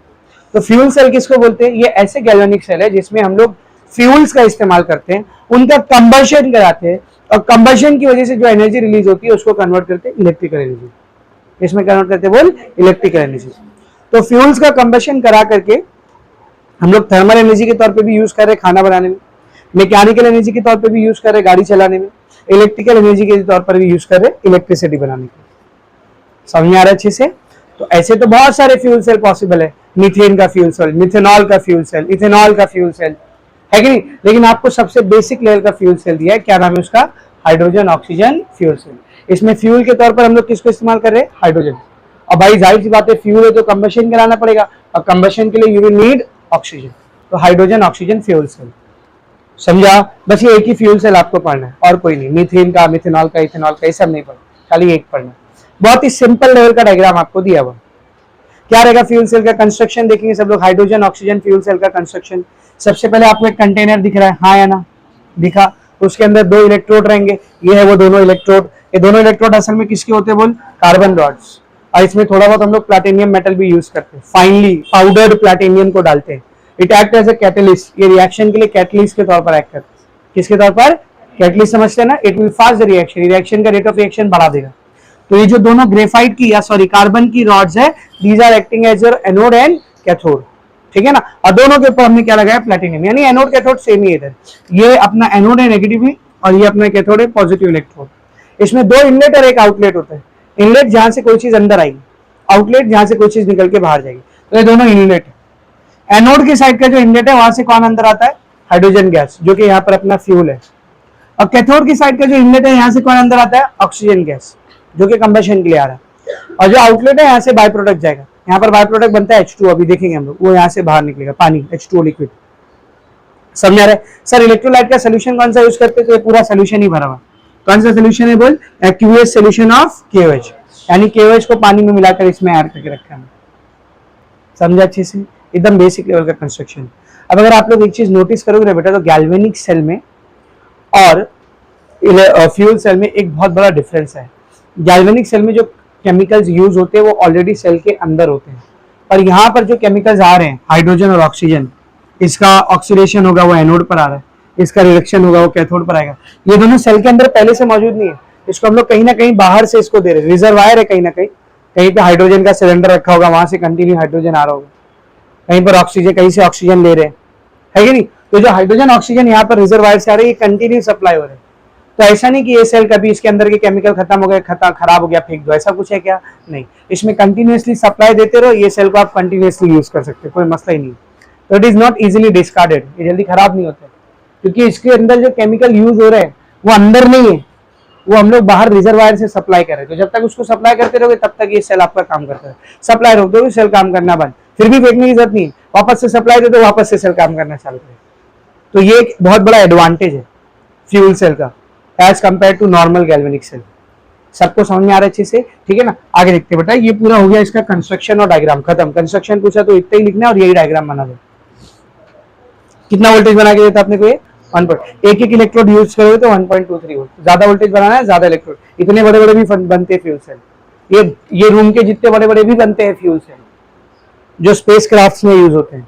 A: तो फ्यूल सेल किसको बोलते हैं? ये ऐसे गैल्वेनिक सेल है जिसमें हम लोग फ्यूल्स का इस्तेमाल करते हैं, उनका कंबशन कराते हैं और कंबशन की वजह से जो एनर्जी रिलीज होती है उसको कन्वर्ट करते हैं इलेक्ट्रिकल एनर्जी. इसमें कन्वर्ट करते हैं बोल? Electrical energy. तो फ्यूल्स का कंबशन करा करके हम लोग थर्मल एनर्जी के तौर पे भी यूज कर रहे हैं खाना बनाने में, मैकेनिकल एनर्जी के तौर पे भी यूज कर रहे हैं गाड़ी चलाने में, इलेक्ट्रिकल एनर्जी के तौर पर भी यूज कर रहे हैं इलेक्ट्रिसिटी बनाने के. समझ में आ रहा है अच्छे से? तो ऐसे तो बहुत सारे फ्यूल सेल पॉसिबल है. मीथेन का फ्यूल सेल, मिथेनॉल का फ्यूल सेल, इथेनॉल का फ्यूल सेल, है कि नहीं. लेकिन आपको सबसे बेसिक लेवल का फ्यूल सेल दिया है, क्या नाम है उसका? Hydrogen oxygen fuel cell. इसमें फ्यूल के तौर पर हम लोग किसको इस्तेमाल कर रहे हैं? हाइड्रोजन. और भाई जाहिर सी बात है, फ्यूल है तो कंबशन कराना पड़ेगा और कंबशन के लिए यू विल नीड ऑक्सीजन. तो हाइड्रोजन ऑक्सीजन फ्यूल सेल. समझा? बस ये एक ही फ्यूल सेल आपको पढ़ना है और कोई नहीं. मीथेन का, मिथेनॉल का, इथेनॉल का, ये सब नहीं पढ़ना, खाली एक पढ़ना. बहुत ही सिंपल लेवल का डायग्राम आपको दिया हुआ. क्या रहेगा फ्यूल सेल का कंस्ट्रक्शन? देखेंगे सब लोग. हाइड्रोजन ऑक्सीजन फ्यूल सेल का कंस्ट्रक्शन. सबसे पहले आपको एक कंटेनर दिख रहा है, हाँ या ना? दिखा. उसके अंदर 2 इलेक्ट्रोड रहेंगे, ये है वो दोनों इलेक्ट्रोड. ये दोनों इलेक्ट्रोड असल में किसके होते हैं बोल? Carbon rods. और इसमें थोड़ा बहुत हम लोग प्लैटिनियम मेटल भी यूज करते हैं, फाइनली पाउडर्ड प्लैटिनियम को डालते हैं. It act as a catalyst. ये रिएक्शन के लिए कैटलिस्ट के तौर पर एक्ट करते हैं. किसके तौर पर? कैटलिस्ट. समझते हैं ना? It will fast the reaction, reaction का रेट ऑफ रिएक्शन बढ़ा देगा. तो ये जो दोनों ग्रेफाइट की या सॉरी कार्बन की रॉड्स है, these are acting as your anode and cathode. ठीक है ना. और दोनों के ऊपर हमने क्या लगाया? प्लैटिनियम. यानी एनोड कैथोड सेम ही. इधर ये अपना एनोड है नेगेटिव में और ये अपना कैथोड है पॉजिटिव इलेक्ट्रोड. इसमें 2 इनलेट और एक आउटलेट होता है. इनलेट जहां से कोई चीज अंदर आएगी, आउटलेट जहां से कोई चीज निकल के बाहर जाएगी. तो ये दोनों इनलेट है. एनोड की साइड का जो इनलेट है वहां से कौन अंदर आता है? हाइड्रोजन गैस, जो कि यहाँ पर अपना फ्यूल है. और कैथोड की साइड का जो इनलेट है यहाँ से कौन अंदर आता है? ऑक्सीजन गैस, जो कि कंबशन के लिए आ रहा है. और जो आउटलेट है यहाँ से बाय प्रोडक्ट जाएगा. यहाँ पर बाय प्रोडक्ट बनता है H2, अभी देखेंगे हम लोग, वो यहाँ से बाहर निकलेगा, पानी, H2O लिक्विड. समझ आ रहा है? सर इलेक्ट्रोलाइट का सोल्यूशन कौन सा यूज करते हैं? तो ये पूरा सोल्यूशन ही भरा हुआ. कौन सा सोल्यूशन है बोल? Aqueous solution of KOH. यानी KOH को पानी में मिलाकर इसमें ऐड करके रखा है. समझा अच्छे से? एकदम बेसिक लेवल का कंस्ट्रक्शन. अब अगर आप लोग एक चीज नोटिस करोगे ना बेटा, तो गैल्वेनिक सेल में और फ्यूल सेल में एक बहुत बड़ा डिफरेंस है. गैल्वेनिक सेल में जो केमिकल्स यूज होते हैं वो ऑलरेडी सेल के अंदर होते हैं, पर यहाँ पर जो केमिकल्स आ रहे हैं हाइड्रोजन और ऑक्सीजन, इसका ऑक्सीडेशन होगा वो एनोड पर आ रहा है, इसका रिडक्शन होगा वो कैथोड पर आएगा. ये दोनों सेल के अंदर पहले से मौजूद नहीं है, इसको हम लोग कहीं ना कहीं बाहर से इसको दे रहे हैं. रिजर्वायर है कहीं ना कहीं, कहीं पे हाइड्रोजन का सिलेंडर रखा होगा, वहां से कंटिन्यू हाइड्रोजन आ रहा होगा, कहीं पर ऑक्सीजन, कहीं से ऑक्सीजन ले रहे हैं, है कि नहीं। तो जो हाइड्रोजन ऑक्सीजन यहाँ पर रिजर्वायर से आ रहे हैं, ये कंटिन्यू सप्लाई हो रहे हैं। तो ऐसा नहीं कि ये सेल कभी इसके अंदर के केमिकल खत्म हो गए, खराब हो गया फेंक दो, ऐसा कुछ है क्या? नहीं, इसमें कंटिन्यूअसली सप्लाई देते रहो, ये सेल को आप कंटिन्यूअसली यूज कर सकते हो, कोई मसला ही नहीं। तो it is not easily discarded, ये जल्दी खराब नहीं होते, क्योंकि इसके अंदर जो केमिकल यूज हो रहे हैं वो अंदर नहीं है, वो हम लोग बाहर रिजर्वायर से सप्लाई कर रहे हैं। तो जब तक उसको सप्लाई करते रहोगे तब तक ये सेल आपका काम करता है। सप्लाई रोक दोगे, सेल काम करना बंद, फिर भी फेंकने की जरूरत नहीं, वापस से सप्लाई दे दो, वापस से सेल काम करना चालू करे। तो ये एक बहुत बड़ा एडवांटेज है फ्यूल सेल का as compare to normal galvanic cell. सबको समझ में आ रहा है अच्छे से, ठीक है ना। आगे देखते बेटा, ये पूरा हो गया इसका कंस्ट्रक्शन और डायग्राम खत्म। कंस्ट्रक्शन पूछा तो इतना ही लिखना है और यही डायग्राम बना दो। कितना वोल्टेज बना के देता आपने को? ये 1. एक इलेक्ट्रोड यूज करोगे तो 1.23 वोल्ट। ज्यादा वोल्टेज बनाना है, ज्यादा इलेक्ट्रोड। इतने बड़े बड़े भी बनते हैं फ्यूल सेल, ये रूम के जितने बड़े बड़े भी बनते हैं फ्यूल सेल, जो स्पेस क्राफ्ट में यूज होते हैं,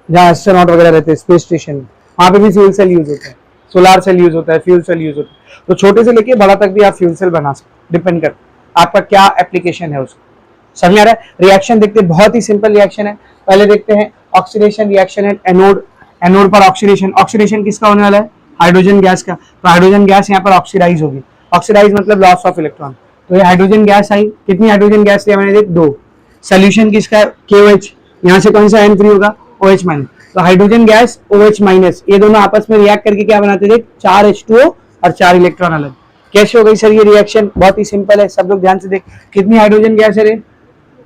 A: जहाँ एस्ट्रोनॉट वगैरह रहते हैं स्पेस स्टेशन में, वहां पे भी फ्यूल सेल यूज होता है, सोलार सेल यूज होता है, फ्यूल सेल यूज होता है। तो छोटे से लेके बड़ा तक भी आप फ्यूल सेल बना सकते, डिपेंड कर आपका क्या एप्लीकेशन है उसको। समझ में आ रहा है? रिएक्शन देखते, बहुत ही सिंपल रिएक्शन है। पहले देखते हैं oxidation reaction at anode. Anode पर ऑक्सीडेशन, ऑक्सीडेशन किसका होने वाला है? हाइड्रोजन गैस का। तो हाइड्रोजन गैस यहाँ पर ऑक्सीडाइज होगी। ऑक्सीडाइज मतलब लॉस ऑफ इलेक्ट्रॉन। तो ये हाइड्रोजन गैस आई, कितनी हाइड्रोजन गैस लिया मैंने? देख 2। सोल्यूशन किसका है? KOH। यहाँ से कौन सा N फ्री होगा? OH minus. तो हाइड्रोजन गैस OH माइनस, ये दोनों आपस में रिएक्ट करके क्या बनाते थे? 4 H2O और 4 इलेक्ट्रॉन अलग। कैसे हो गई सर ये रिएक्शन? बहुत ही सिंपल है, सब लोग ध्यान से देख। कितनी हाइड्रोजन गैस है रे?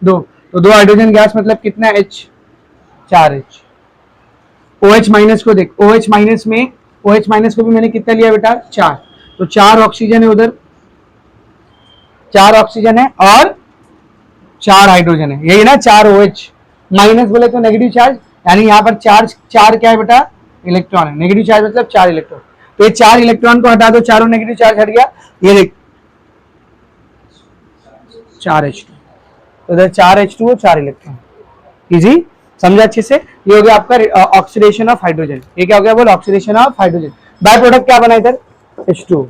A: 2। तो 2 हाइड्रोजन गैस मतलब कितना H? 4H। OH माइनस को देख, OH माइनस में, OH माइनस को भी मैंने कितना लिया बेटा? 4। तो 4 ऑक्सीजन है उधर, 4 ऑक्सीजन है और 4 हाइड्रोजन है, यही ना 4 OH माइनस बोले तो नेगेटिव चार्ज, यानी यहाँ पर चार्ज 4 क्या है बेटा? इलेक्ट्रॉन है। नेगेटिव चार्ज मतलब 4 इलेक्ट्रॉन। तो ये 4 इलेक्ट्रॉन को हटा दो, चारों नेगेटिव चार्ज हट गया। ये देख 4H2, तो इधर 4H2O 4 इलेक्ट्रॉन। इजी, समझा अच्छे से? ये हो गया आपका ऑक्सीडेशन ऑफ हाइड्रोजन। ये क्या हो गया बोल? Oxidation of hydrogen. By product क्या बना इधर? H2O।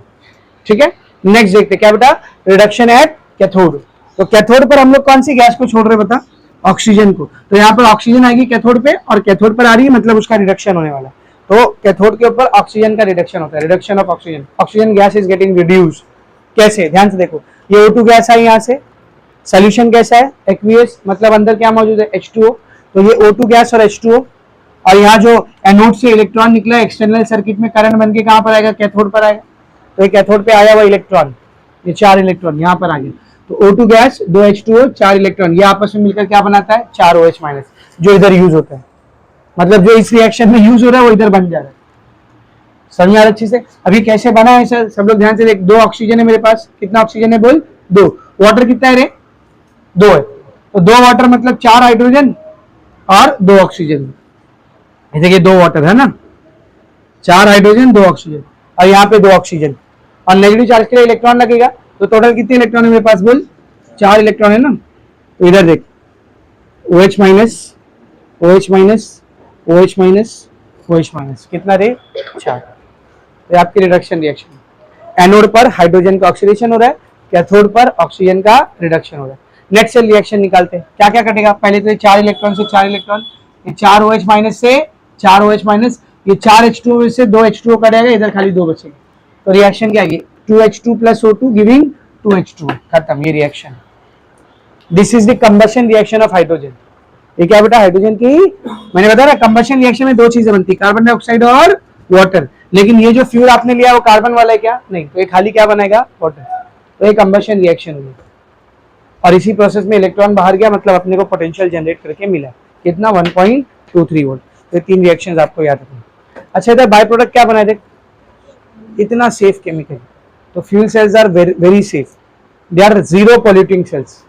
A: ठीक है, नेक्स्ट देखते क्या बेटा? Reduction at cathode. तो कैथोड पर हम लोग कौन सी गैस को छोड़ रहे बता? ऑक्सीजन को। तो यहाँ पर ऑक्सीजन आएगी कैथोड पे, और कैथोड पर आ रही है मतलब उसका रिडक्शन होने वाला। तो कैथोड के ऊपर ऑक्सीजन का रिडक्शन होता है, reduction of oxygen. Oxygen gas is getting reduce. कैसे? ध्यान से देखो, ये O2 गैस है, यहाँ से सोल्यूशन कैसा है? एक्वियस, मतलब अंदर क्या मौजूद है? H2O। तो ये O2 गैस और H2O, और यहाँ जो एनोड से इलेक्ट्रॉन निकला एक्सटर्नल सर्किट में करंट बन के कहाँ पर आएगा? कैथोड पर आएगा। तो ये कैथोड पे आया हुआ इलेक्ट्रॉन, ये 4 इलेक्ट्रॉन यहाँ पर आ गए। तो O2 गैस, 2 H2O, 4 इलेक्ट्रॉन, ये आपस में मिलकर क्या बनाता है? 4 OH माइनस, जो इधर यूज होता है। मतलब जो इस रिएक्शन में यूज हो रहा है वो इधर बन जा रहा है। समझ में आ रहा है अच्छे से? अभी कैसे बना है सर? सब लोग ध्यान से देख। 2 ऑक्सीजन है मेरे पास, कितना ऑक्सीजन है बोल? 2। वाटर कितना है रे? 2 है। तो 2 वाटर मतलब 4 हाइड्रोजन और 2 ऑक्सीजन। देखिए 2 वाटर है ना, 4 हाइड्रोजन 2 ऑक्सीजन, और यहाँ पे 2 ऑक्सीजन, और नेगेटिव चार्ज के लिए इलेक्ट्रॉन लगेगा। तो टोटल कितने इलेक्ट्रॉन है मेरे पास बोल? 4 इलेक्ट्रॉन है ना। तो इधर देख, OH minus, OH minus, OH minus, OH minus, कितना रे? 4। तो आपकी रिडक्शन रिएक्शन। एनोड पर हाइड्रोजन का ऑक्सीडेशन हो रहा है, कैथोड पर ऑक्सीजन का रिडक्शन हो रहा है। नेक्स्ट सेल रिएक्शन निकालते हैं, क्या क्या कटेगा? पहले तो 4 इलेक्ट्रॉन से 4 इलेक्ट्रॉन, ये 4 OH माइनस से 4 OH माइनस, ये 4 H2O से 2 H2O कटेगा, इधर खाली 2 बचेगा। तो रिएक्शन क्या आएगी? 2H2 plus O2 giving 2H2O। खत्म ये reaction. This is the combustion reaction of hydrogen. ये क्या बेटा? हाइड्रोजन की, मैंने बताया ना कंबशन रिएक्शन में 2 चीजें बनती है, कार्बन डाइऑक्साइड और वाटर। लेकिन ये जो फ्यूल आपने लिया वो कार्बन वाला है क्या? नहीं। तो ये खाली क्या बनाएगा? वाटर। तो ये कंबशन रिएक्शन हुई, और इसी प्रोसेस में इलेक्ट्रॉन बाहर गया, मतलब अपने को पोटेंशियल जनरेट करके मिला कितना? 1.23 वोल्ट। तो 3 रिएक्शंस आपको याद रखना। अच्छा, इधर बाय प्रोडक्ट क्या बनाए देख, इतना सेफ केमिकल। तो fuel cells are very safe, they are zero polluting cells.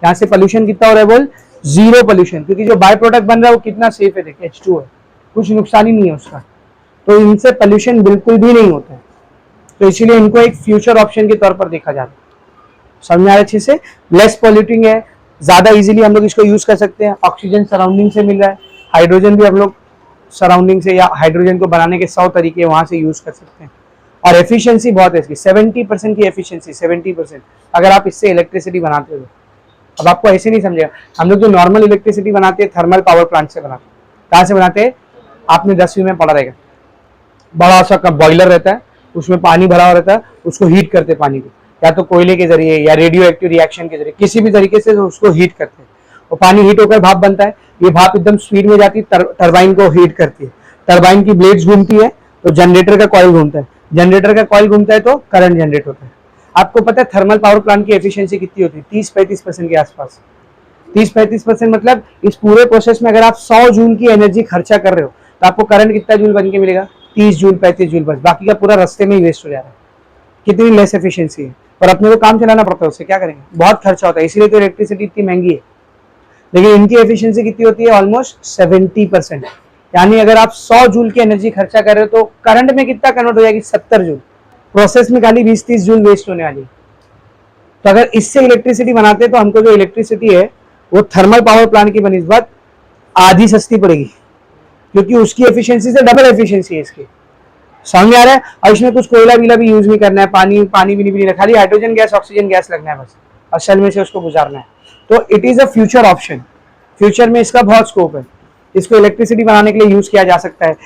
A: यहाँ से पोल्यूशन कितना हो रहा है बोल? 0 पोल्यूशन, क्योंकि जो बाय प्रोडक्ट बन रहा है वो कितना सेफ है देख, H2O है, कुछ नुकसान ही नहीं है उसका। तो इनसे पोल्यूशन बिल्कुल भी नहीं होता है, तो इसीलिए इनको एक फ्यूचर ऑप्शन के तौर पर देखा जाता है। समझ में आ रहा है अच्छे से? लेस पॉल्यूटिंग है, ज्यादा इजीली हम लोग इसको यूज कर सकते हैं। ऑक्सीजन सराउंडिंग से मिल रहा है, हाइड्रोजन भी हम लोग सराउंडिंग से, या हाइड्रोजन को बनाने के 100 तरीके वहां से यूज कर सकते हैं। और एफिशिएंसी बहुत है इसकी, 70% की एफिशिएंसी, 70%, अगर आप इससे इलेक्ट्रिसिटी बनाते हो। अब आपको ऐसे नहीं समझेगा, हम लोग जो नॉर्मल इलेक्ट्रिसिटी बनाते हैं थर्मल पावर प्लांट से बनाते हैं। कहाँ से बनाते हैं? आपने 10वीं में पढ़ा रहेगा, बड़ा सा बॉयलर रहता है, उसमें पानी भरा हुआ रहता है, उसको हीट करते पानी को, या तो कोयले के जरिए या रेडियो एक्टिव रिएक्शन के जरिए, किसी भी तरीके से उसको हीट करते हैं। और पानी हीट होकर भाप बनता है, ये भाप एकदम स्पीड में जाती है, टरबाइन को हीट करती है, टरबाइन की ब्लेड्स घूमती है तो जनरेटर का कॉइल घूमता है, जनरेटर का कॉइल घूमता है तो करंट जनरेट होता है। आपको पता है थर्मल पावर प्लांट की एफिशिएंसी कितनी होती है? 30-35% के आसपास। 30-35% मतलब इस पूरे प्रोसेस में अगर आप 100 जूल की एनर्जी खर्चा कर रहे हो तो आपको करंट कितना जूल बन के मिलेगा? 30 जूल 35 जूल बस, बाकी का पूरा रास्ते में ही वेस्ट हो जा रहा है। कितनी लेस एफिशिएंसी है, और अपने को काम चलाना पड़ता है, उससे क्या करेंगे? बहुत खर्चा होता है, इसीलिए तो इलेक्ट्रिसिटी इतनी महंगी है। लेकिन इनकी एफिशिएंसी कितनी होती है? ऑलमोस्ट 70%। यानी अगर आप 100 जूल की एनर्जी खर्चा कर रहे हो तो करंट में कितना कन्वर्ट हो जाएगी? 70 जूल। प्रोसेस में खाली 20-30 जूल वेस्ट होने वाली। तो अगर इससे इलेक्ट्रिसिटी बनाते हैं तो हमको जो इलेक्ट्रिसिटी है वो थर्मल पावर प्लांट की बनिस्बत आधी सस्ती पड़ेगी, क्योंकि उसकी एफिशिएंसी से डबल एफिशिएंसी है इसकी। समझ में आ रहा है? और इसमें कुछ कोयला बीला भी यूज नहीं करना है, पानी भी नहीं, खाली हाइड्रोजन गैस ऑक्सीजन गैस लगना है बस, और सेल में से उसको गुजारना है। तो it is a future option, future में इसका बहुत स्कोप है, इसको इलेक्ट्रिसिटी बनाने के लिए यूज किया जा सकता है।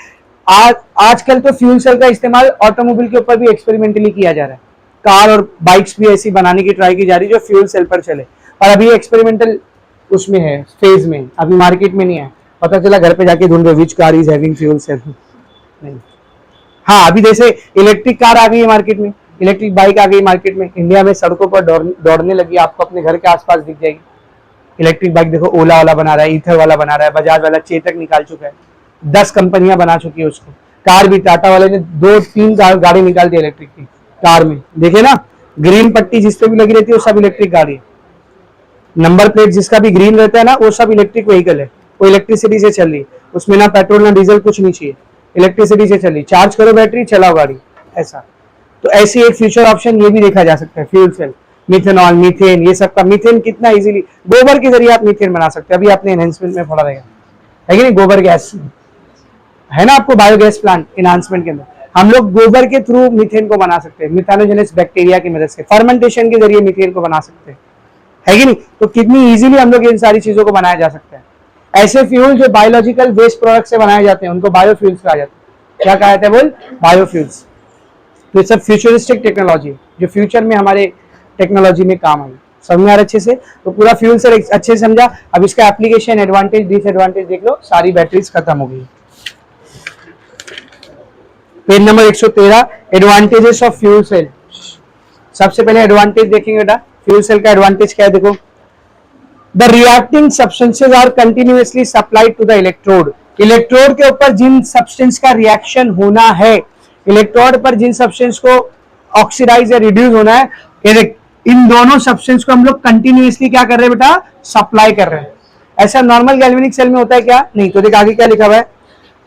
A: आजकल तो फ्यूल सेल का इस्तेमाल ऑटोमोबाइल के ऊपर भी एक्सपेरिमेंटली किया जा रहा है, कार और बाइक्स भी ऐसी बनाने की ट्राई की जा रही है जो फ्यूल सेल पर चले, और अभी एक्सपेरिमेंटल उसमें है, फेज में, अभी मार्केट में नहीं है। पता चला घर पे जाके ढूंढ रहे which car is having fuel cell, नहीं। हाँ, अभी जैसे इलेक्ट्रिक कार आ गई है मार्केट में, इलेक्ट्रिक बाइक आ गई मार्केट में, इंडिया में सड़कों पर दौड़ने लगी, आपको अपने घर के आसपास दिख जाएगी इलेक्ट्रिक बाइक। देखो ओला वाला बना रहा है, ईथर वाला बना रहा है, बजाज वाला चेतक निकाल चुका है, 10 कंपनियां बना चुकी है उसको। कार भी टाटा वाले ने 2-3 गाड़ी निकाल दी इलेक्ट्रिक की कार में, देखे ना, ग्रीन पट्टी जिसपे भी लगी रहती है वो सब इलेक्ट्रिक गाड़ी है, नंबर प्लेट जिसका भी ग्रीन रहता है ना वो सब इलेक्ट्रिक व्हीकल है, वो इलेक्ट्रिसिटी से चल रही है, उसमें ना पेट्रोल ना डीजल कुछ नहीं चाहिए, इलेक्ट्रिसिटी से चल रही, चार्ज करो बैटरी चलाओ गाड़ी, ऐसा। तो ऐसी एक फ्यूचर ऑप्शन ये भी देखा जा सकता है, फ्यूल सेल, मिथेनॉल, मीथेन, ये सब का। मीथेन कितना इजीली, गोबर के जरिए आप मीथेन बना सकते हैं, अभी आपने एनहेंसमेंट में पढ़ा रहेगा, है कि नहीं? गोबर गैस है ना आपको, बायोगैस प्लांट एनहांसमेंट के अंदर हम लोग गोबर के थ्रू मीथेन को बना सकते हैं, मिथेनोजेनस बैक्टीरिया की मदद से, फर्मेंटेशन के जरिए मीथेन को बना सकते हैं, है कि नहीं? तो कितनी इजीली हम लोग इन सारी चीजों को बनाया जा सकता है। ऐसे फ्यूल जो बायोलॉजिकल वेस्ट प्रोडक्ट से बनाए जाते हैं उनको बायोफ्यूल्स कहा जाता है। क्या कहा जाता है? बोल, बायोफ्यूल्स। तो सब फ्यूचरिस्टिक टेक्नोलॉजी जो फ्यूचर में हमारे टेक्नोलॉजी में काम आई। समझ में आ रहा अच्छे से? तो पूरा फ्यूल सेल अच्छे से समझा। अब इसका एप्लीकेशन, एडवांटेज, डिसएडवांटेज देख लो, सारी बैटरीज खत्म हो गई। Page number 113, advantages of fuel cell. सबसे पहले एडवांटेज देखेंगे बेटा, फ्यूल सेल का एडवांटेज क्या है? देखो, the reacting substances are continuously supplied to the electrode. Electrode के ऊपर जिन सब्सटेंस का रिएक्शन होना है, इलेक्ट्रोड पर जिन सब्सटेंस को ऑक्सीडाइज या रिड्यूस होना है, इन दोनों सब्सटेंस को हम लोग कंटिन्यूअसली क्या कर रहे हैं बेटा? सप्लाई कर रहे हैं। ऐसा नॉर्मल गैल्वेनिक सेल में होता है क्या? नहीं। तो देख आगे क्या लिखा हुआ है,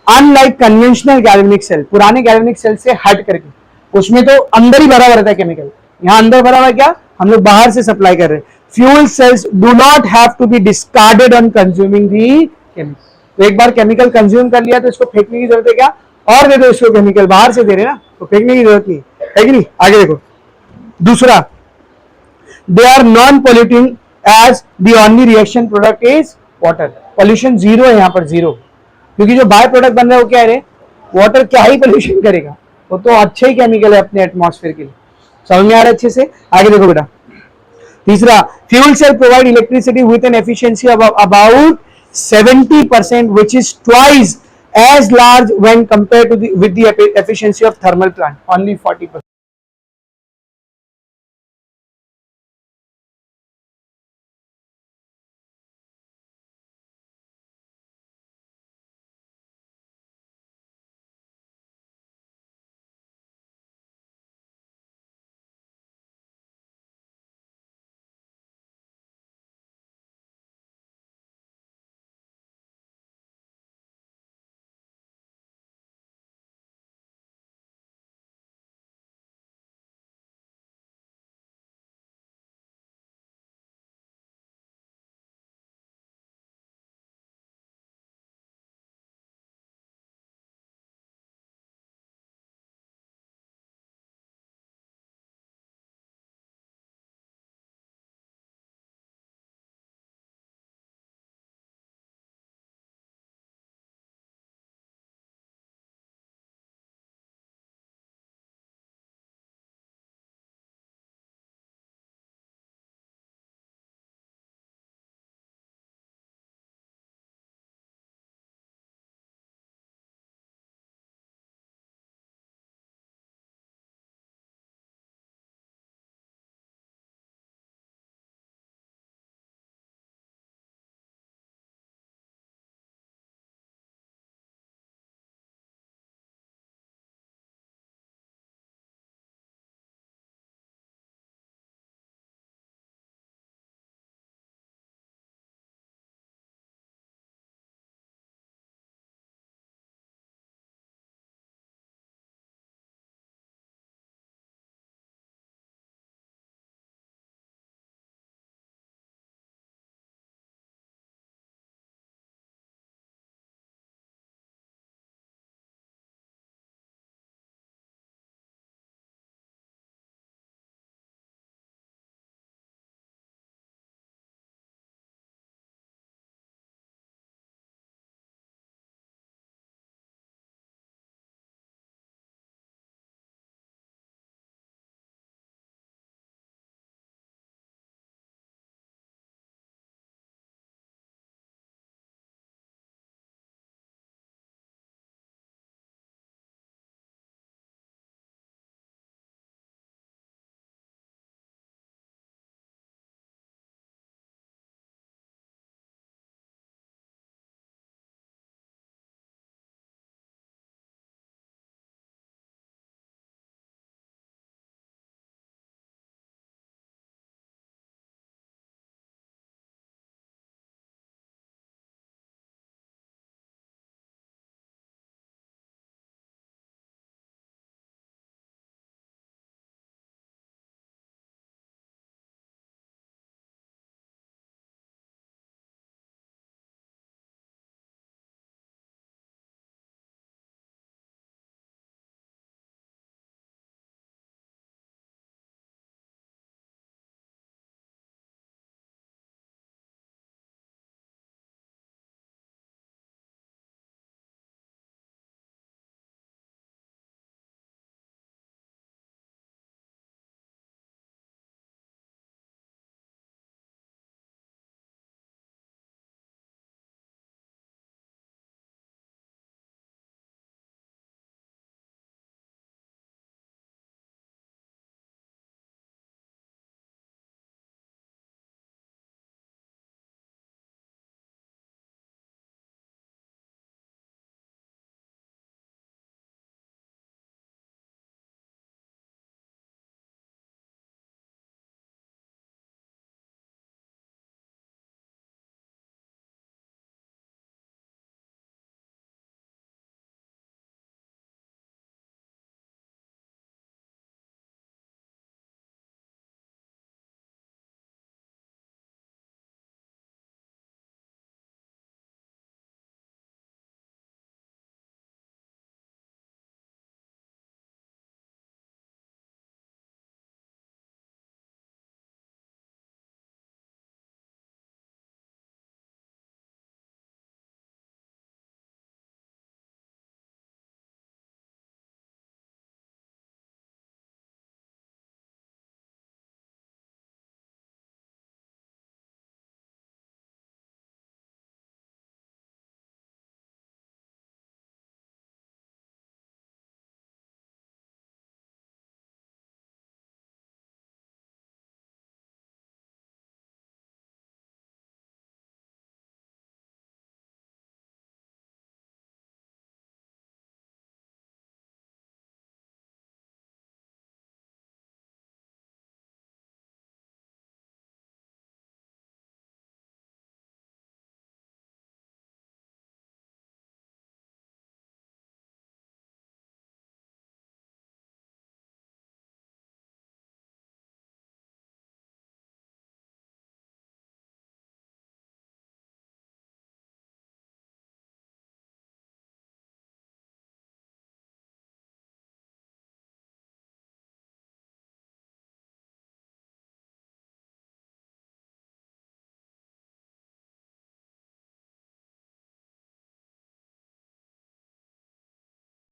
A: अनलाइक कन्वेंशनल गैल्वेनिक सेल, पुराने गैल्वेनिक सेल से हट करके, उसमें तो अंदर ही भरा हुआ रहता है केमिकल, यहाँ अंदर भरा हुआ है क्या? हम लोग बाहर से सप्लाई कर रहे हैं। Fuel cells do not have to be discarded on consuming the chemical. तो एक बार केमिकल कंज्यूम कर लिया तो इसको फेंकने की जरूरत है क्या? और दे दो इसको, केमिकल बाहर से दे रहे ना, तो फेंकने की जरूरत नहीं है कि नहीं? आगे देखो, दूसरा, they are non polluting as the only reaction product is water. Pollution zero है यहाँ पर, जीरो, क्योंकि जो बाय प्रोडक्ट बन रहा है वो क्या है? वाटर। क्या ही पॉल्यूशन करेगा, वो तो अच्छे ही केमिकल है अपने एटमॉस्फेयर के लिए। समझ में आ रहा है अच्छे से? आगे देखो बेटा, तीसरा, fuel cell provide electricity with an efficiency of about 70%, which is twice as large when compared to with the efficiency of thermal plant, only 40%.